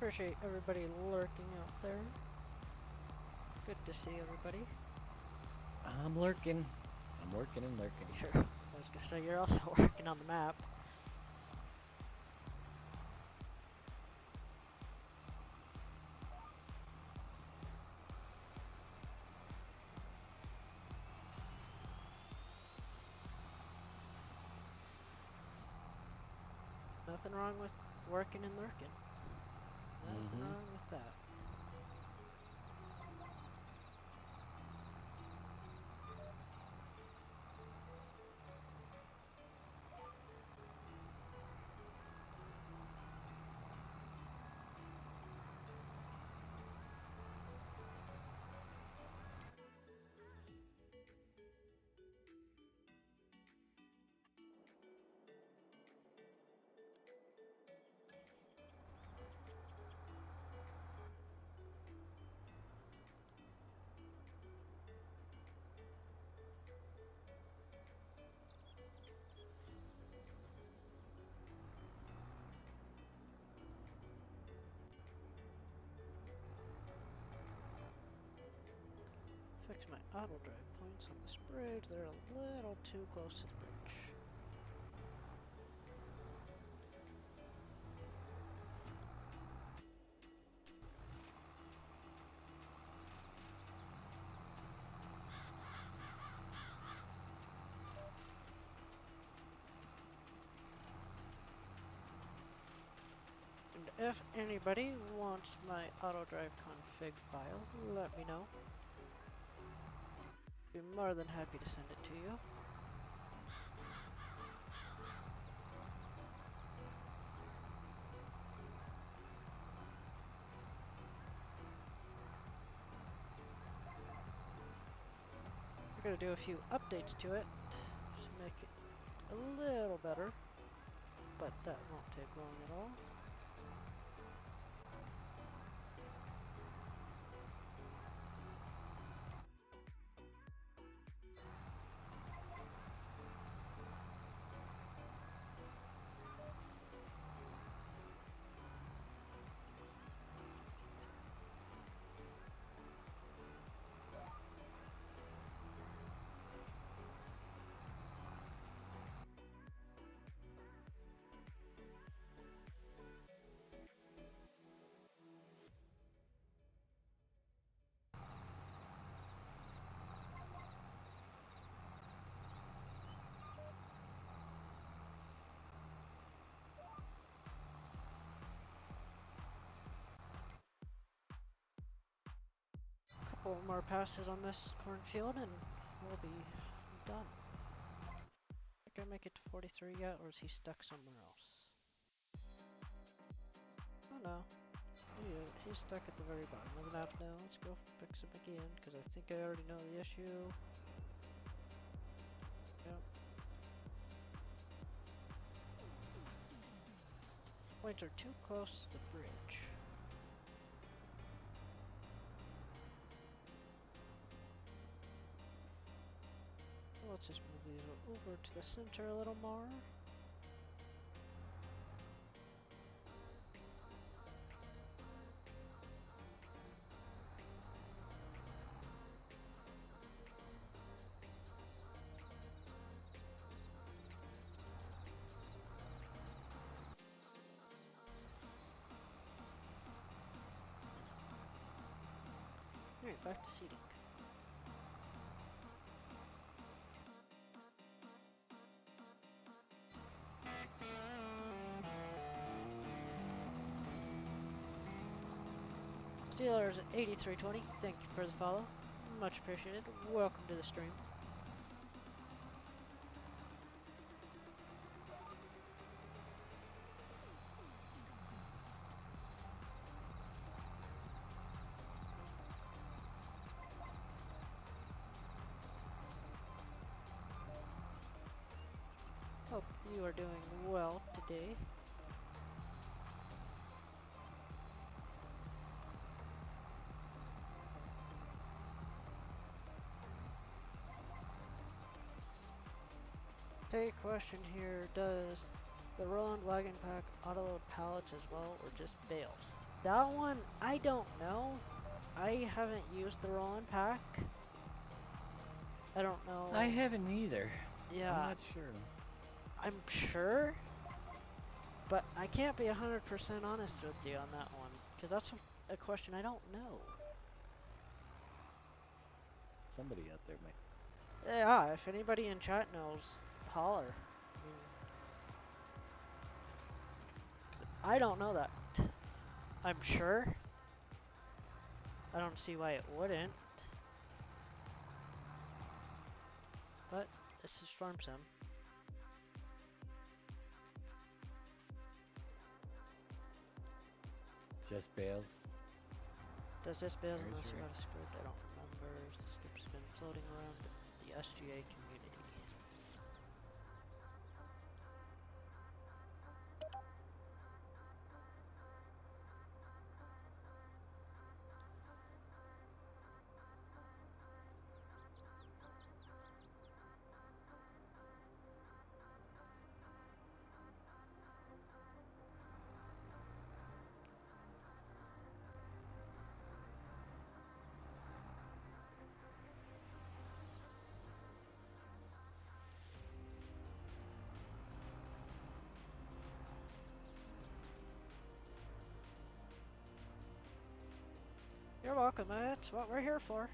Appreciate everybody lurking out there. Good to see everybody. I'm lurking. I'm working and lurking. I was gonna say you're also working on the map. Nothing wrong with working and lurking. Nothing wrong with that. auto drive points on this bridge. They're a little too close to the bridge. And if anybody wants my Autodrive Config file, let me know. Be more than happy to send it to you. We're gonna do a few updates to it to make it a little better, but that won't take long at all. Couple more passes on this cornfield and we'll be done. Think I make it to 43 yet, or is he stuck somewhere else? Oh no. He's stuck at the very bottom of the map now. Let's go fix him again, because I think I already know the issue. Yep. Points are too close to the bridge. Let's just move these over to the center a little more. Alright, back to seating. Steelers 8320, thank you for the follow. Much appreciated. Welcome to the stream. Hope you are doing well today. Hey, question here, does the Roland wagon pack auto-load pallets as well, or just bales? That one, I don't know. I haven't used the Roland pack. I don't know. I haven't either. Yeah, I'm not sure. I'm sure, but I can't be 100% honest with you on that one, because that's a question I don't know. Somebody out there might. Yeah, if anybody in chat knows, holler. I don't know that. I'm sure. I don't see why it wouldn't. But this is Farm Sim. Just bales. Does this build There's unless you your- got a script? I don't remember. The script's been floating around the SGA community. You're welcome, that's what we're here for.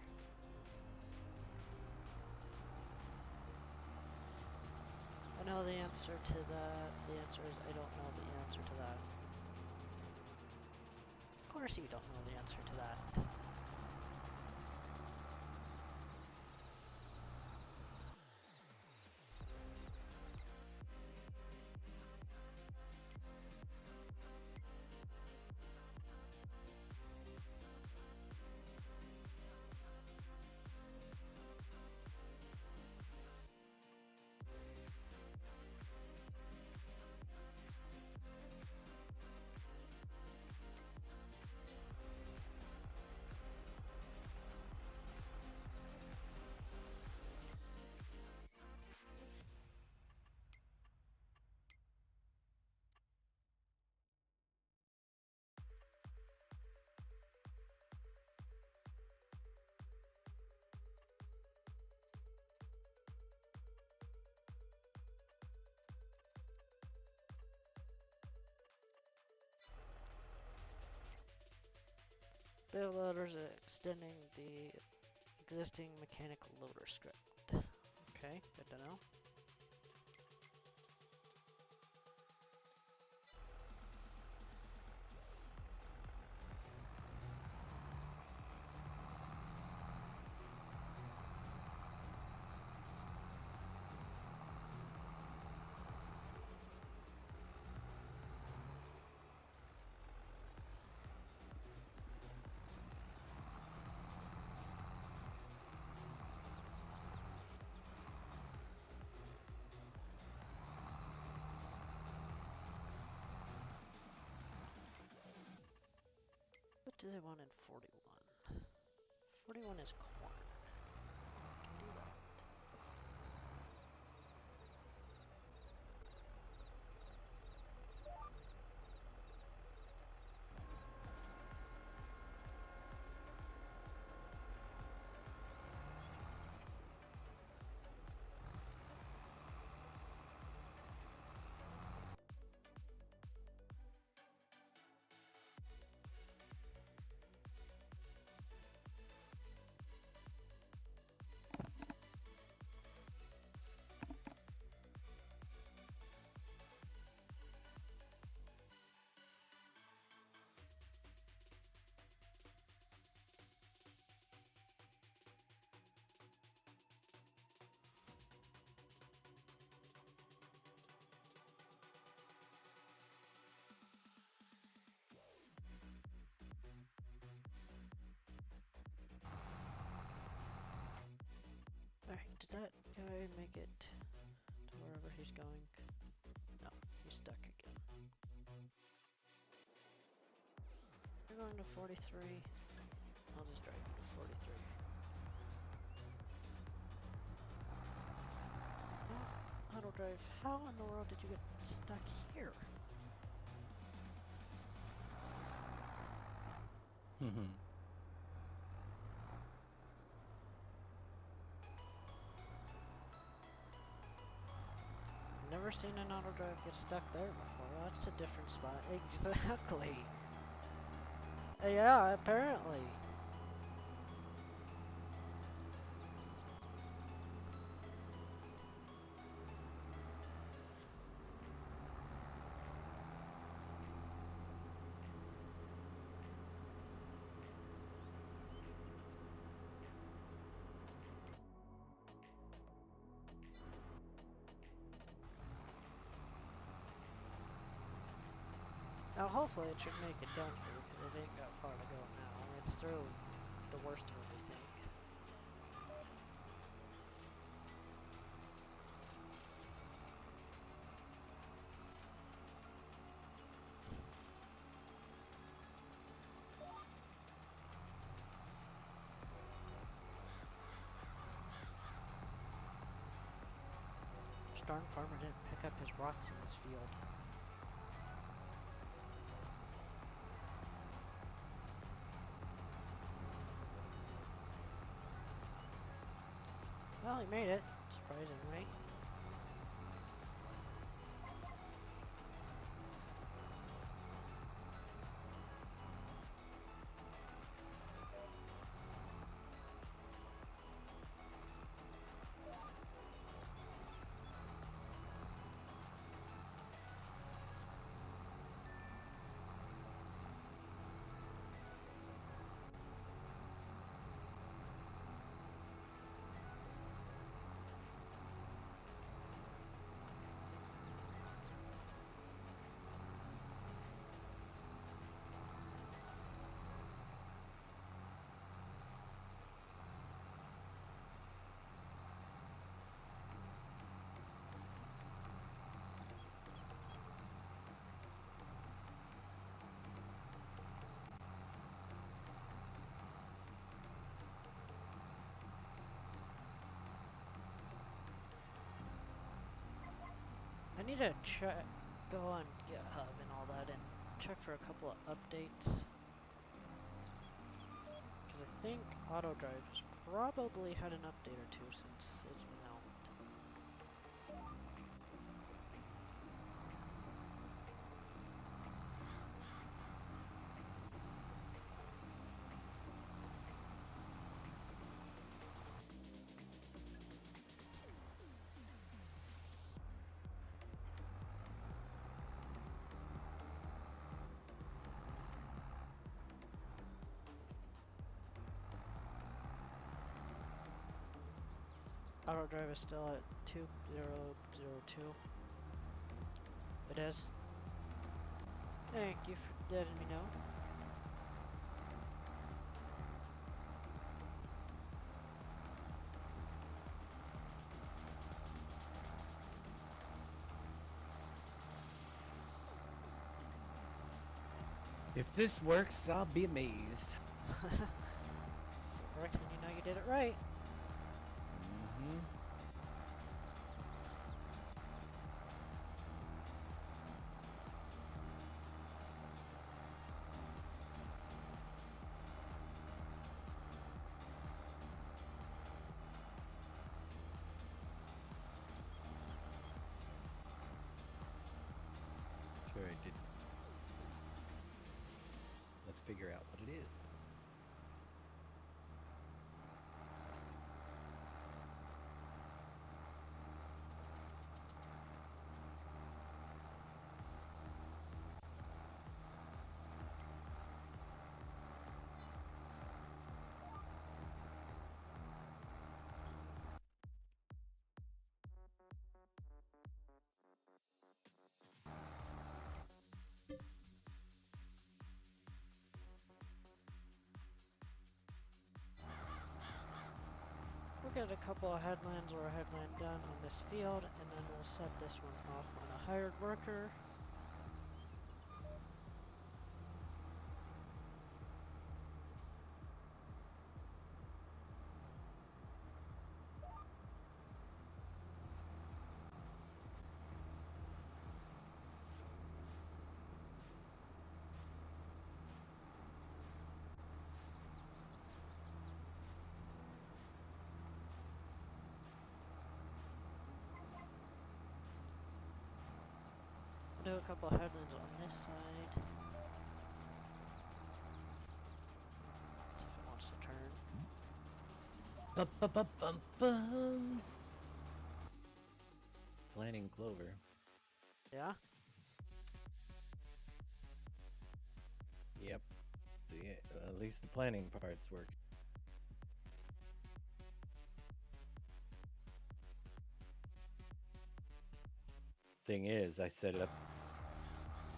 I know the answer to that. The answer is I don't know the answer to that. Of course you don't know the answer to that. Build loaders extending the existing mechanical loader script. Okay, good to know. What do they want in 41? 41 is corn. Can do that. Alright, did that guy make it to wherever he's going? No, he's stuck again. We're going to 43. I'll just drive you to 43. Autodrive, how in the world did you get stuck here? Never seen an autodrive get stuck there before. That's a different spot. Exactly. Yeah, apparently. Now hopefully it should make it down here, because it ain't got far to go now. It's through the worst of everything. Darn farmer didn't pick up his rocks in this field. Well, he made it, surprisingly. need to check, go on GitHub and all that, and check for a couple of updates. Because I think Autodrive's probably had an update or two since it's been out. Autodrive is still at 2002. It is. Thank you for letting me know. If this works, I'll be amazed. If it works, then you know you did it right. Mm-hmm. Sure I did. Let's figure out what it is. We'll get a couple of headlands or a headland done on this field, and then we'll set this one off on a hired worker. Do a couple of headlands on this side. See if it wants to turn. Bum. Planting Clover. Yeah? Yep. So yeah, at least the planning parts work. Thing is, I set it up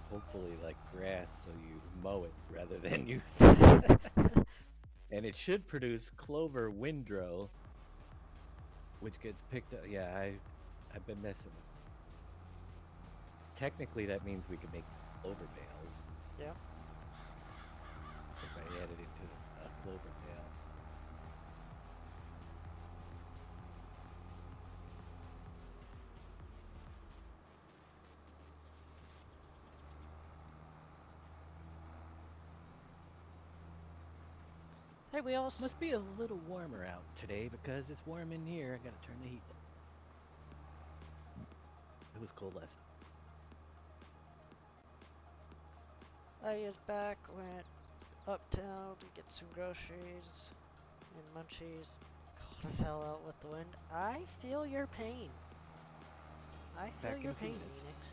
hopefully like grass so you mow it rather than use and it should produce Clover windrow, which gets picked up. Yeah, I've been messing with it. Technically that means we can make clover bales. Yeah. If I added it to a clover bale. Hey, we all Must be a little warmer out today because it's warm in here. I gotta turn the heat down. It was cold last. I is back, went uptown to get some groceries and munchies. Cold as hell out with the wind. I feel your pain. I feel Back in your a few pain, minutes. Phoenix.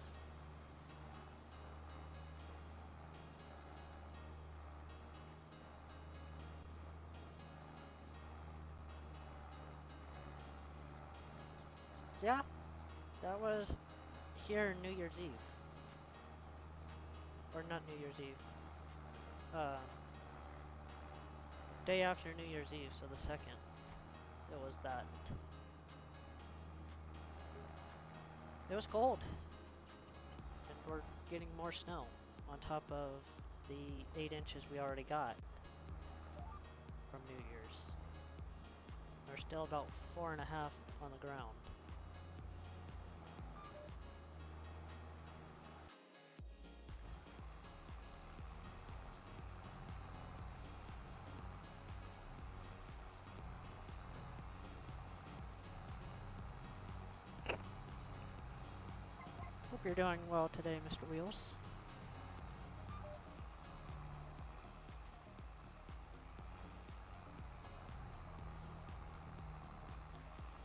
Yeah, that was here New Year's Eve. Or not New Year's Eve. Day after New Year's Eve, so the 2nd. It was that. It was cold. And we're getting more snow on top of the 8 inches we already got from New Year's. There's still about 4.5 on the ground. Hope you're doing well today, Mr. Wheels.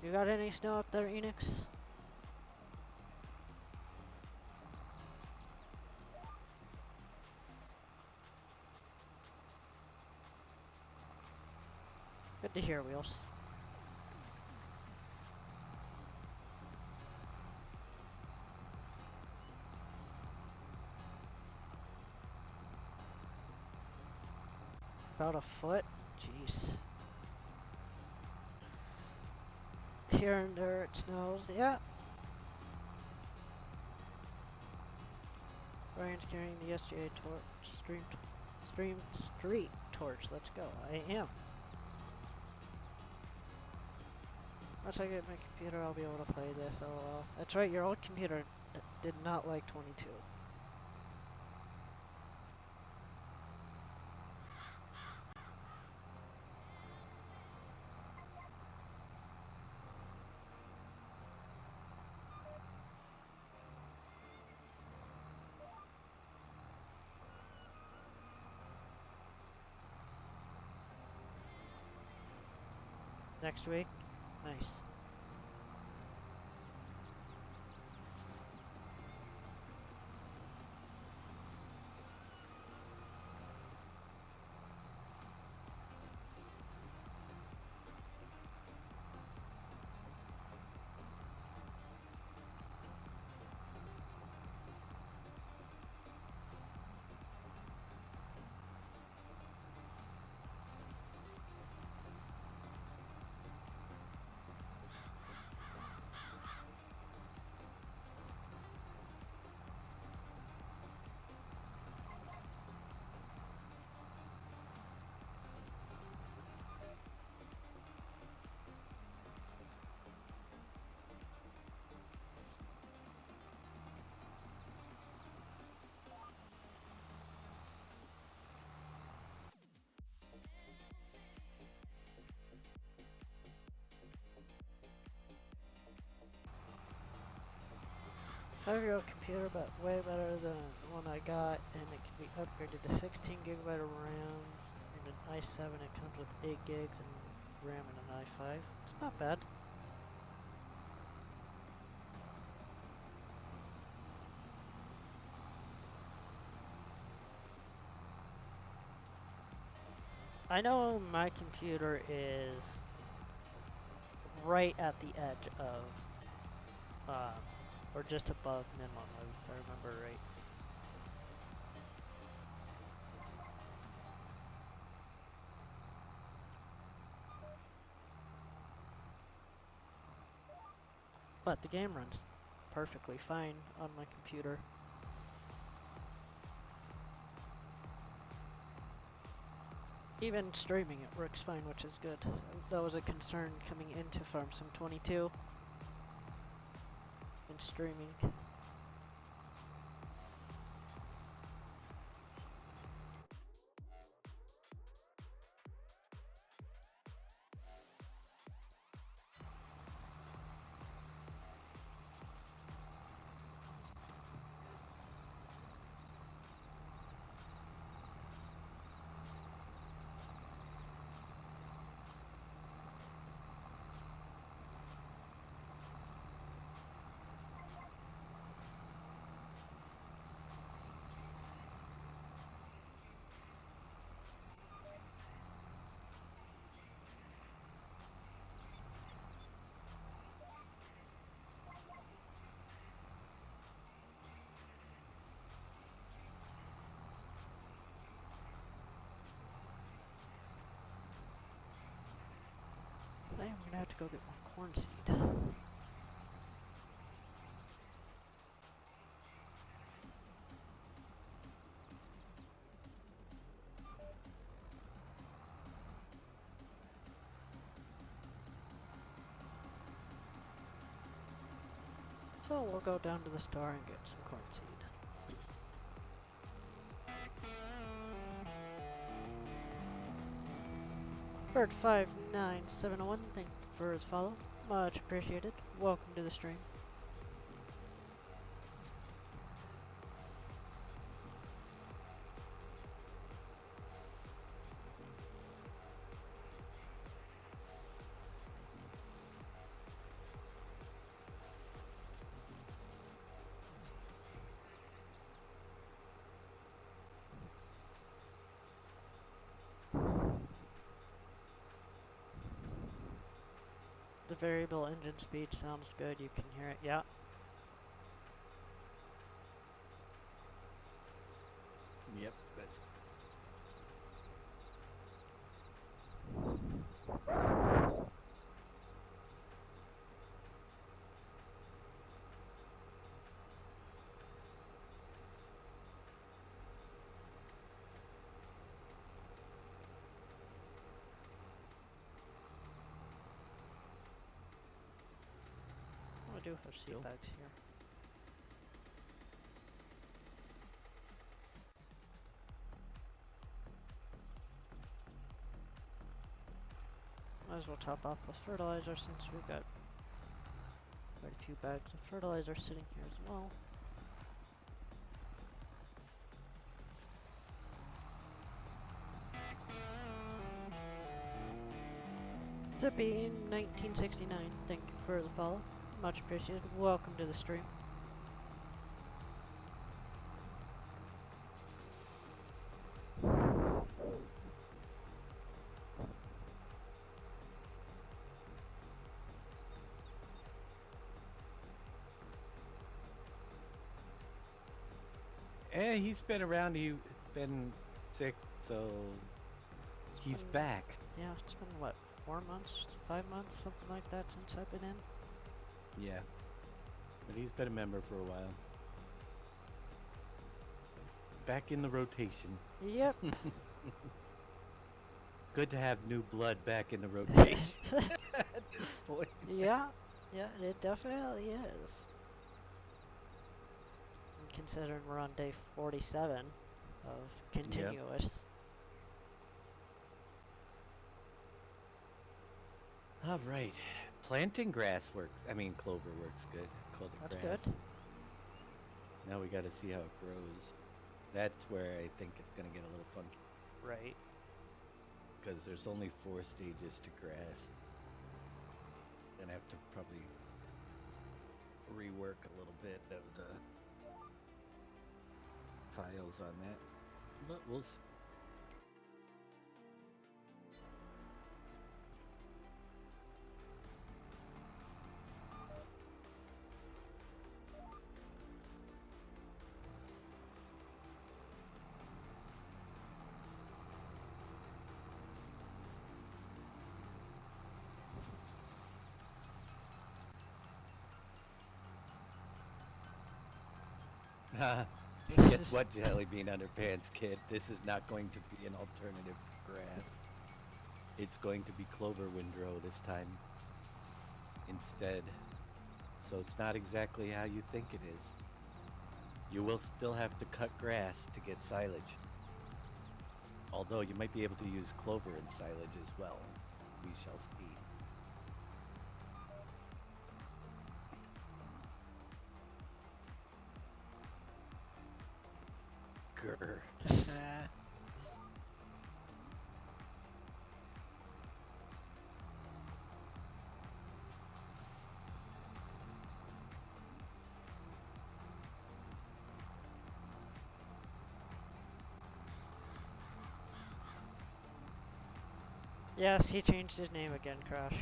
You got any snow up there, Enix? Good to hear, Wheels. About a foot? Jeez. Here and there it snows, yeah. Ryan's carrying the SGA torch, street torch, let's go. I am. Once I get my computer, I'll be able to play this, lol. That's right, your old computer did not like 22. Next week? Nice. Five-year-old computer, but way better than the one I got, and it can be upgraded to 16 gigabyte of RAM and an i7. It comes with 8 gigs and RAM and an i5. It's not bad. I know my computer is right at the edge of, or just above minimum, if I remember right. But the game runs perfectly fine on my computer. Even streaming it works fine, which is good. That was a concern coming into Farm Sim 22 and streaming. I think I'm gonna have to go get more corn seed. So we'll go down to the store and get some corn seed. Bird59701, thank you for his follow. Much appreciated. Welcome to the stream. variable engine speed sounds good. You can hear it. Yeah. Yep, that's Oh, I do have seat Cool. bags here. Might as well top off with fertilizer since we've got quite a few bags of fertilizer sitting here as well. Zippy 1969, thank you for the follow. Much appreciated. Welcome to the stream. he's been around. He's been sick, so he's been- back. Yeah, it's been what, 4 months, 5 months, something like that since I've been in. Yeah, but he's been a member for a while. Back in the rotation. Yep. Good to have new blood back in the rotation at this point. Yeah, it definitely is. And considering we're on day 47 of continuous. All right. Planting grass works. I mean, clover works good. Call it That's grass. good. Now we got to see how it grows. That's where I think it's going to get a little funky. Right. Because there's only 4 stages to grass. Then I have to probably rework a little bit of the files on that. But we'll see. Guess what, Jelly Bean Underpants kid? This is not going to be an alternative grass. It's going to be clover windrow this time instead. So it's not exactly how you think it is. You will still have to cut grass to get silage. Although you might be able to use clover in silage as well. We shall see. Grr. Yes, he changed his name again, Crash.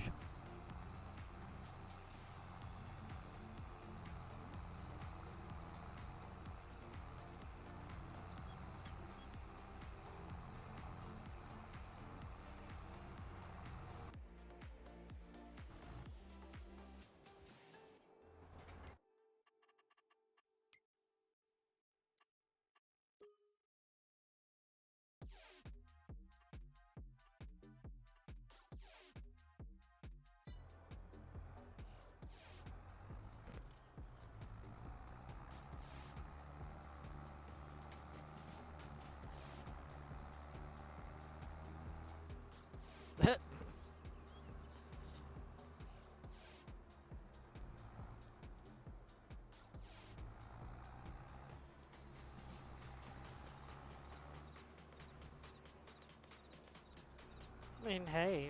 I mean, hey.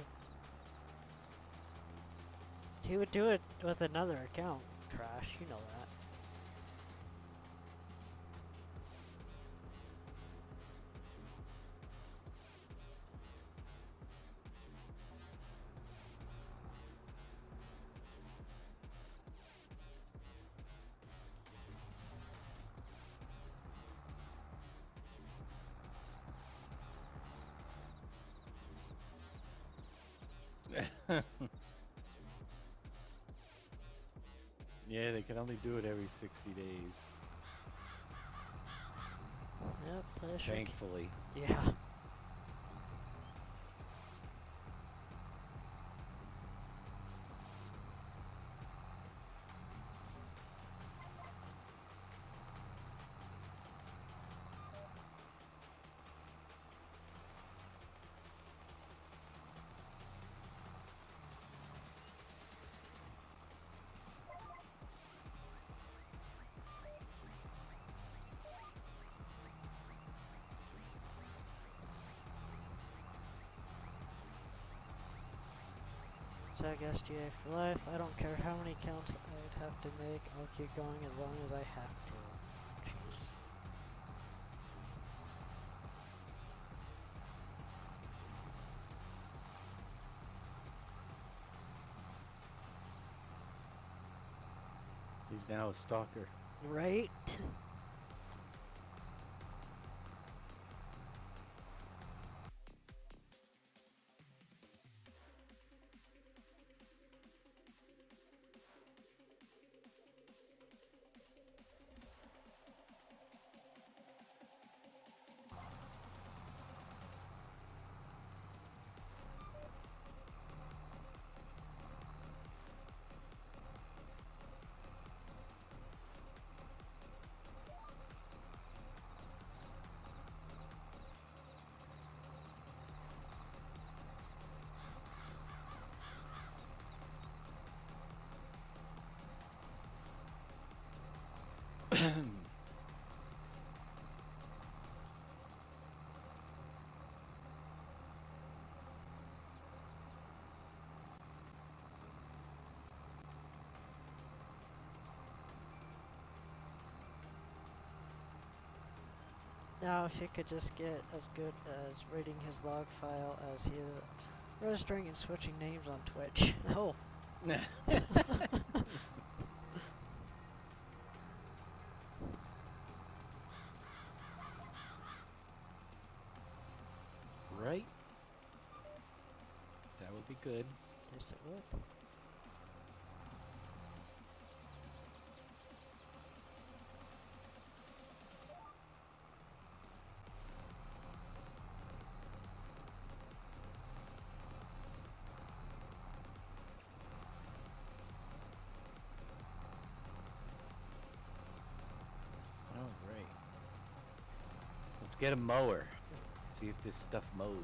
He would do it with another account, Crash, you know that. Yeah, they can only do it every 60 days. Yep, pleasure. Thankfully. Yeah. So I guess GA for life. I don't care how many counts I'd have to make. I'll keep going as long as I have to. Jeez. He's now a stalker. Right? Now, if he could just get as good as reading his log file as he is registering and switching names on Twitch. Oh. Right? That would be good. Yes, it would. All right. Let's get a mower. See if this stuff mows.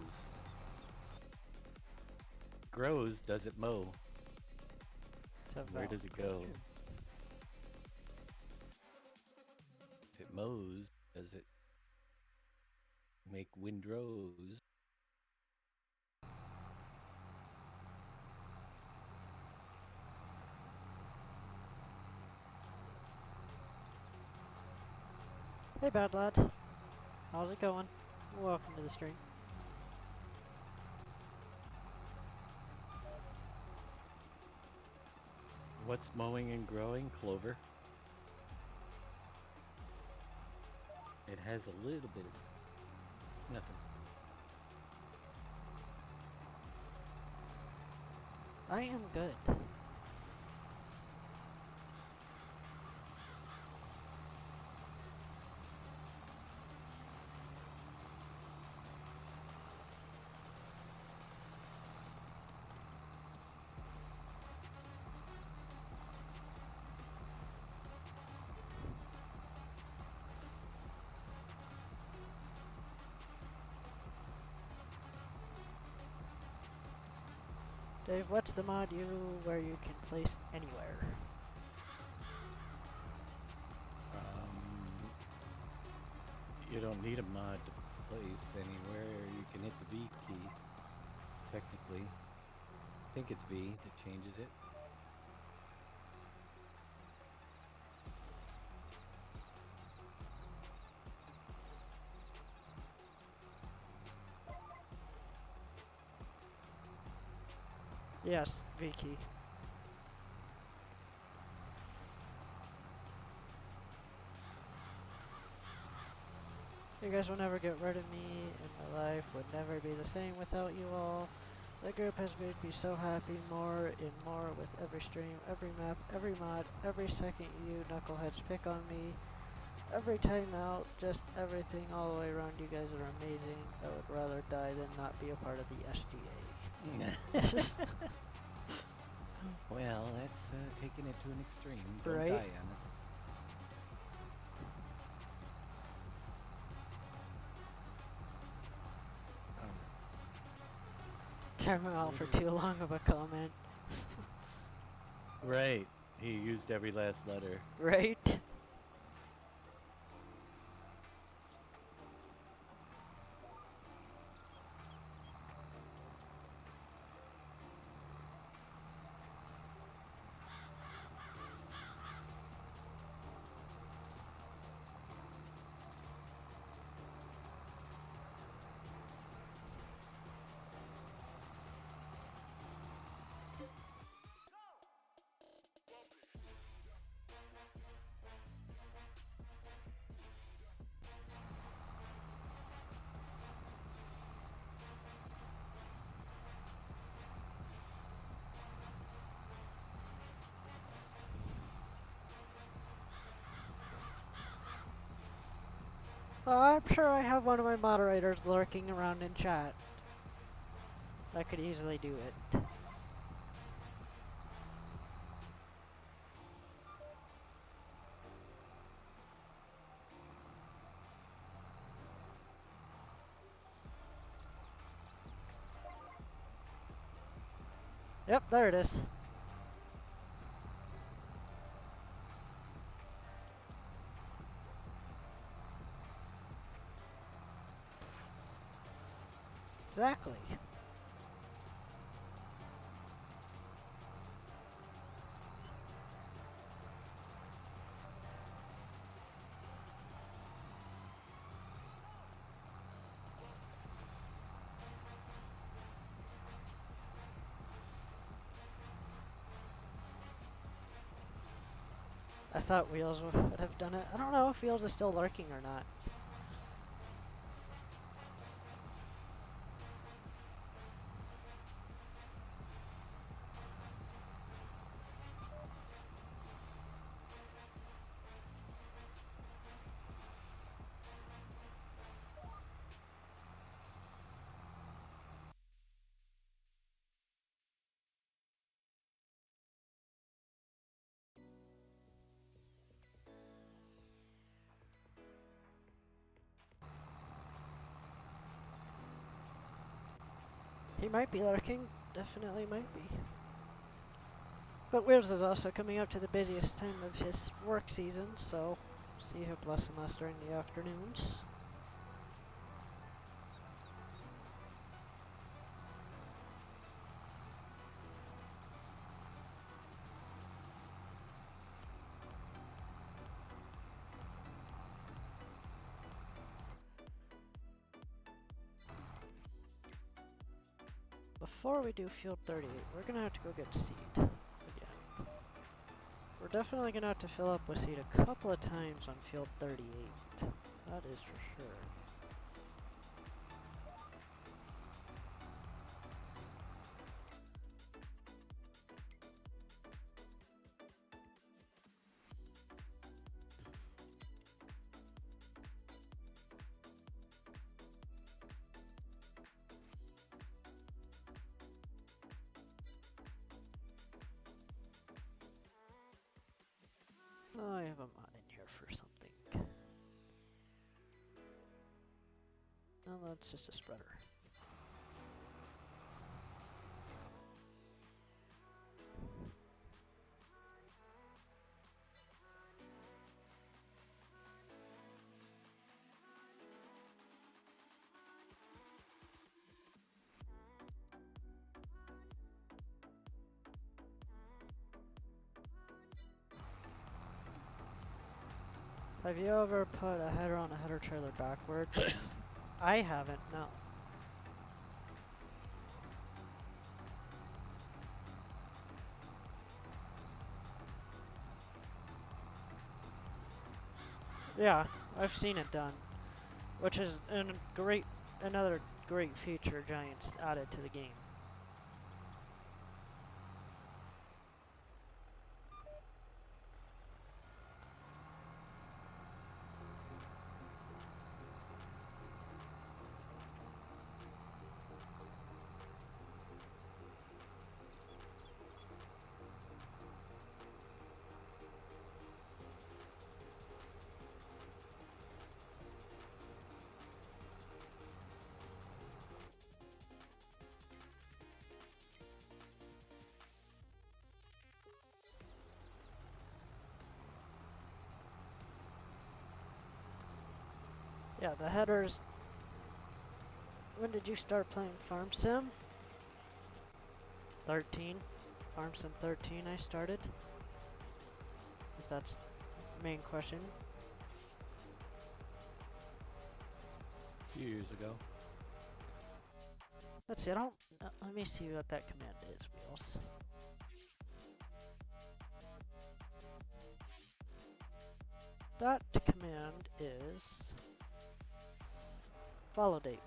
Grows, does it mow? It's a Where valid does it go? question. If it mows, does it make windrows? Hey, bad lad. How's it going? Welcome to the stream. What's mowing and growing? Clover. It has a little bit of nothing. I am good. Dave, what's the mod where you can place anywhere? You don't need a mod to place anywhere. You can hit the V key. Technically, I think it's V that changes it. Yes, V key. You guys will never get rid of me, and my life would never be the same without you all. The group has made me so happy more and more with every stream, every map, every mod, every second you knuckleheads pick on me, every time out, just everything all the way around. You guys are amazing. I would rather die than not be a part of the SGA. Well, that's taking it to an extreme. Don't Right? die on it. Time out for too long of a comment. Right. He used every last letter. Right? Well, I'm sure I have one of my moderators lurking around in chat. I could easily do it. Yep, there it is. Exactly. I thought Wheels would have done it. I don't know if Wheels is still lurking or not. He might be lurking. Definitely might be. But Wheels is also coming up to the busiest time of his work season, so see him less and less during the afternoons. Before we do Field 38, we're gonna have to go get seed again. We're definitely gonna have to fill up with seed a couple of times on Field 38. That is for sure. Oh, I have a mod in here for something. No, that's just a spreader. Have you ever put a header on a header trailer backwards? I haven't, no. Yeah, I've seen it done, which is another great feature Giants added to the game. Yeah, the headers. When did you start playing Farm Sim? 13. Farm Sim 13 I started. If that's the main question. A few years ago. Let's see, I don't... let me see what that command is, Wheels. That command is... follow date.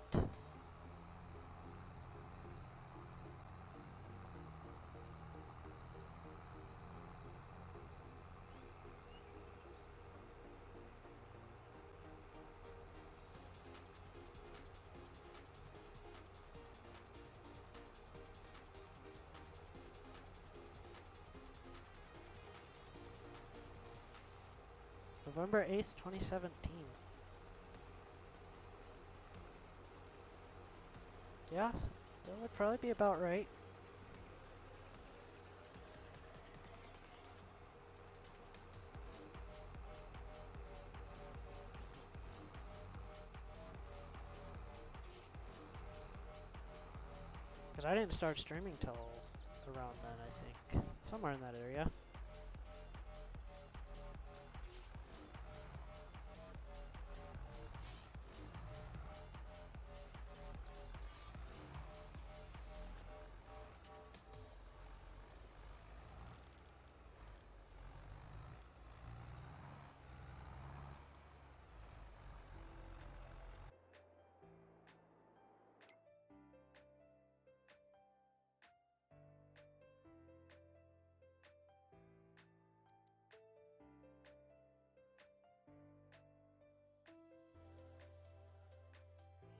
November 8th, 2017. Yeah, that would probably be about right. Because I didn't start streaming till around then, I think. Somewhere in that area.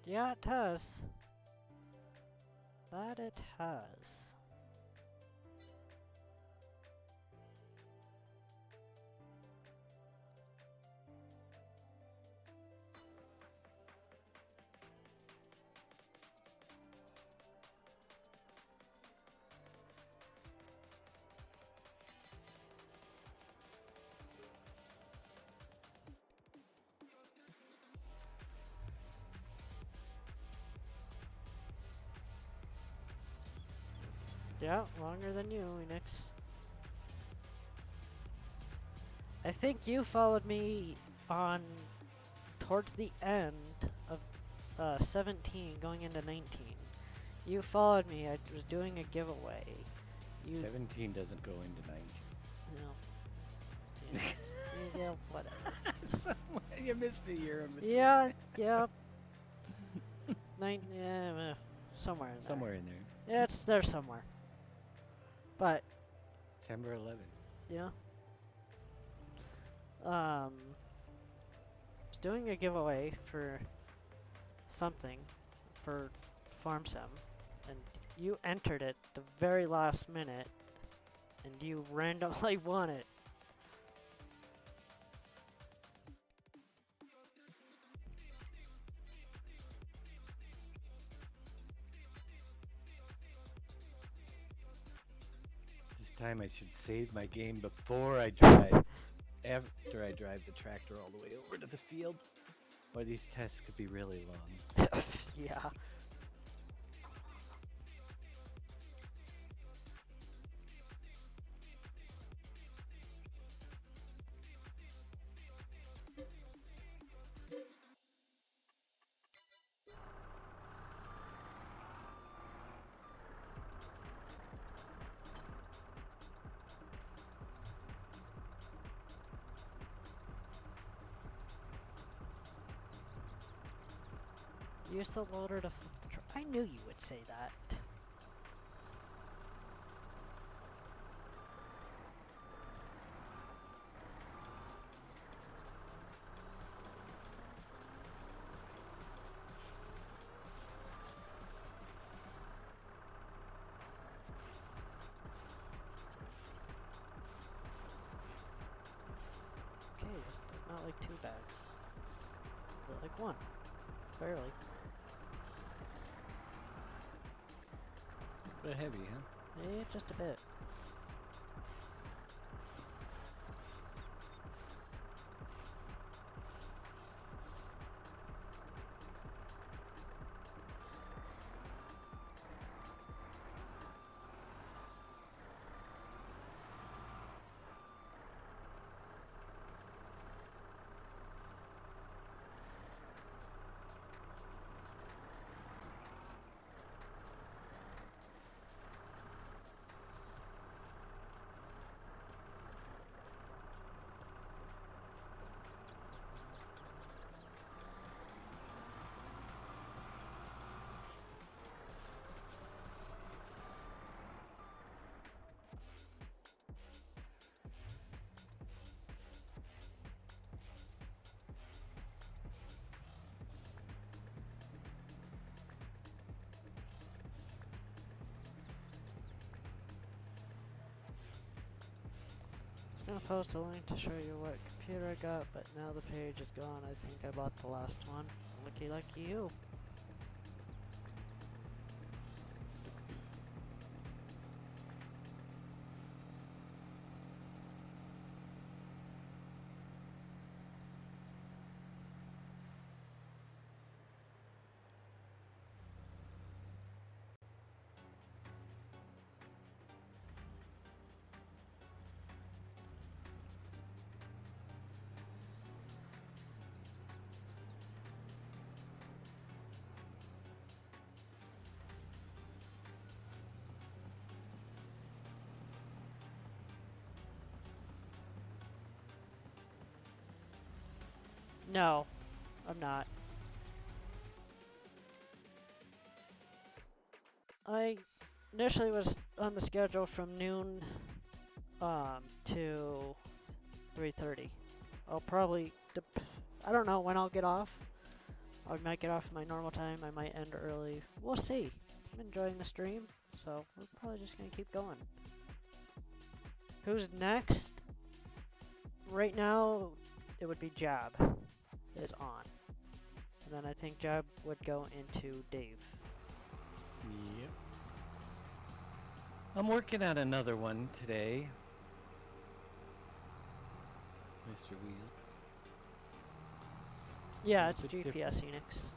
Yeah, it has. That it has. Yeah, longer than you, Enix. I think you followed me on towards the end of 17 going into 19. You followed me, I was doing a giveaway. 17 doesn't go into 19. No. Yeah, whatever. You missed a year in between. Yeah, yeah. Somewhere in there. Somewhere in there. Yeah, it's there somewhere. But, September 11th. yeah. Was doing a giveaway for something for Farm Sim, and you entered it the very last minute, and you randomly won it. This time I should save my game before I drive. After I drive the tractor all the way over to the field. Or these tests could be really long. Yeah. Use the loader to flip the truck. I knew you would say that. Okay, this does not like 2 bags. But like 1. Barely. Bit heavy, huh? Eh, just a bit. gonna post a link to show you what computer I got, but now the page is gone. I think I bought the last one. Lucky, lucky you. No, I'm not. I initially was on the schedule from noon to 3:30. I'll probably I don't know when I'll get off. I might get off at my normal time. I might end early. We'll see. I'm enjoying the stream, so we're probably just gonna keep going. Who's next? Right now, it would be Jab is on. And then I think Jab would go into Dave. Yep. I'm working on another one today. Mr. Wheel. Yeah, it's It's a GPS Enix.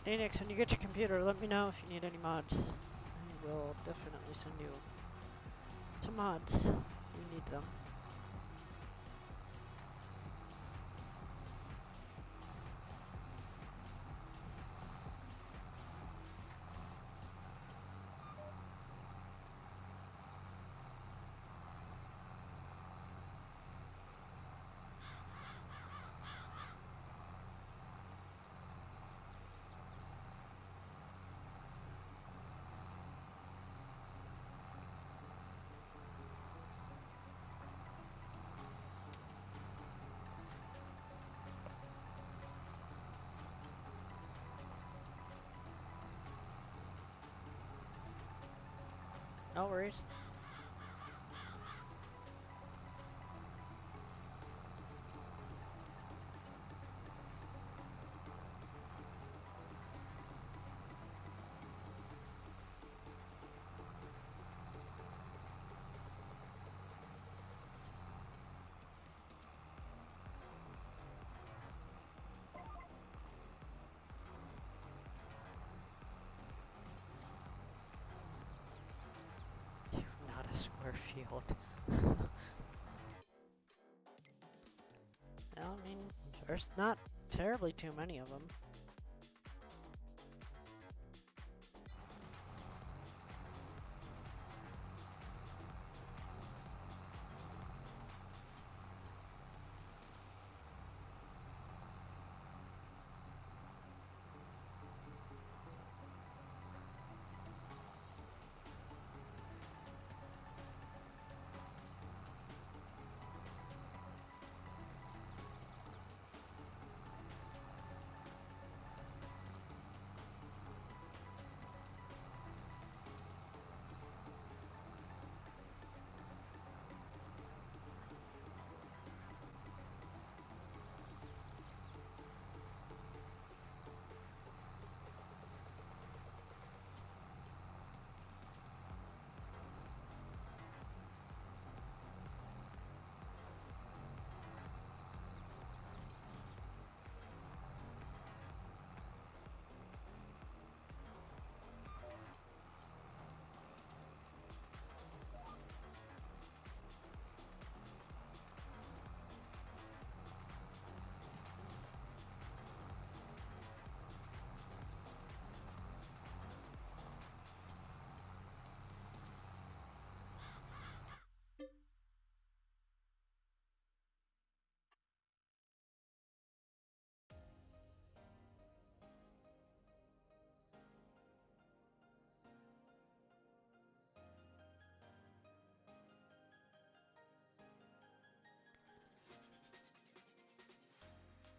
Enix, when you get your computer, let me know if you need any mods. I will definitely send you some mods. You need them. No worries. Not a square field. Well, I mean, there's not terribly too many of them.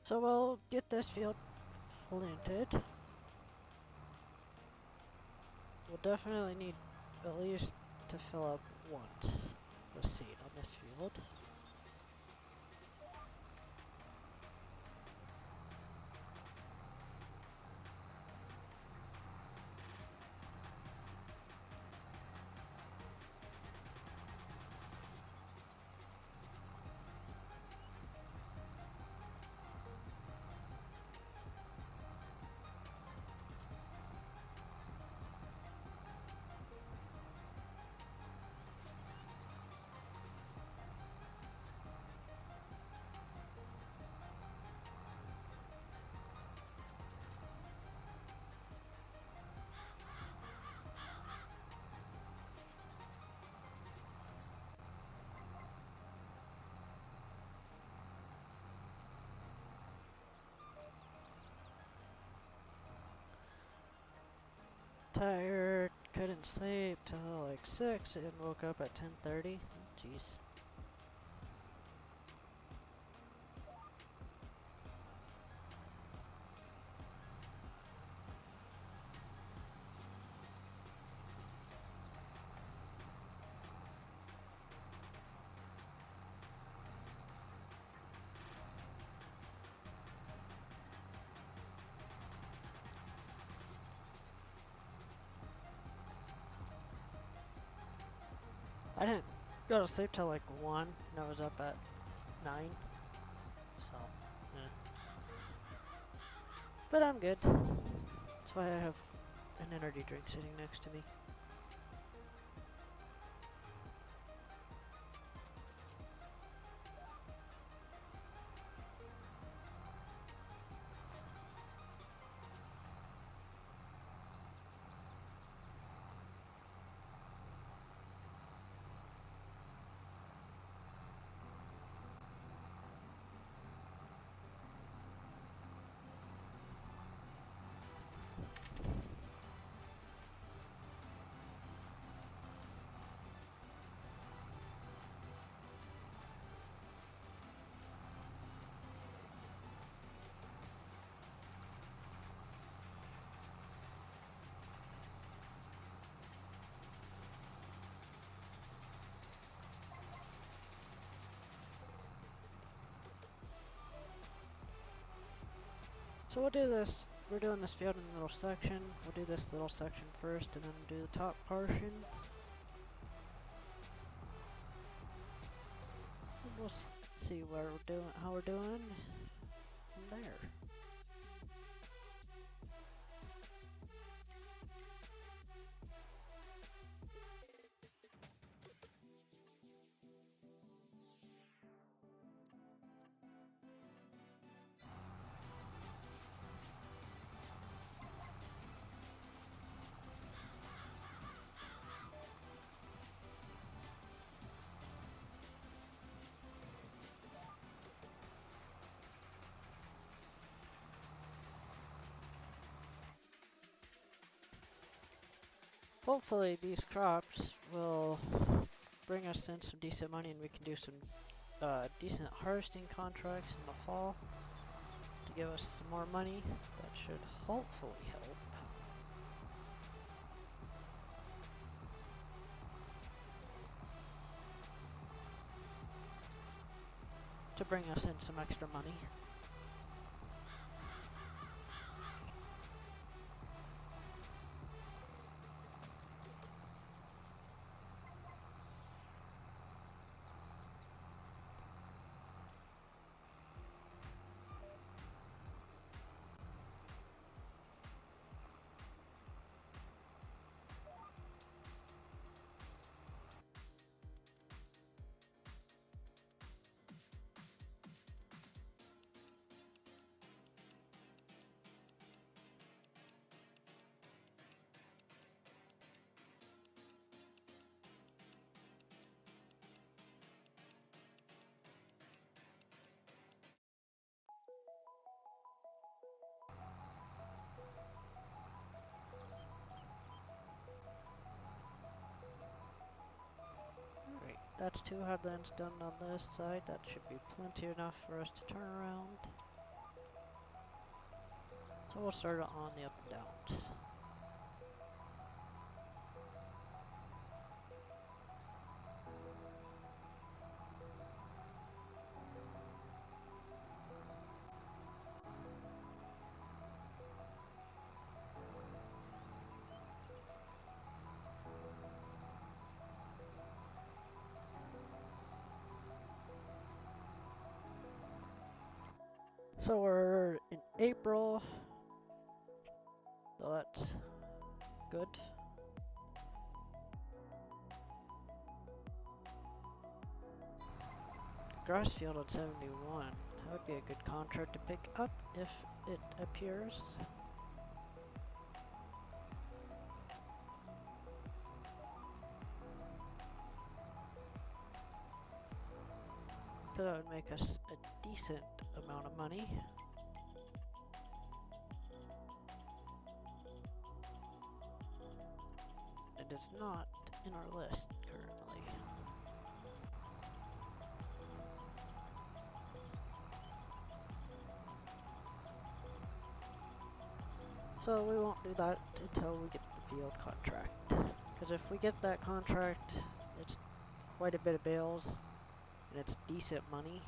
So we'll get this field planted. We'll definitely need at least to fill up once the seed on this field. Tired, couldn't sleep till like 6 and woke up at 10:30. Jeez. I didn't go to sleep till like 1 and I was up at 9. So, yeah. But I'm good. That's why I have an energy drink sitting next to me. So we'll do this, we're doing this field in a little section. We'll do this little section first and then do the top portion. And we'll see where we're doing, how we're doing from there. Hopefully these crops will bring us in some decent money and we can do some decent harvesting contracts in the fall to give us some more money. That should hopefully help. To bring us in some extra money. Alright, that's 2 headlands done on this side. That should be plenty enough for us to turn around. So we'll start it on the up and downs. So we're in April, so that's good. Grass field on 71, that would be a good contract to pick up if it appears. So that would make us a decent amount of money. It is not in our list currently. So we won't do that until we get the field contract. Because if we get that contract, it's quite a bit of bales, and it's decent money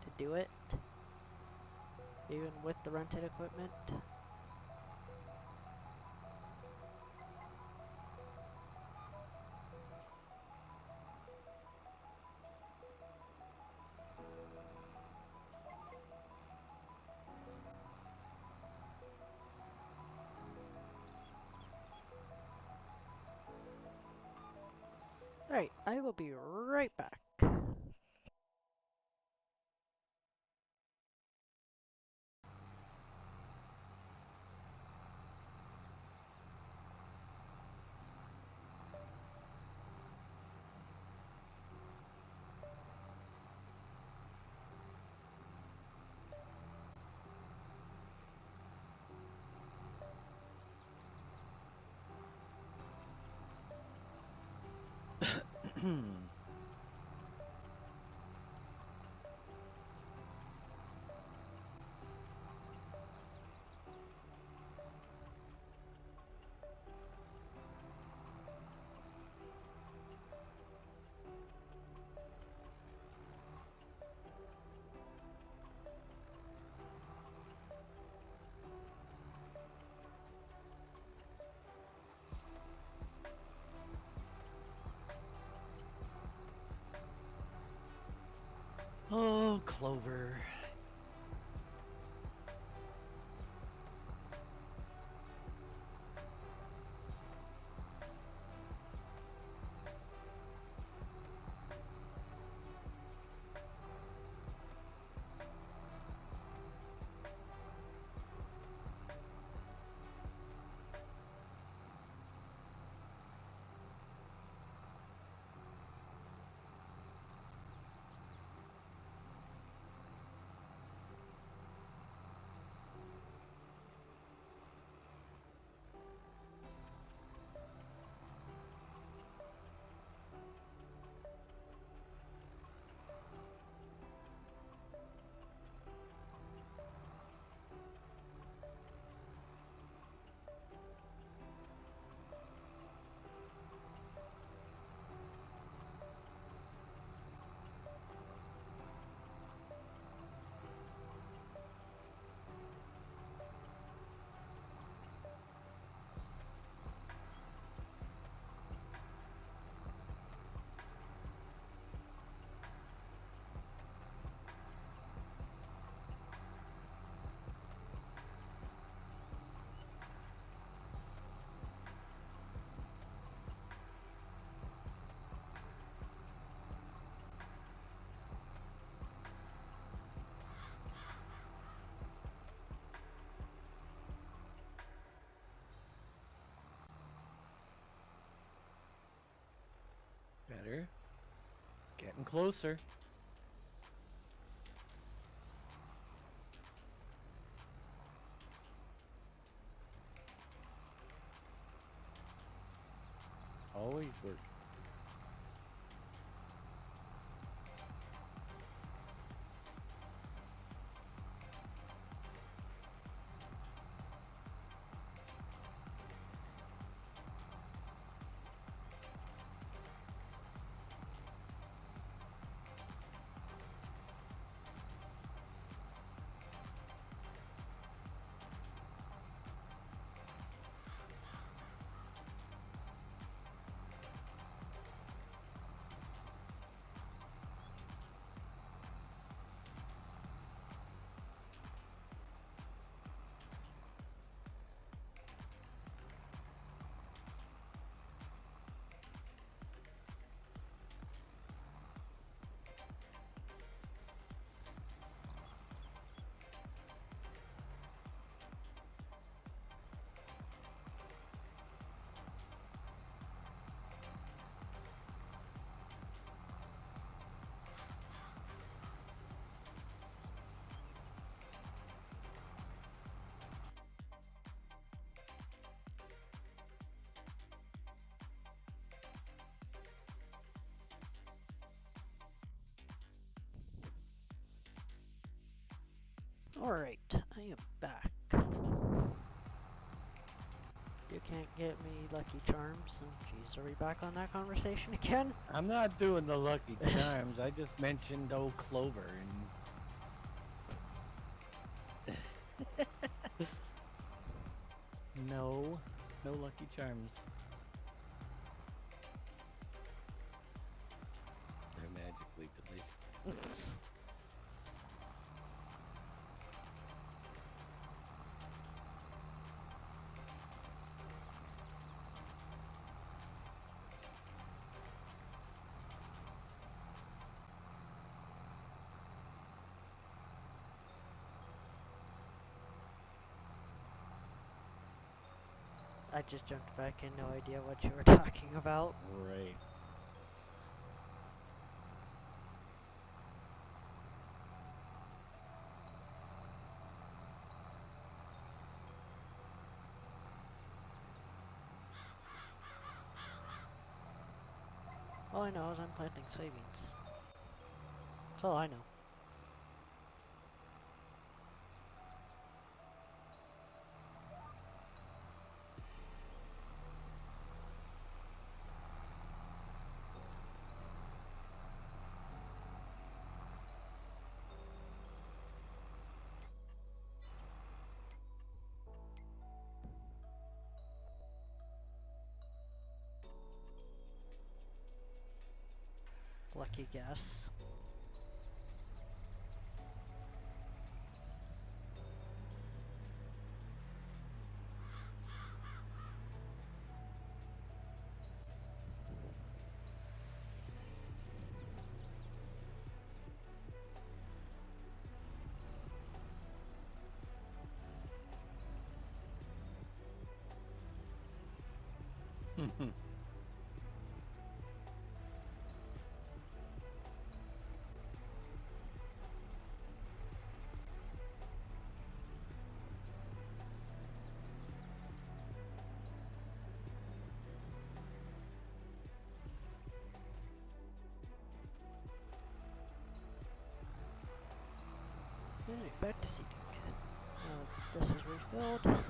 to do it, even with the rented equipment. Alright, I will be right back. Oh, Clover. Better. Getting closer. Always work. Alright, I am back. You can't get me Lucky Charms. Oh, jeez, are we back on that conversation again? I'm not doing the Lucky Charms. I just mentioned old Clover and no Lucky Charms. They're magically delicious. I just jumped back in, no idea what you were talking about. Right. All I know is I'm planting soybeans. That's all I know. Lucky guess. Alright, back to seeding. This is refilled. Alright.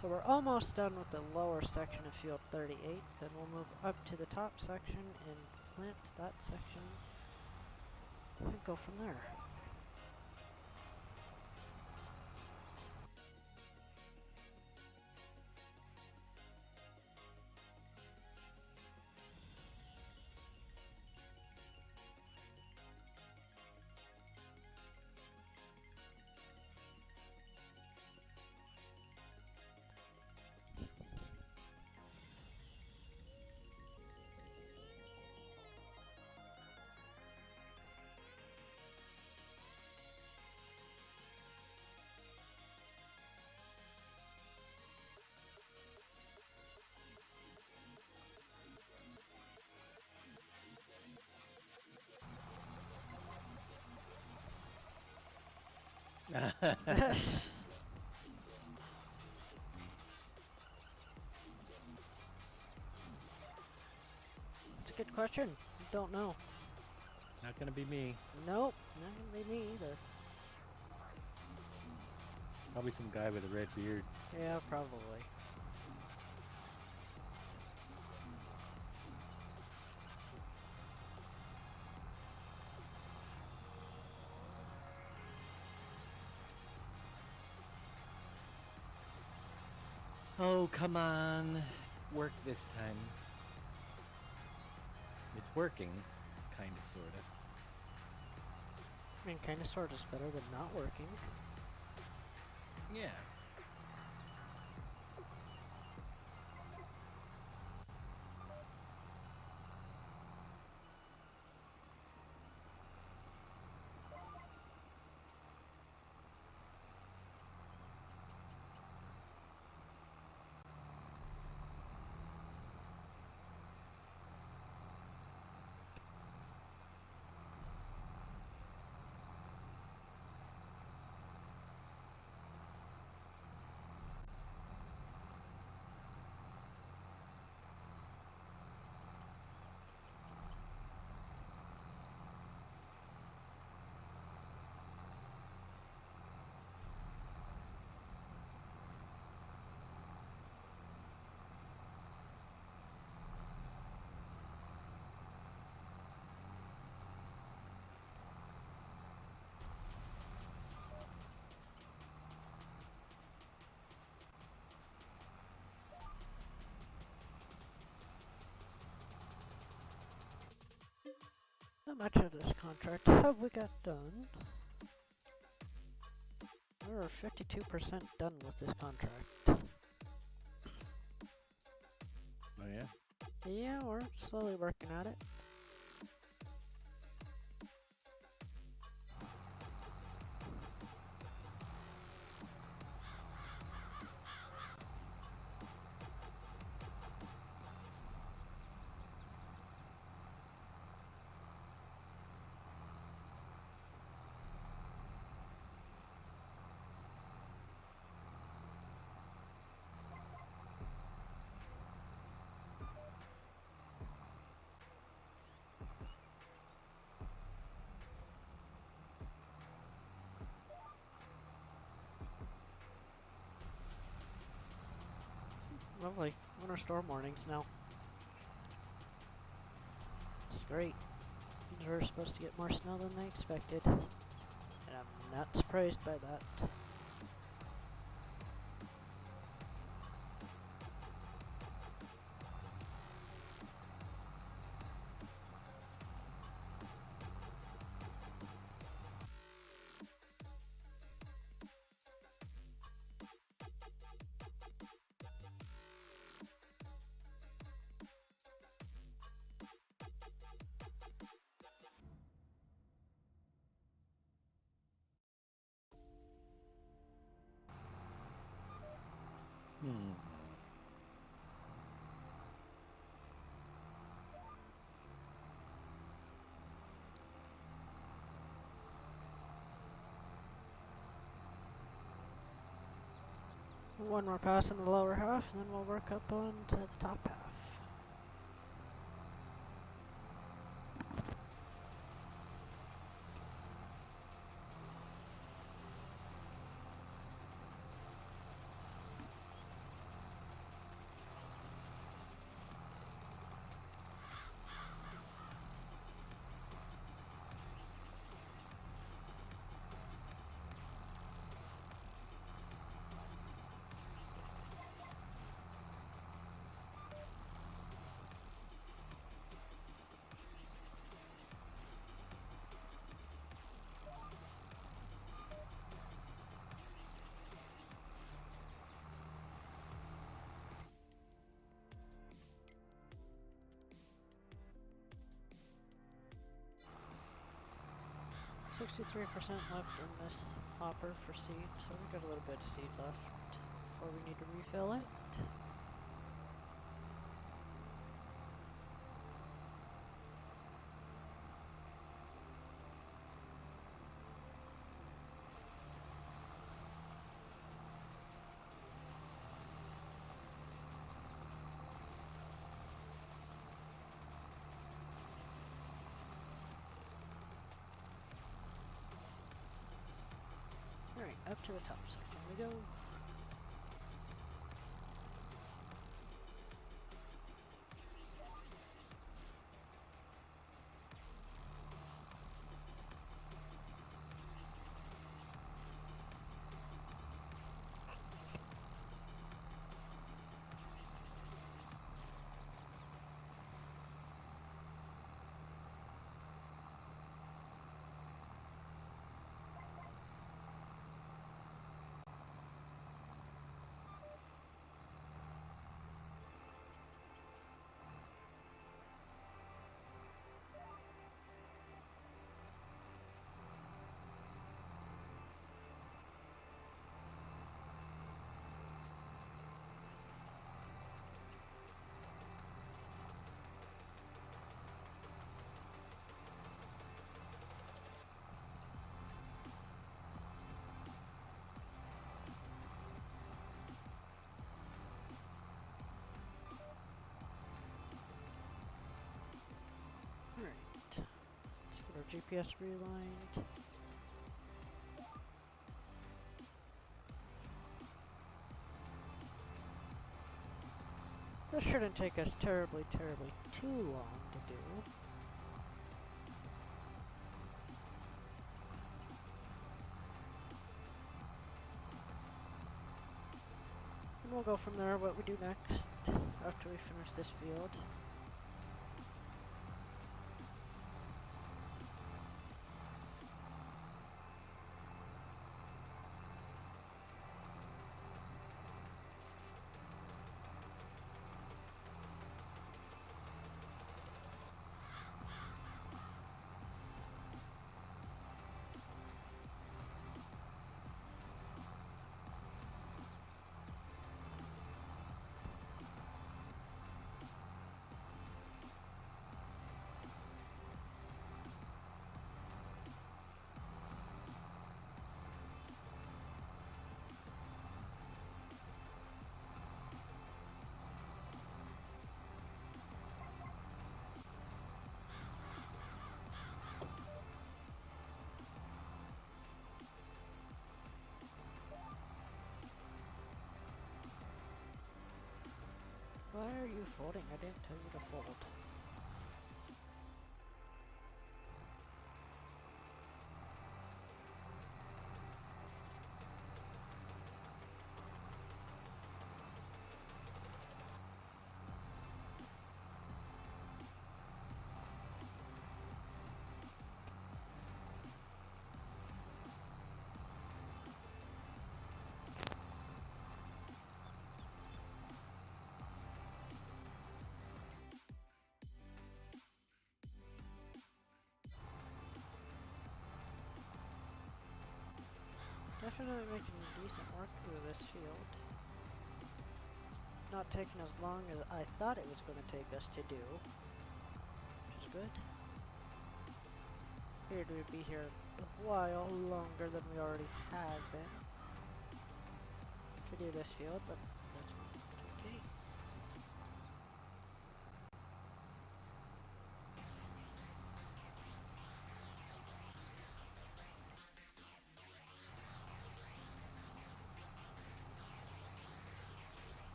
So we're almost done with the lower section of field 38. Then we'll move up to the top section and plant that section and go from there. question. Don't know. Not gonna be me. Nope, not gonna be me either. Probably some guy with a red beard. Yeah, probably. Oh, come on. Work this time. It's working. Kinda, sorta. I mean, kinda sort is better than not working. Yeah. Not much of this contract have we got done. We're 52% done with this contract. Oh, yeah? Yeah, we're slowly working at it. Lovely. Winter storm warnings now. It's great. Means we're supposed to get more snow than they expected. And I'm not surprised by that. Hmm. One more pass in the lower half, and then we'll work up onto the top half. .63% left in this hopper for seed, so we got a little bit of seed left before we need to refill it. up to the top. So here we go. Alright. Let's get our GPS realigned. This shouldn't take us terribly too long to do. And we'll go from there what we do next after we finish this field. Why are you folding? I didn't tell you to fold. Definitely making decent work through this field. It's not taking as long as I thought it was going to take us to do, which is good. Figured we'd be here a while longer than we already have been to do this field, but that's okay.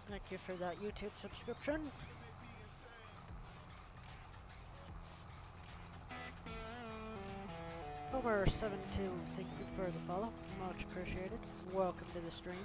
Thank you for that YouTube subscription. Homer72, thank you for the follow. Much appreciated. Welcome to the stream.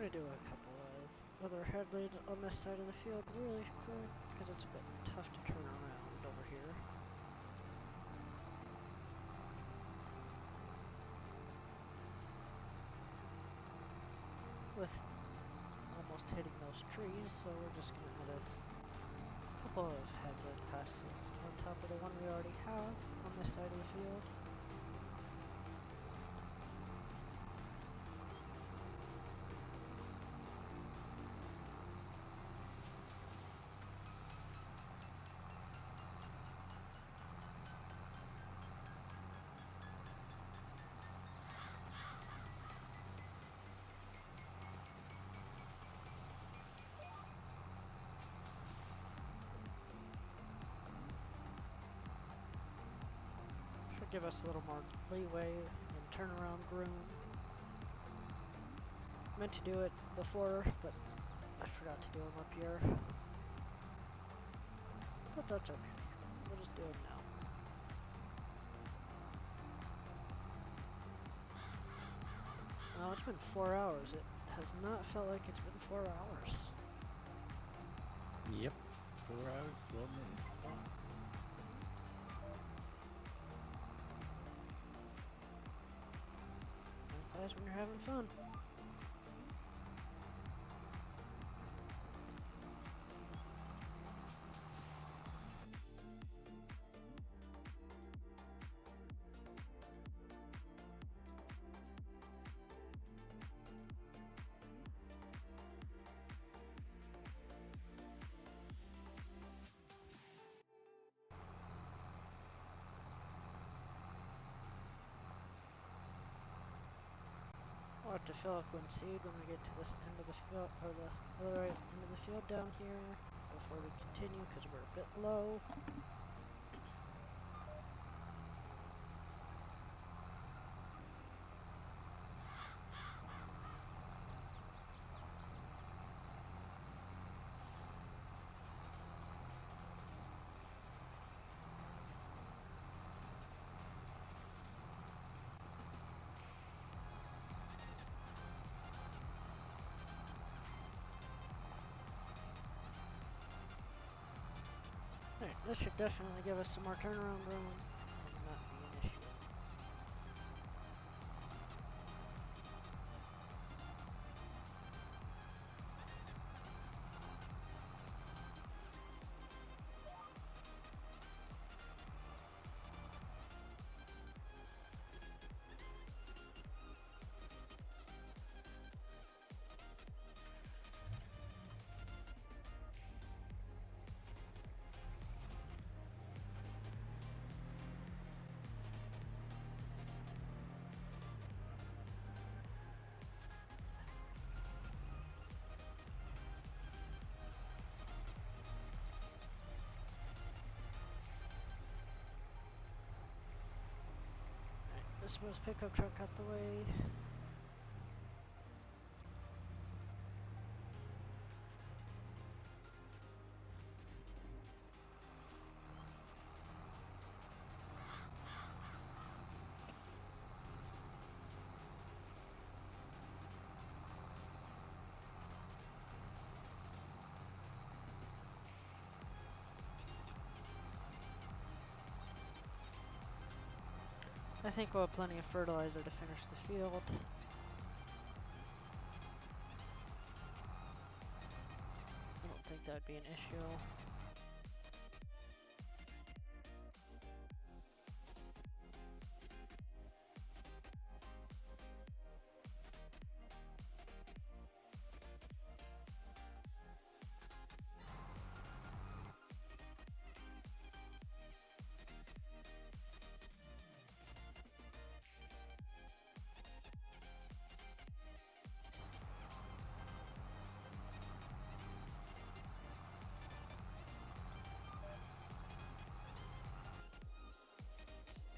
gonna do a couple of other head leads on this side of the field really quick, because it's a bit tough to turn around over here. With almost hitting those trees, so we're just gonna add a couple of head lead passes on top of the one we already have on this side of the field. Give us a little more leeway and turnaround room. Meant to do it before, but I forgot to do them up here. But that's okay. We'll just do them now. Well, it's been 4 hours. It has not felt like it's been 4 hours. Yep. 4 hours, 12 minutes. That's when you're having fun. We'll have to fill up wind seed when we get to this end of the field, or the other end of the field down here, before we continue, because we're a bit low. Alright, this should definitely give us some more turnaround room and not be an issue. This was pickup truck out the way. I think we'll have plenty of fertilizer to finish the field. I don't think that'd be an issue.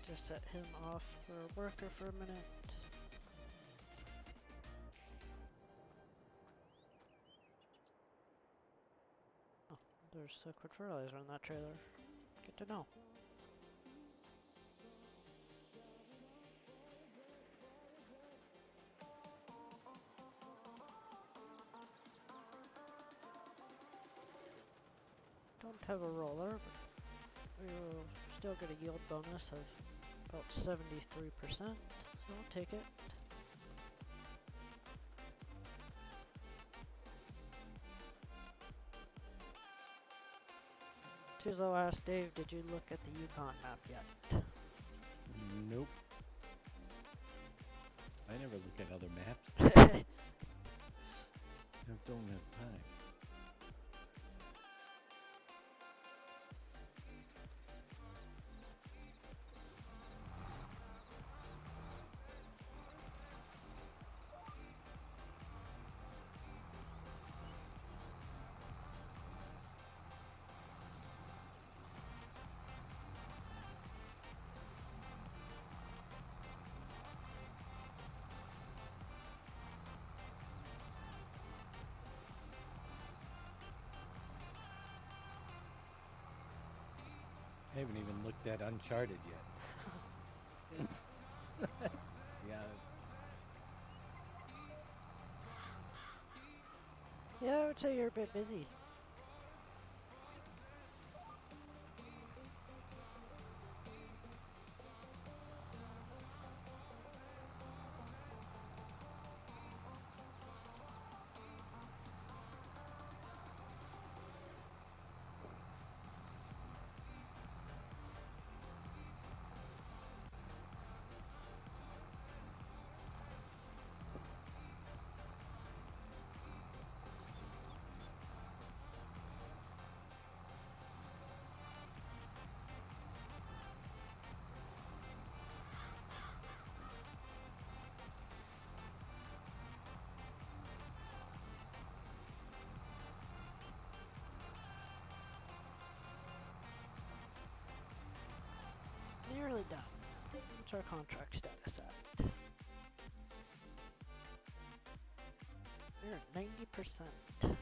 Just set him off for a worker for a minute. Oh, there's liquid fertilizer on that trailer. Good to know. don't have a roller, but we'll still get a yield bonus of about 73%, so I'll take it. To the last, Dave, did you look at the Yukon map yet? Nope. I never look at other maps. I don't have time. I haven't even looked at Uncharted yet. Yeah. Yeah, I would say you're a bit busy. Nearly done. What's our contract status at? We're at 90%.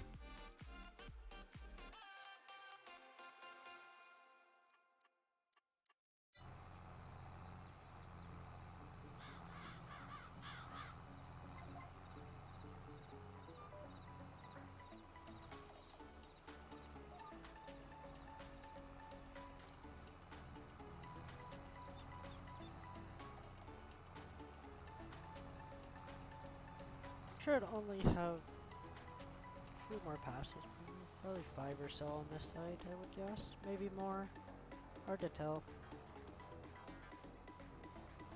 Should only have a few more passes, probably 5 or so on this side, I would guess. Maybe more. Hard to tell.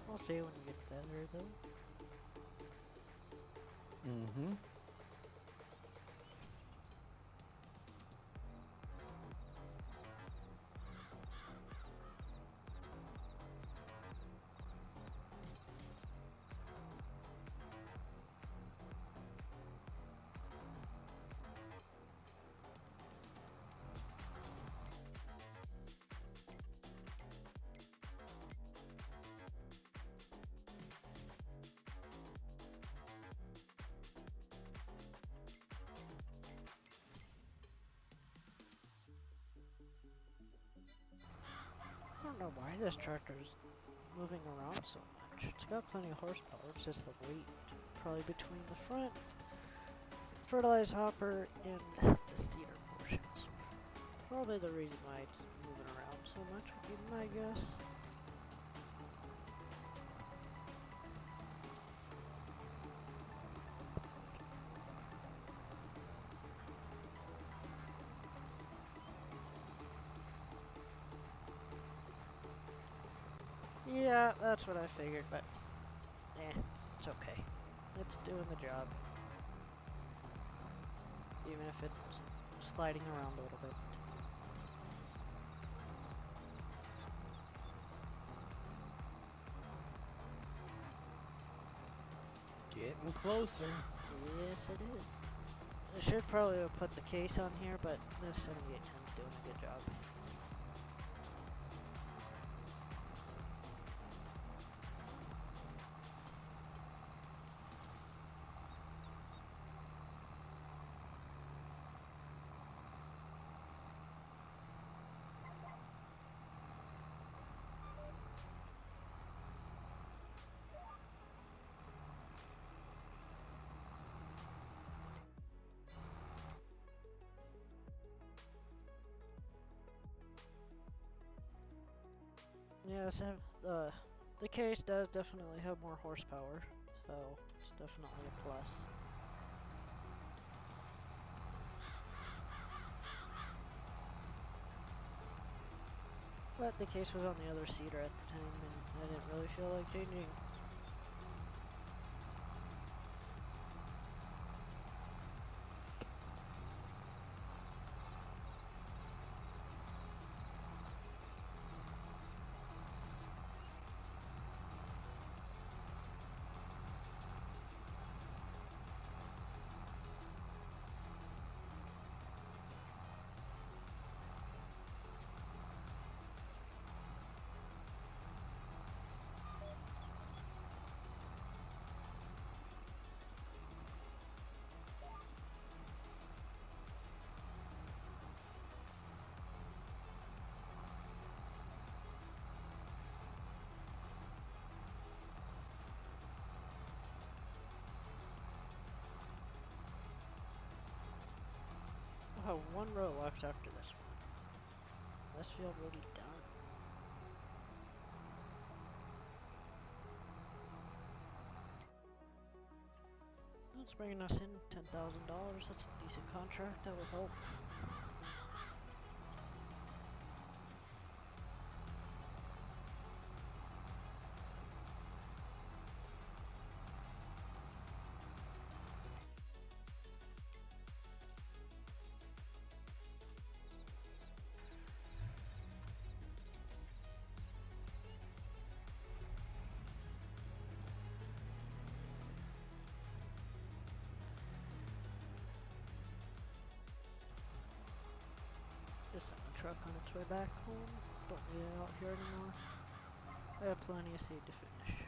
We'll see when we get there, though. Mm-hmm. I don't know why this tractor's moving around so much. It's got plenty of horsepower, it's just the weight. Probably between the front fertilizer hopper and the cedar portions. Probably the reason why it's moving around so much would be my guess. Yeah, that's what I figured, but it's okay. It's doing the job. Even if it's sliding around a little bit. Getting closer. Yes, it is. I should probably have put the case on here, but the 7810's doing a good job. Yes, the case does definitely have more horsepower, so it's definitely a plus. But the case was on the other seater at the time, and I didn't really feel like changing. I'll have one row left after this one. This field will be done. That's bringing us in $10,000. That's a decent contract. That would help. Just send the truck on its way back home. Don't need it out here anymore. I have plenty of seed to finish.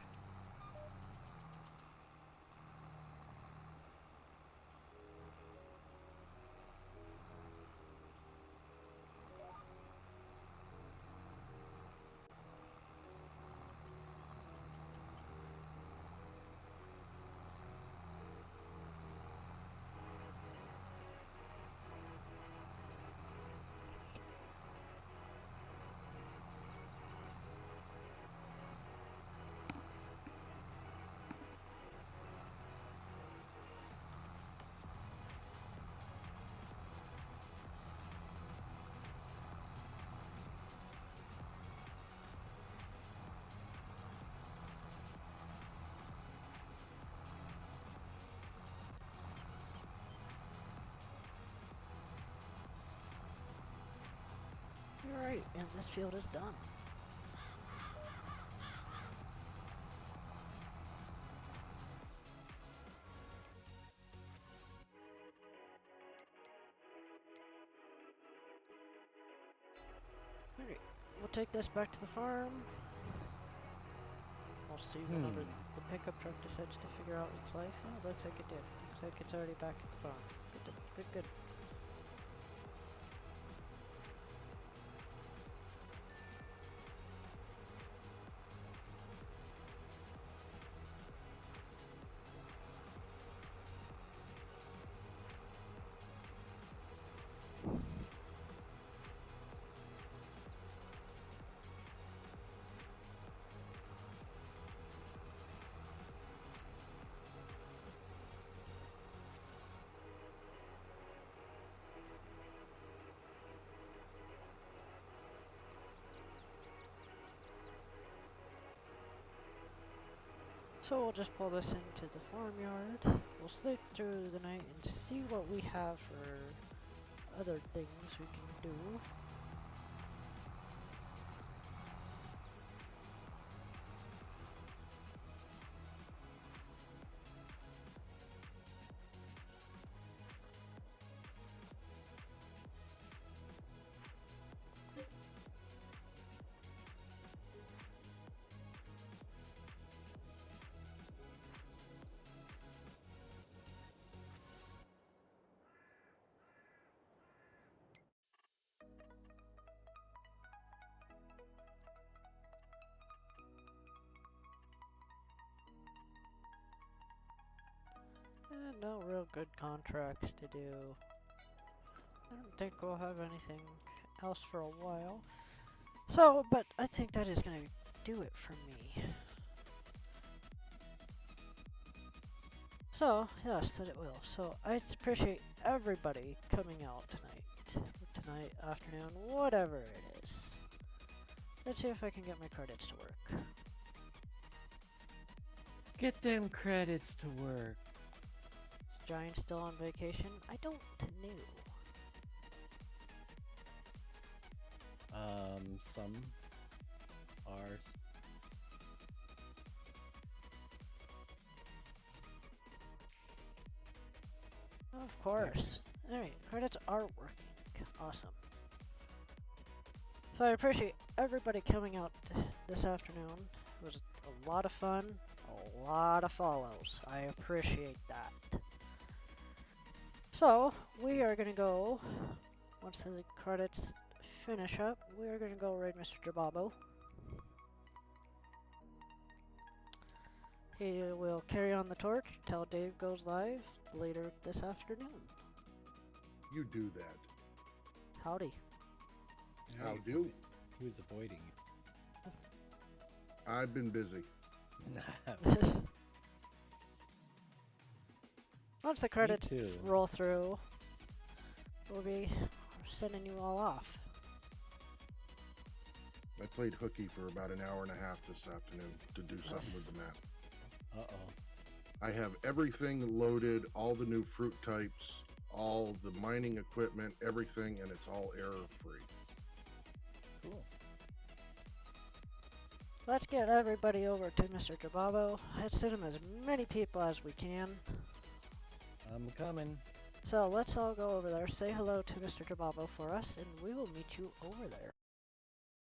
Alright, and this field is done. Alright, we'll take this back to the farm. We'll see whenever the pickup truck decides to figure out its life. Oh, it looks like it did. Looks like it's already back at the farm. Good, good, good. So we'll just pull this into the farmyard. We'll sleep through the night and see what we have for other things we can do. No real good contracts to do. I don't think we'll have anything else for a while. So, but I think that is gonna do it for me. So, yes, that it will. So, I appreciate everybody coming out tonight, afternoon, whatever it is. Let's see if I can get my credits to work. Get them credits to work. Is Giant still on vacation? I don't know. Some are. Of course. Alright, credits are working. Awesome. So I appreciate everybody coming out this afternoon. It was a lot of fun, a lot of follows. I appreciate that. So, we are gonna go, once the credits finish up, we are gonna go raid Mr. Jababo. He will carry on the torch till Dave goes live later this afternoon. You do that. Howdy. How do? Who's avoiding I've been busy. you? Once the credits too. roll through, we'll be sending you all off. I played hooky for about an hour and a half this afternoon to do something with the map. Uh-oh. I have everything loaded, all the new fruit types, all the mining equipment, everything, and it's all error-free. Cool. Let's get everybody over to Mr. Jababo. Let's send him as many people as we can. I'm coming. So let's all go over there, say hello to Mr. Jababo for us, and we will meet you over there.